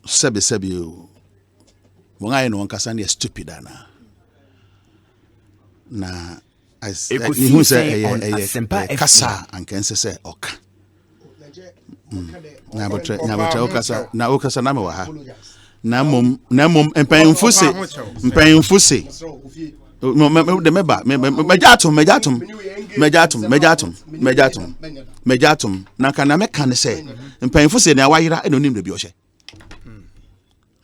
sebi When I know Kasani is stupid, na as you say, Asempa Kasa and can say, Oka. Na Okasa Namaha. Namum, and paying fussy, Mejatum, Nakana can say, and paying fussy, Nawaira, and Onim the Bioshe.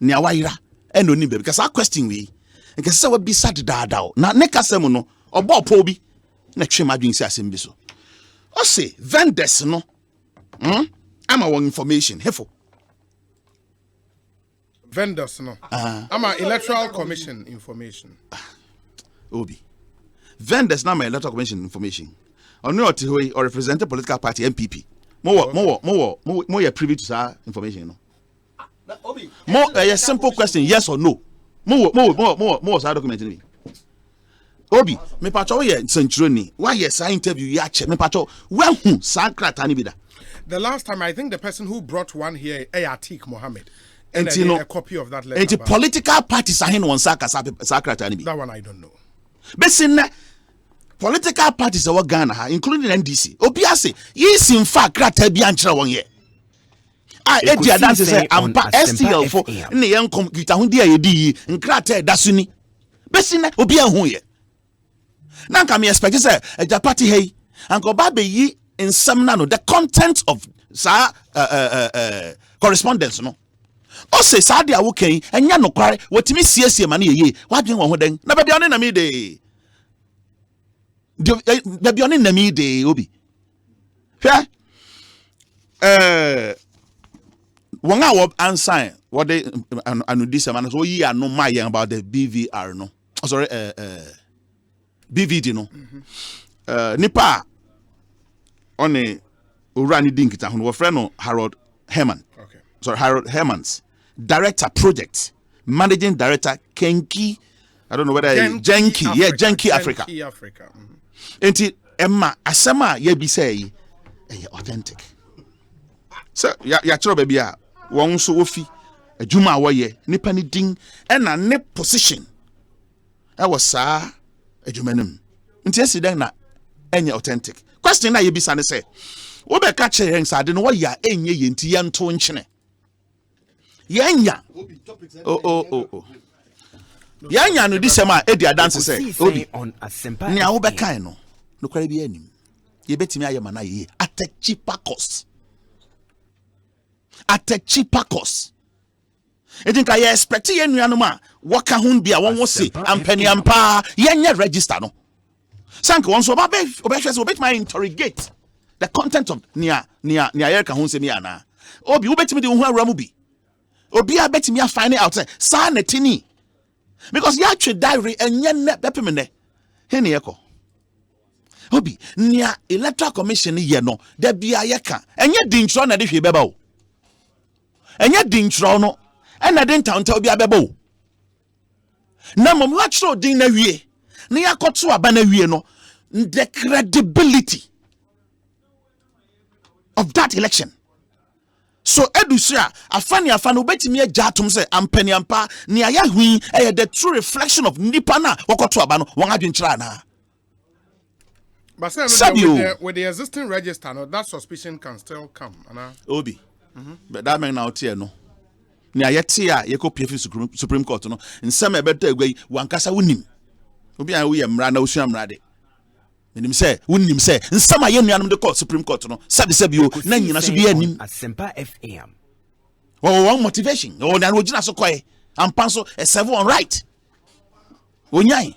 Nawaira, and Onim, because our question we, and can so be sat dada, not Nekasemono, or Bob Poby, next year my being Sassimbiso. I say, vendors, no, I'm our information, hefo. Vendors, no. I'm an electoral commission information. Obi. Vendors, not my electoral commission information. Or not or represent a political party MPP. More you're privy to that information, no. More a simple question, yes or no. More side documenting. Obi, me pacho ye century. Why yes, I interview ya check me pacho. Well, Sankra Tani bida. The last time I think the person who brought one here, Atik Mohammed. And a copy of that letter. And political parties are in one secretary. That one I don't know. But sin political parties are Ghana, including NDC. Obiase, yes, in fact, Kratabiancha 1 year. I Edia dance say Ampa STL for the young computer who dear and Krate Dasuni. Bessin Obia Huye. Now can me expect say a party hey, Uncle Baby ye in some nano the content of correspondence no. O say Saudi awuken enya no kware wotimi siesie mane ye wadwen wo hoden na baby one na mi de baby one na mi de obi hwe won a wo ansan what they anudi semana so yi anu ma yen about the BVR no sorry BVD no nipa on a urani dinkita ho wo frɛ no Harold Herman. Okay. Sorry, Harold Hermans. Director project, managing director Kenki. I don't know whether Genki, yeah, Genki Africa. Genki Africa. Enti Emma Asema ye be say authentic. So ya chiro baby a won so ofi adwuma wo ye nipa ni din e na ne position. E was sa adwuma nim. Enti esi den na enye authentic. Question na ye be say say wo be ka kire nsa de no wo ya enye ye nti ye nto nkyene. Yanya. Oh. Yanya no disema edia dance say. Obi on Asempa. Nia wo be kan no. No kware bi anim. Ye betimi ayema na ye at a cheaper cost. At a cheaper cost. E think I expect ye nuanom a waka ho bia won wo se ampani ampa yenya register no. Sank won so ba be obehwe se obetimi interrogate the content of nia ye ka ho se mi ana. Obi wo betimi de ho awura mu bi. Obi a betimi a find out say sa na tini because ya twe diary enye ne bepemene he ne yeko obi nia electoral commission ye no da bia ye ka enye dinchro na de hwe beba o enye dinchro no na de ntanta obi abeba o na mom wa chro din na wie na yakoto aba na wie no the credibility of that election. So edusia afani obetimi ajatum say ampani ampa ni ayahwi the true reflection of nipa na wakoto aba no won adwenkyra na. But say with the existing register no that suspicion can still come ana obi. But that man now tie no. Ni ayete a yeko PF Supreme Court no nsem ebeta agwai wankasa wonim. Obi an wo ye mra na osua mra de. Menim say wonim say nsem aye nuanom de court Supreme Court no sabi o na nyina so bi anim Asempa FM. One motivation o na wogina so koy ampa so a 7 on right onyai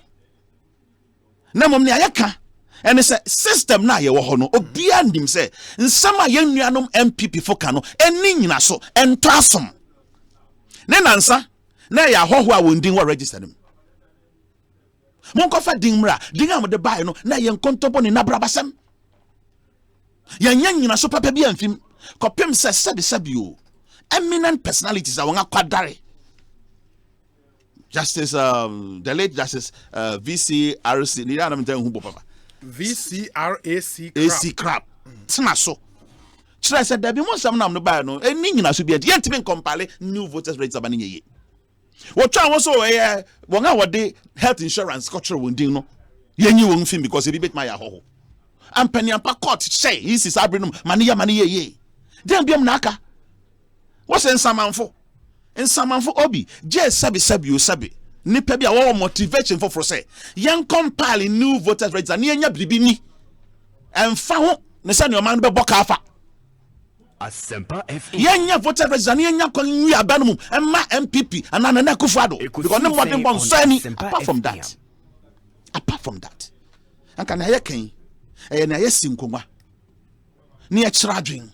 na mom ne ayaka ene say system na ye wo ho no obi andim say nsem aye nuanom MPP foka no eni nyina so ento asom ne nansa na ya hoho a wondin wo register dem Monko fa dingmra dinga mo de bae no na ye nkontobo ni nabrabasem ye nyanyina so papa bi amfim kopem se sabio eminent personalities a won akwadare Justice the late Justice VCRC ni na mten hu bo papa VCRAC crap tina so kire se da bi mo sam nam no bae no eni nyina so bi enti ntime compile new voters register ba ne ye What try also one hour day health insurance cultural winding no. Yenny won't film because he bit my ho. And penny and court say he's abrinum money ye. Then be naka. What's in some for? In some for obi, just sabi. Nipa bi a motivation for say. Young compile new voters rights and yenya bibini. And found ne san your man be bokafa. Asempa FM. Yenya voters rights and yenya calling we abanum and ma MPP and Nana Akufo-Addo. Because no more than one signing apart from that. And can I ken e na yesim konwa. Ne chradwen.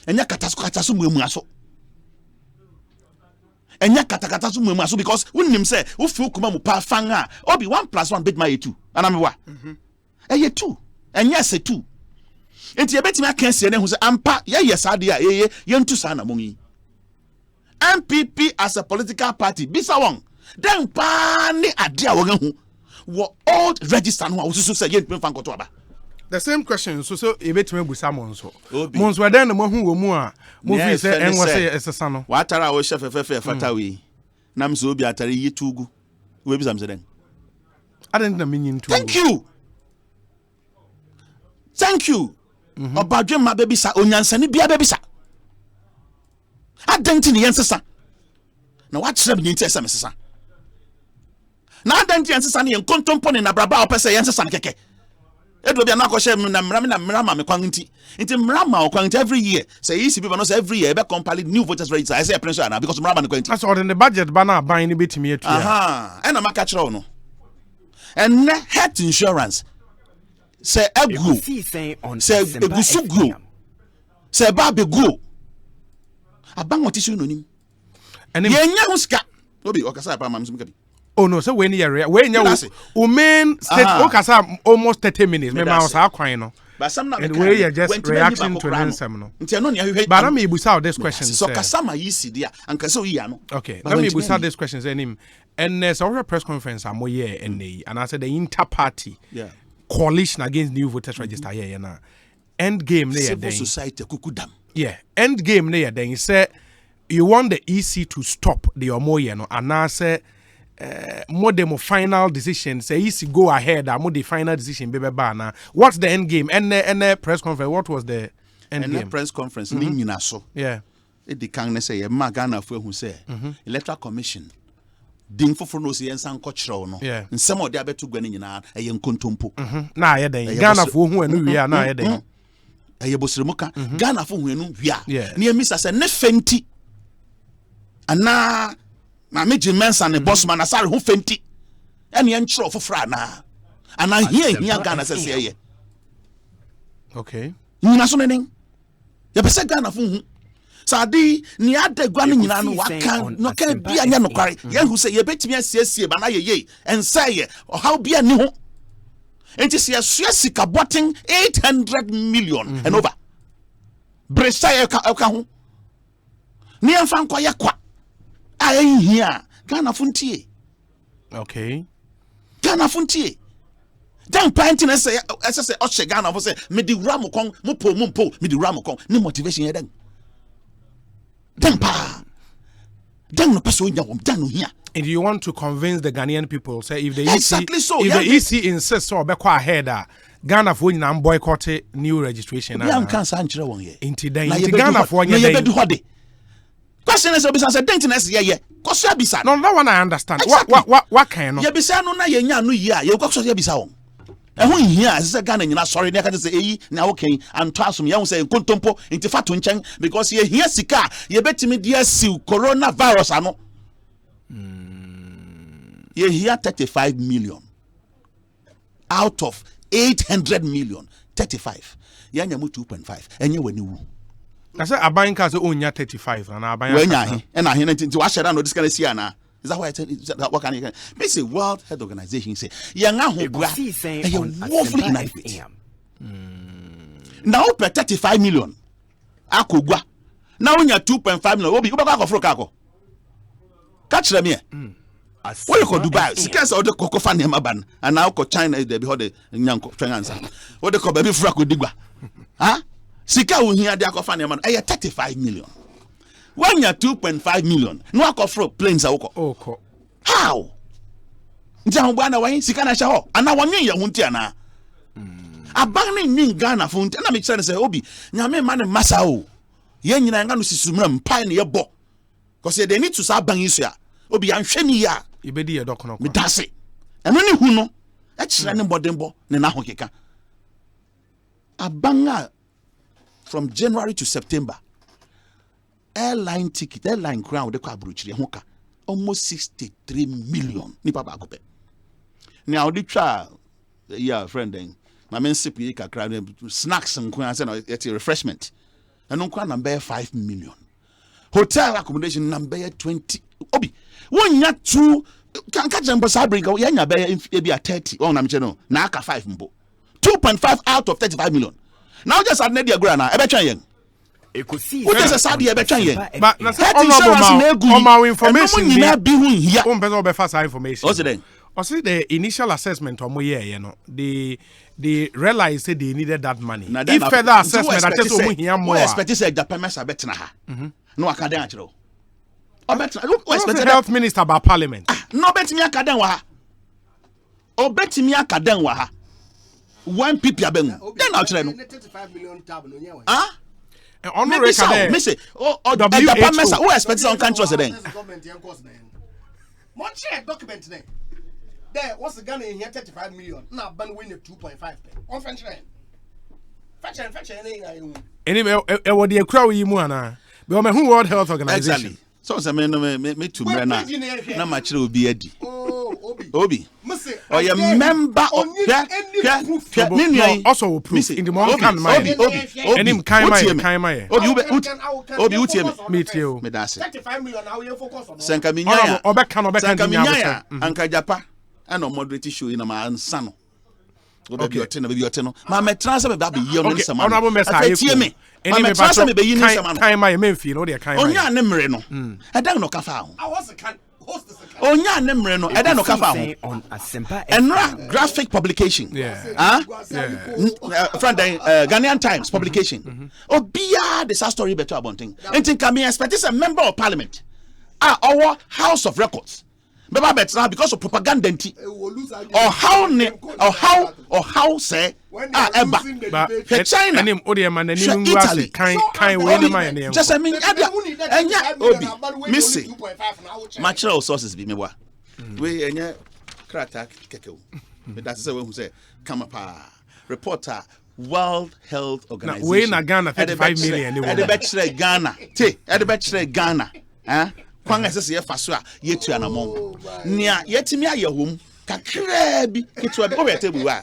Enya katasu mu aso. Enya katakata mu aso because wonnim say wo fi kuma mu pa fanga obi 1 + 1 bit my 2 anamwa. Eye 2. Enya se 2. Enti ebetimi aka sie ne hu say ampa ye sade a ye ntu sa na monyi. MPP as a political party bisa won. Then pa ni ade a wo hu. Wo old register no a wo so say ye ntu fankoto aba. The same question so ebetimi busa monso. Monso den mo hu wo mu a mo fi say enwo say esesa no. Wa atara wo chef fata we. Nam so obi atare yi tugu. We bisa mse den. Adan na menyin tugu. Thank you. Obadwe ma bebisa onyansani bia bebisa. Adanti ni yensesa. Na wa kire bi nti mesesa. Na adanti yensesa ni enkontompo ni na braba opese yensesa ne keke. Edo bia na ko she na mrama me kwanti. Nti mrama kwanti every year. Say EC people no say every year be compile new voters register. I say a principal na because mrama ne kwanti. That's all in the budget ba na ban ni betimi atu. Aha. E na maka kire no. And health insurance. Say egu. Say egusu grow. Say babe grow. Abang what is you no nim. And yenya uska. Obi okasa pa mamsum kabi. Oh no, so when you main state okasa almost 30 minutes. Me ma was akwan no. But some na and where you just reaction to answer no. Nti no ne But let me busa this question. So kasama yisi dia anka so yi ano. Okay, let me busa this question say him. And there's a press conference amoye and I said the inter-party coalition against new voters register here na. End game there civil society kukudam. Yeah, end game there then you say you want the EC to stop the omoye no and I say more demo final decision say EC go ahead and more the final decision baby bana. What's the end game? And the press conference, what was the end game? And the press conference ni nyina so. Yeah. It the kan say e ma Ghana fo hu say electoral commission din foforo no say ensan ko kire no. Nsem ode abetu gwa ni nyina eye nkontompo. Na aye den Ghana fo hu anu wi na aye den. Eye bosremuka Ghana fo hu anu wi a. Ne emisa say ne fenti ana na meji mensa ne bossman asare hu fenti ene en kire foforo na ana hia Ghana say eye. Okay. Nyina so nenen. Ya pese Ghana fo hu Sadi ni adegwa ni nyina no waka no ka bia nya no kware ye hu se ye betimi asiesie ba na ye ensaye o how bia ni ho enti se sika botin 800 million and over bresa ye ka ho ni amfa nkwa ye kwa ayi hia Ghana funtie. Okay, Ghana funtie dan panti na se o che Ghana fo se me di wura mo kon mo po me di wura mo kon ni motivation ye dan then no person here. And you want to convince the Ghanaian people say if the exactly EC so, if the EC insists or be ahead Ghana for na boycott new registration na am kan san kire won ye inti Ghana for nya den question is obisa say den tiness ye koso abisa no that one I understand exactly. what kind of ye bisa no na ye nya no yi a ye koso ye bisa won ehun hia se Ghana nyina sorry na ka say eyi na woken anto asom ye hu say kontompo inti fato nchen because ye hia sika ye betimi dia siw coronavirus ano ye hia 35 million out of 800 million 35 ye nya mu 2.5 enye wani wu na say aban ka say onya 35 na aban we nya he na he nti wa share no this kind of see na. Is that why what can you say? Say World Health Organization say yang ahobra woefully inadequate. Now per 35 million akogwa. Now nya 2.5 million obi ubaka akofro kako. Catch them here. What you go Dubai? Sika say o de kokofan nema ban and now ko China dey be ho de nyanko financer. O de ko baby fra ko digwa. Ha? Sika wo hia de akofan nema e 35 million. When you're 2.5 million, no offer planes are okay. How? Jambana way, Sikana Shaw, and now 1 year Huntiana. A banning in Ghana for and I'm trying to say, Obi, Yame man and Masao. Yen Yangan Sumram, pioneer bo. Because they need to start banging here. Obi, I'm Shenia. You be a doctor. Me that's it. And when you know, that's running bodembo, Nenahokeka. A banger from January to September. Airline ticket, airline crown, the car brooch, almost 63 million. Nipa bagope. Now, the child, yeah, friend, then my men sip snacks and it's a refreshment. And on number 5 million. Hotel accommodation number 20. Obi, 1 year 2. Can catch them, but Sabri go, Yanya be a 30 on I'm channel. Naka 5 mbo. 2.5 out of 35 million. Now just add Nadia Grana, a better yen. What is a Saudi a better yen? But that's honorable information. Here, information. What's it then? I see the initial assessment on year, you know, they realized that they needed that money. Now, if further assessment, I just want here more. I expect to say the payments are better now. No, I can't answer. What's the health minister about parliament? No, bet me a cadenwa. Oh, bet me a cadenwa. 1 people then I'll tell you. 35 million tab. Ah? Maybe so. Miss it. Oh, the payments are who expects on countries then. Much document name. There, what's the gun in here? 35 million. Now, ban win the 2.5. On French rain. Fetch any. Anyway, what the crowd you want? But who World Health Organization? Exactly. So some me to na match will be Eddie. Obi. Or you member of also proof in the morning can my and him Kaima. Obi utie me too. Me that's 35 million now you focus on. Sankaminya. Obeka Anka Japa and no moderate issue in my ansano. Baby oteno. Ma me transfer me baby year no sama. Honorable Mr. Me. Ma me transfer me be yin sama. Kaima Memphis no dey Kaima. Onya ne mre no. Edan no kafa ho. I was a can host this account. Onya ne mre no edan no kafa ho. On Asempa Enra graphic publication. Yeah. Friend Ghanaian Times publication. Obia the story better abonting. Entin can be expected a member of parliament. Our House of Records. Baba bet now because of propaganda or how say eba China and him odiema na nim ngwase kan we ne man ne just I mean enya obi missy natural sources be mewa we enya krata kekew but that's say we say come up reporter World Health Organization we na Ghana 35 million e de bet Ghana Ghana kwanga sese ye faso a yetu anamon nia yetimi ayehom kakra bi ketu bi o table wa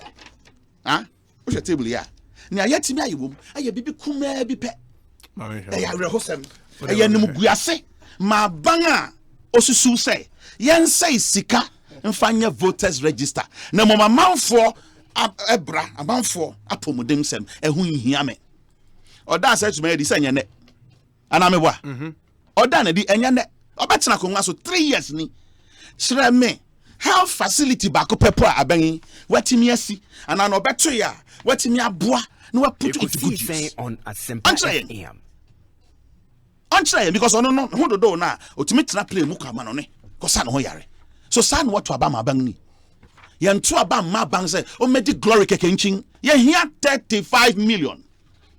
o table ya nia yetimi ayehom aye bibi kuma bi pe ya rehosem ya nim guase ma banga osusu say yen say sika mfanya voters register na mama manfo ebra amanfo apomudem sem ehun hia me oda say to me di say nyene anamebwa oda na di enyane Obetina konga so 3 years ni. Shire me health facility baako pepo aban watimi asi ana no beto ya watimi aboa na waputu EKOSIISEN on Asempa FM. Anchire because ono no ho dodo na otimi tena play mu kwama no ne ko sa no ho yare. So sa no watu aba ma ban ni. Ye nto aba ma ban say o medi glory kekenchin ye hia 35 million.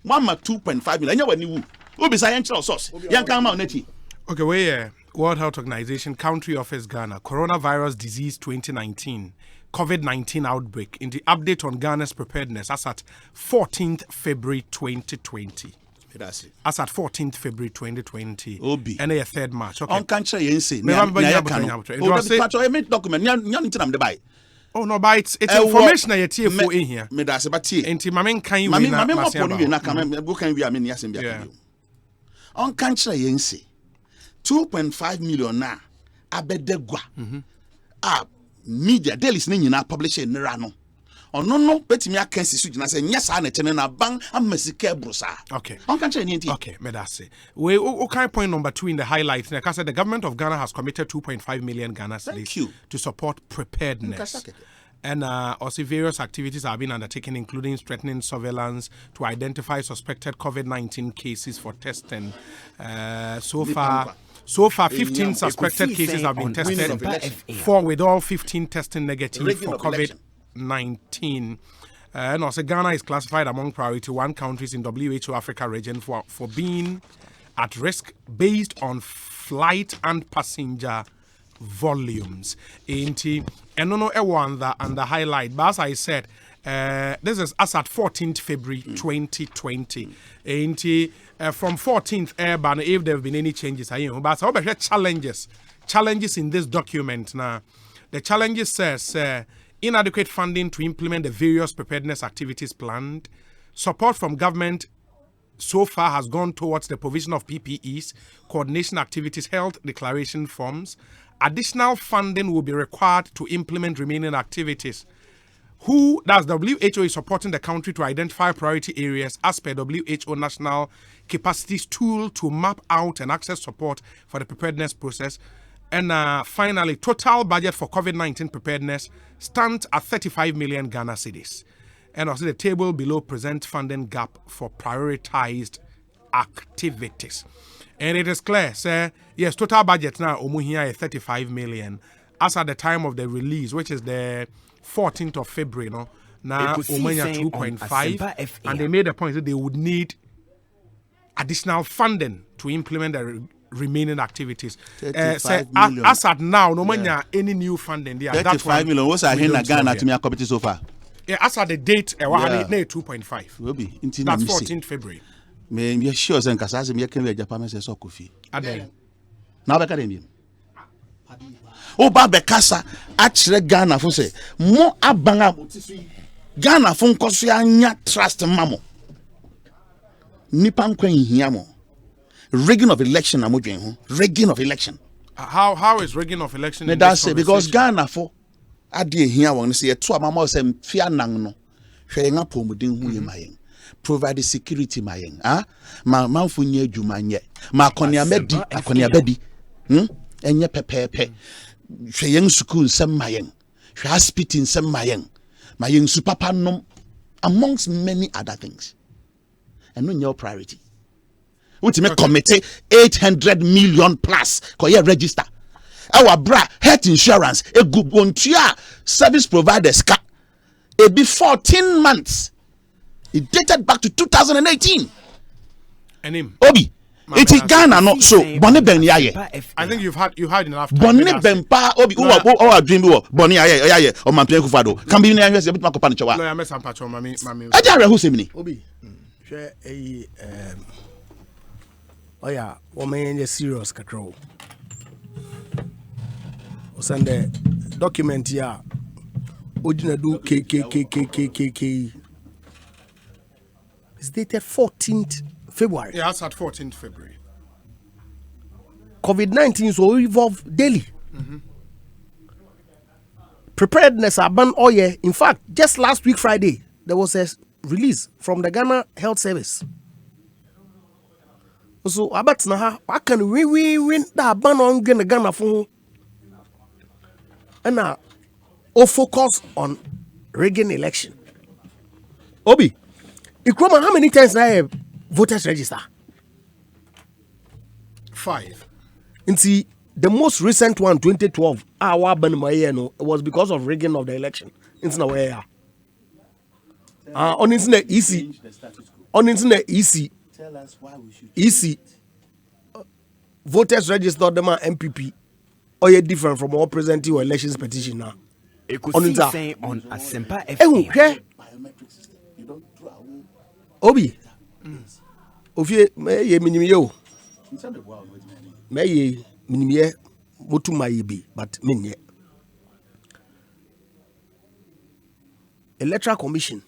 Mama 2.5 million anya wani wu. Obi sa yen source. Yan kan ma onati. Okay, we World Health Organization, Country Office Ghana, Coronavirus Disease 2019, COVID-19 outbreak in the update on Ghana's preparedness as at 14th February 2020. As at 14th February 2020. Obi. And a 3rd March. Okay. On country yense. Document. Oh no, but it's information that you for in here. Me da se batie. Enti mamen kan yi na na go kan wi ameni asem bia. On country yense. 2.5 million na abedegwa media dailies ni nyina publish e nra no ono no betimi akansi su gina say nyesa na tene na ban amasika brusa. Okay. On can change anything. Okay, me that say. We okay, point number 2 in the highlights. Like I said, the government of Ghana has committed 2.5 million Ghana cedis to support preparedness. And also various activities have been undertaken, including strengthening surveillance to identify suspected COVID-19 cases for testing. So far, 15 suspected cases have been tested. 4 with all 15 testing negative for COVID-19. And also Ghana is classified among priority 1 countries in WHO Africa region for being at risk based on flight and passenger volumes. And no and the highlight. But as I said, this is as at 14th February 2020. And from 14th airban, if there have been any changes, but so challenges in this document now. The challenges says inadequate funding to implement the various preparedness activities planned. Support from government so far has gone towards the provision of PPEs, coordination activities, health declaration forms. Additional funding will be required to implement remaining activities. WHO is supporting the country to identify priority areas as per WHO National Capacities Tool to map out and access support for the preparedness process. And finally, total budget for COVID-19 preparedness stands at 35 million Ghana cedis. And also the table below presents funding gap for prioritized activities. And it is clear, sir, yes, total budget now, Omuhia is 35 million. As at the time of the release, which is the 14th of February, now Omuhia 2.5. And they made the point that they would need additional funding to implement the remaining activities. As at now, no any new funding there. 35 million. What's a Ghana to me a committee so far? Yeah, as at the date, 2.5. Will be. That's 14th February. Me be sure sen kasa se me can we Japan say so kofi. Aden. Na be ka dem. O ba be kasa a kire Ghana fo say mo abanga Ghana fo nkoso anya trust mamo. Nipa nkwan hia mo. Rigging of election amodwen ho. Rigging of election. How is rigging of election? That's say because Ghana fo ade hia won say to amama say fia nan no. Hwe nga pomuden hu yemayen. Provide security mayeng ma manfunye adwuma nye ma akonia bedi enye pepepe hwe yen school nsem mayeng hwe hospital nsem mayeng su papa nom amongst many other things and no your priority ultimate committee 800 million plus ko ye register our bra health insurance a good one service providers ka e be 14 months. It dated back to 2018. And him. Obi. It's Ghana not so. Bonnie Ben Yaye. I think you've had enough time. Bonnie Ben Pa Obi. Oh, dream. Bonnie Yaye. Or my plan Kufado. Can be in the US a bit more company. No, I met some patch on mammy. I don't know who say me. Obi. Share a oh yeah, woman is serious control. Send the document here. Ojina do KKKKKK. It's dated 14th February. Yeah, that's at 14th February. COVID-19 will evolve daily. Preparedness are banned all year. In fact, just last week Friday, there was a release from the Ghana Health Service. So, about now, I can win that ban on Ghana phone. And now, all focus on rigging election. Obi. Ikroma, how many times I have voters register? 5. And see, the most recent one, 2012, was because of rigging of the election. It's not where on internet easy. On internet easy. Tell us why we should easy. Voters registered them MPP. Or you're different from all present your elections petition now. EKOSIISEN on Asempa FM. Obi, Ofie, me minimio. Me minimie, motu mayibi, but minye. Electoral Commission.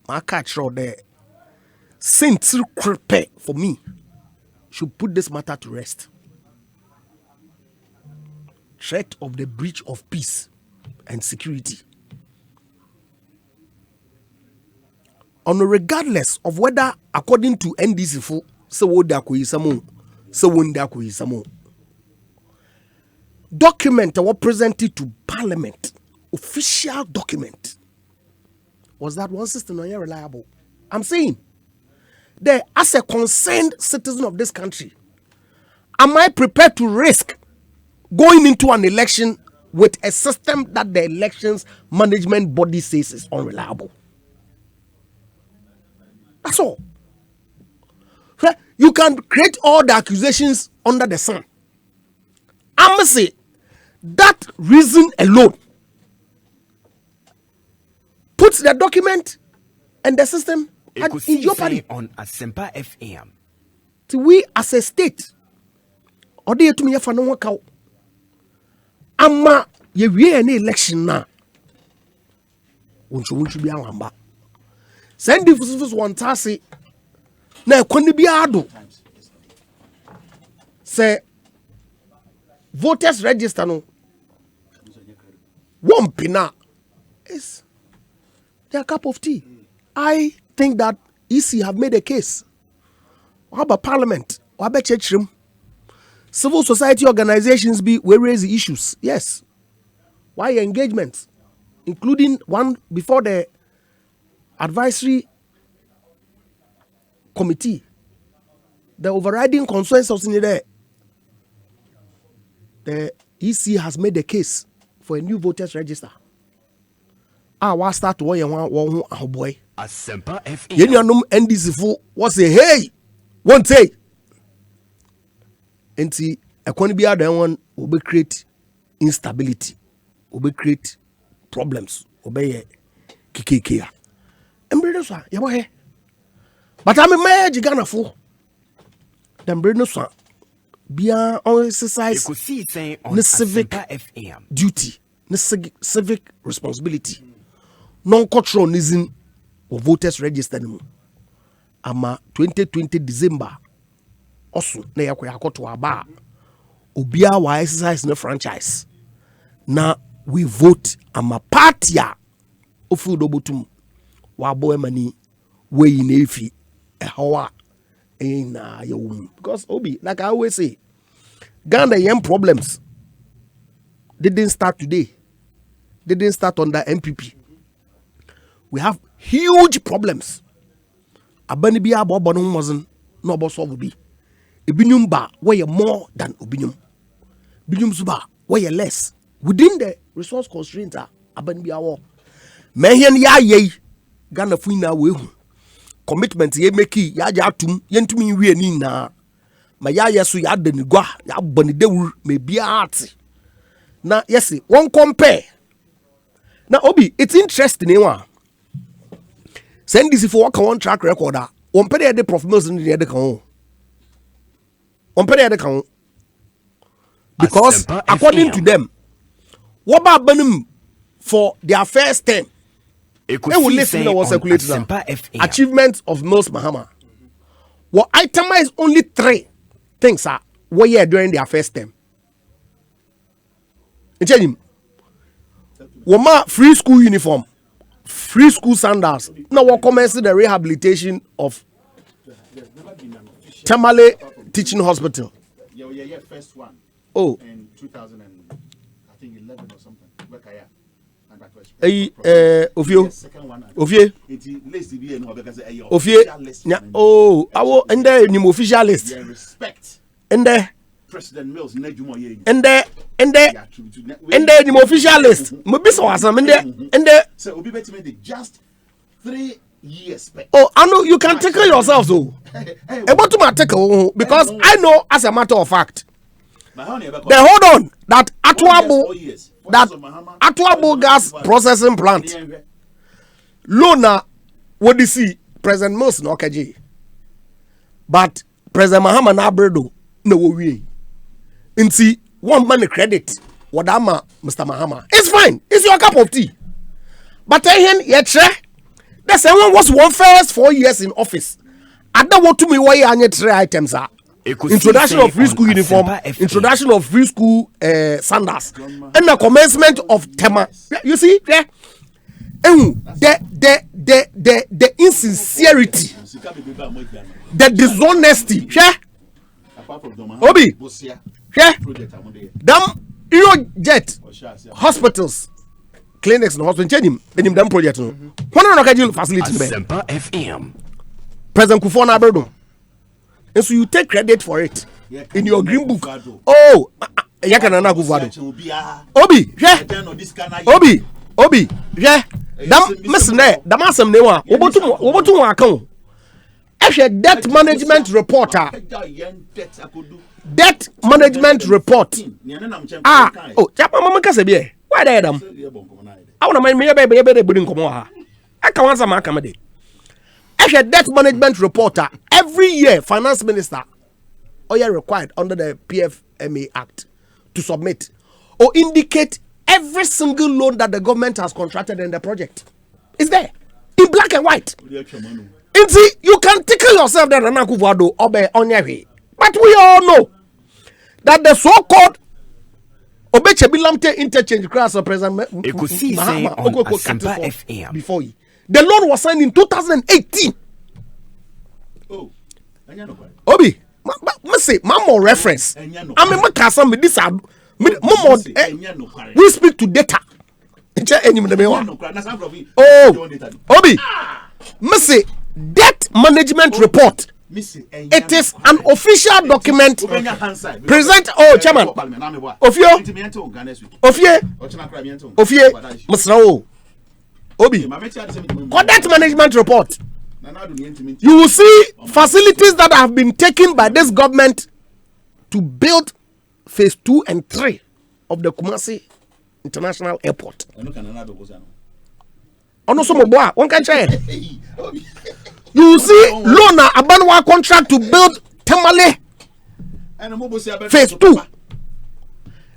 My catch right there. Saint Crepe for me should put this matter to rest. Threat of the breach of peace and security. On regardless of whether, according to NDC, so would document was presented to Parliament, official document, was that one system not reliable. I'm saying, there, as a concerned citizen of this country, am I prepared to risk going into an election with a system that the elections management body says is unreliable? That's all. You can create all the accusations under the sun. I'm going to say that reason alone puts the document and the system in jeopardy. On Asempa FM. We as a state, or do you to me if I know what cow? Ama ye we any election na. Won't you be a send the one task. Now, can be ado? Say, voters register no. One pina is their cup of tea. I think that EC have made a case. How about Parliament? How about church room? Civil society organizations will raise the issues. Yes. Why engagements, including one before the advisory committee, the overriding consensus in there. The EC has made a case for a new voters register. What start one boy. Asempa FM. Yenyanum NDC for what say hey, one say. Enti ekoni bia dan one will be create instability, will be create problems, will be kikekea. Embre so ya bo he. But I'm a major Ghana for them bring us bia on exercise the civic duty, the civic responsibility, non-controllism of voters registered. Ama 2020 December also na yakwa to aba obia wa exercise no franchise na we vote ama party a ofu dobotum wa boy mani we in efi how because Obi, like I always say, Ghana young problems didn't start today. They didn't start under MPP. We have huge problems. Abani biya bobonu wasn't no boss of be. Ibinum ba where you more than Obinum. Binum suba where you less. Within the resource constraints are abani biya war. Mehen ya ye Ghana fuina we. Commitment ye make ya jatum yentumi wie ni na ma ya yeso ya danigwa ya bonidewu me bia art na yes one compare na Obi it's interesting one send this for one track record one pay the prof mills in the kan one pay the kan because according to them what about banum for their first term. They will listen to what circulates now. Achievements of Mills Mahama. What itemize only 3 things are what year during their first term. Woma free school uniform, free school sandals. Now what commences the rehabilitation of Tamale Teaching Hospital. Yeah, first one. Oh. In 2011 or something. Ofie. Oh, our and there ni official list. Respect. And there President Mills and there ni official list. Maybe so asam and there so Obi betimede just 3 years. Oh, I know you can take care yourself though. About to take because I know as a matter of fact. They hold on that Atuabo gas processing plant. Lona what you see President Mills no kaji. But President Mahama na bredo no we. Inti one man credit wadama Mr. Mahama. It's fine. It's your cup of tea. But yet the someone was one first 4 years in office. I don't want to me why any 3 items are. Introduction of free school uniform, introduction of free school sandals, and the commencement of Tema. You see, the insincerity, the dishonesty. Obi, them jet hospitals clinics no hospital change him them project no one no ka facility be Asempa FM. President Kufuor na Abedo. And so you take credit for it in your green book. Oh, Yakanana Kufuor. Obi, yeah. The massam ne wa. Obotu wa kan. Ehwe debt management reporter. Debt management report. Chapa mama kase bi. Why dey them? I want to me be bring komo ha. Aka wansa ma aka me dey. As a debt management reporter, every year, finance minister are required under the PFMA Act to submit or indicate every single loan that the government has contracted in the project. It's there in black and white. And see, you can tickle yourself that Ranakuvado obe onyewe, but we all know that the so-called Obechebilamte interchange class of President EKOSIISEN on Asempa FM. Before you. The loan was signed in 2018. Oh, Obi, I say, more reference. I mean, my cousin, this we speak to data. Oh, Obi, I say, debt management report. It is an official document. Present, Chairman. Ofie, Mr. Obi, debt management report. You will see facilities that have been taken by this government to build phase 2 and 3 of the Kumasi International Airport. One can share. You will see Lona Abanwa contract to build Tamale phase 2.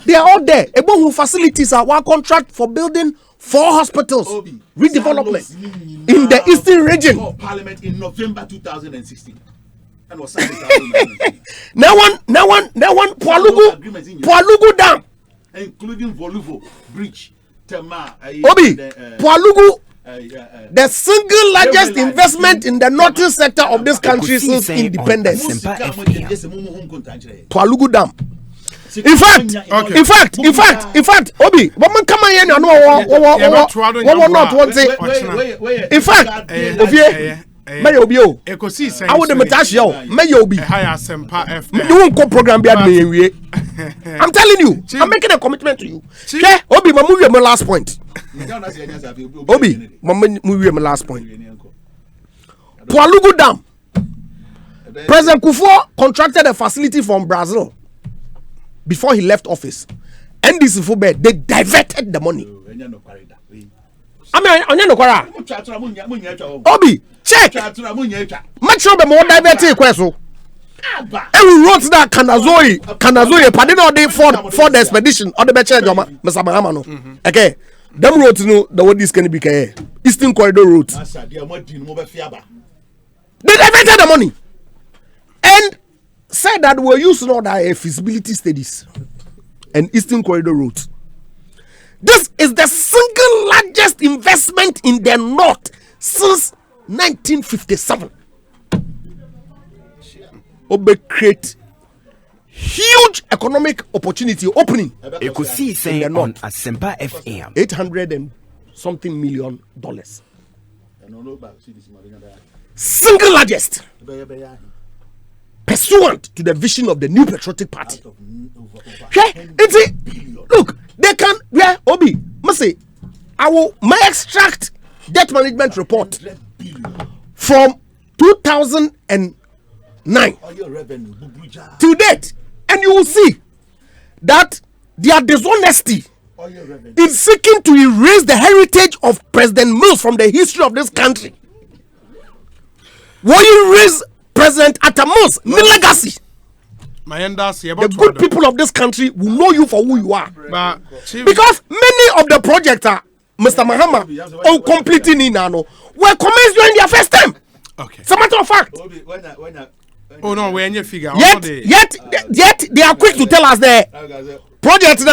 They are all there. About facilities are one contract for building 4 hospitals, redevelopment in the eastern region. Parliament in November 2016. Now one, Pualugu Dam, including Voluvo Bridge, Tema, Obi, Pualugu, the single largest investment in the northern sector of this country since independence. Pualugu Dam. In fact, Obi, woman come here no not one say. In fact, may Obi o. I would metash yo, may Obi. Asempa FM. You won't go program be me. I'm telling you, I'm making a commitment to you. Okay, Obi, my movie my last point. Obi, my movie my last point. Pualugu Dam. President Kufuor contracted a facility from Brazil. Before he left office, and this bed, they diverted the money. I mean, Obi, check. Much of the more diverted question. And we wrote that Kanazoe, pardon all day for the expedition or the better job, Mr. Mahamano. Okay, them roads know the what this can be Eastern Corridor route. They diverted the money. And said that we're using all that feasibility studies and Eastern Corridor route. This is the single largest investment in the north since 1957. Obe create huge economic opportunity opening. EKOSIISEN on Asempa FM. $800 and something million. Single largest. Pursuant to the vision of the new patriotic party. Look, they can Obi, must say, my extract debt management report from 2009 to date, and you will see that their dishonesty in seeking to erase the heritage of President Mills from the history of this country. Will you erase President Atamus legacy? The good people of this country will know you for who you are. Because many of the projects are Mr. Mahama on completing in Nano were commenced during their first time. Okay. It's a matter of fact. Oh no, we're in your figure. Yet they are quick to tell us the project now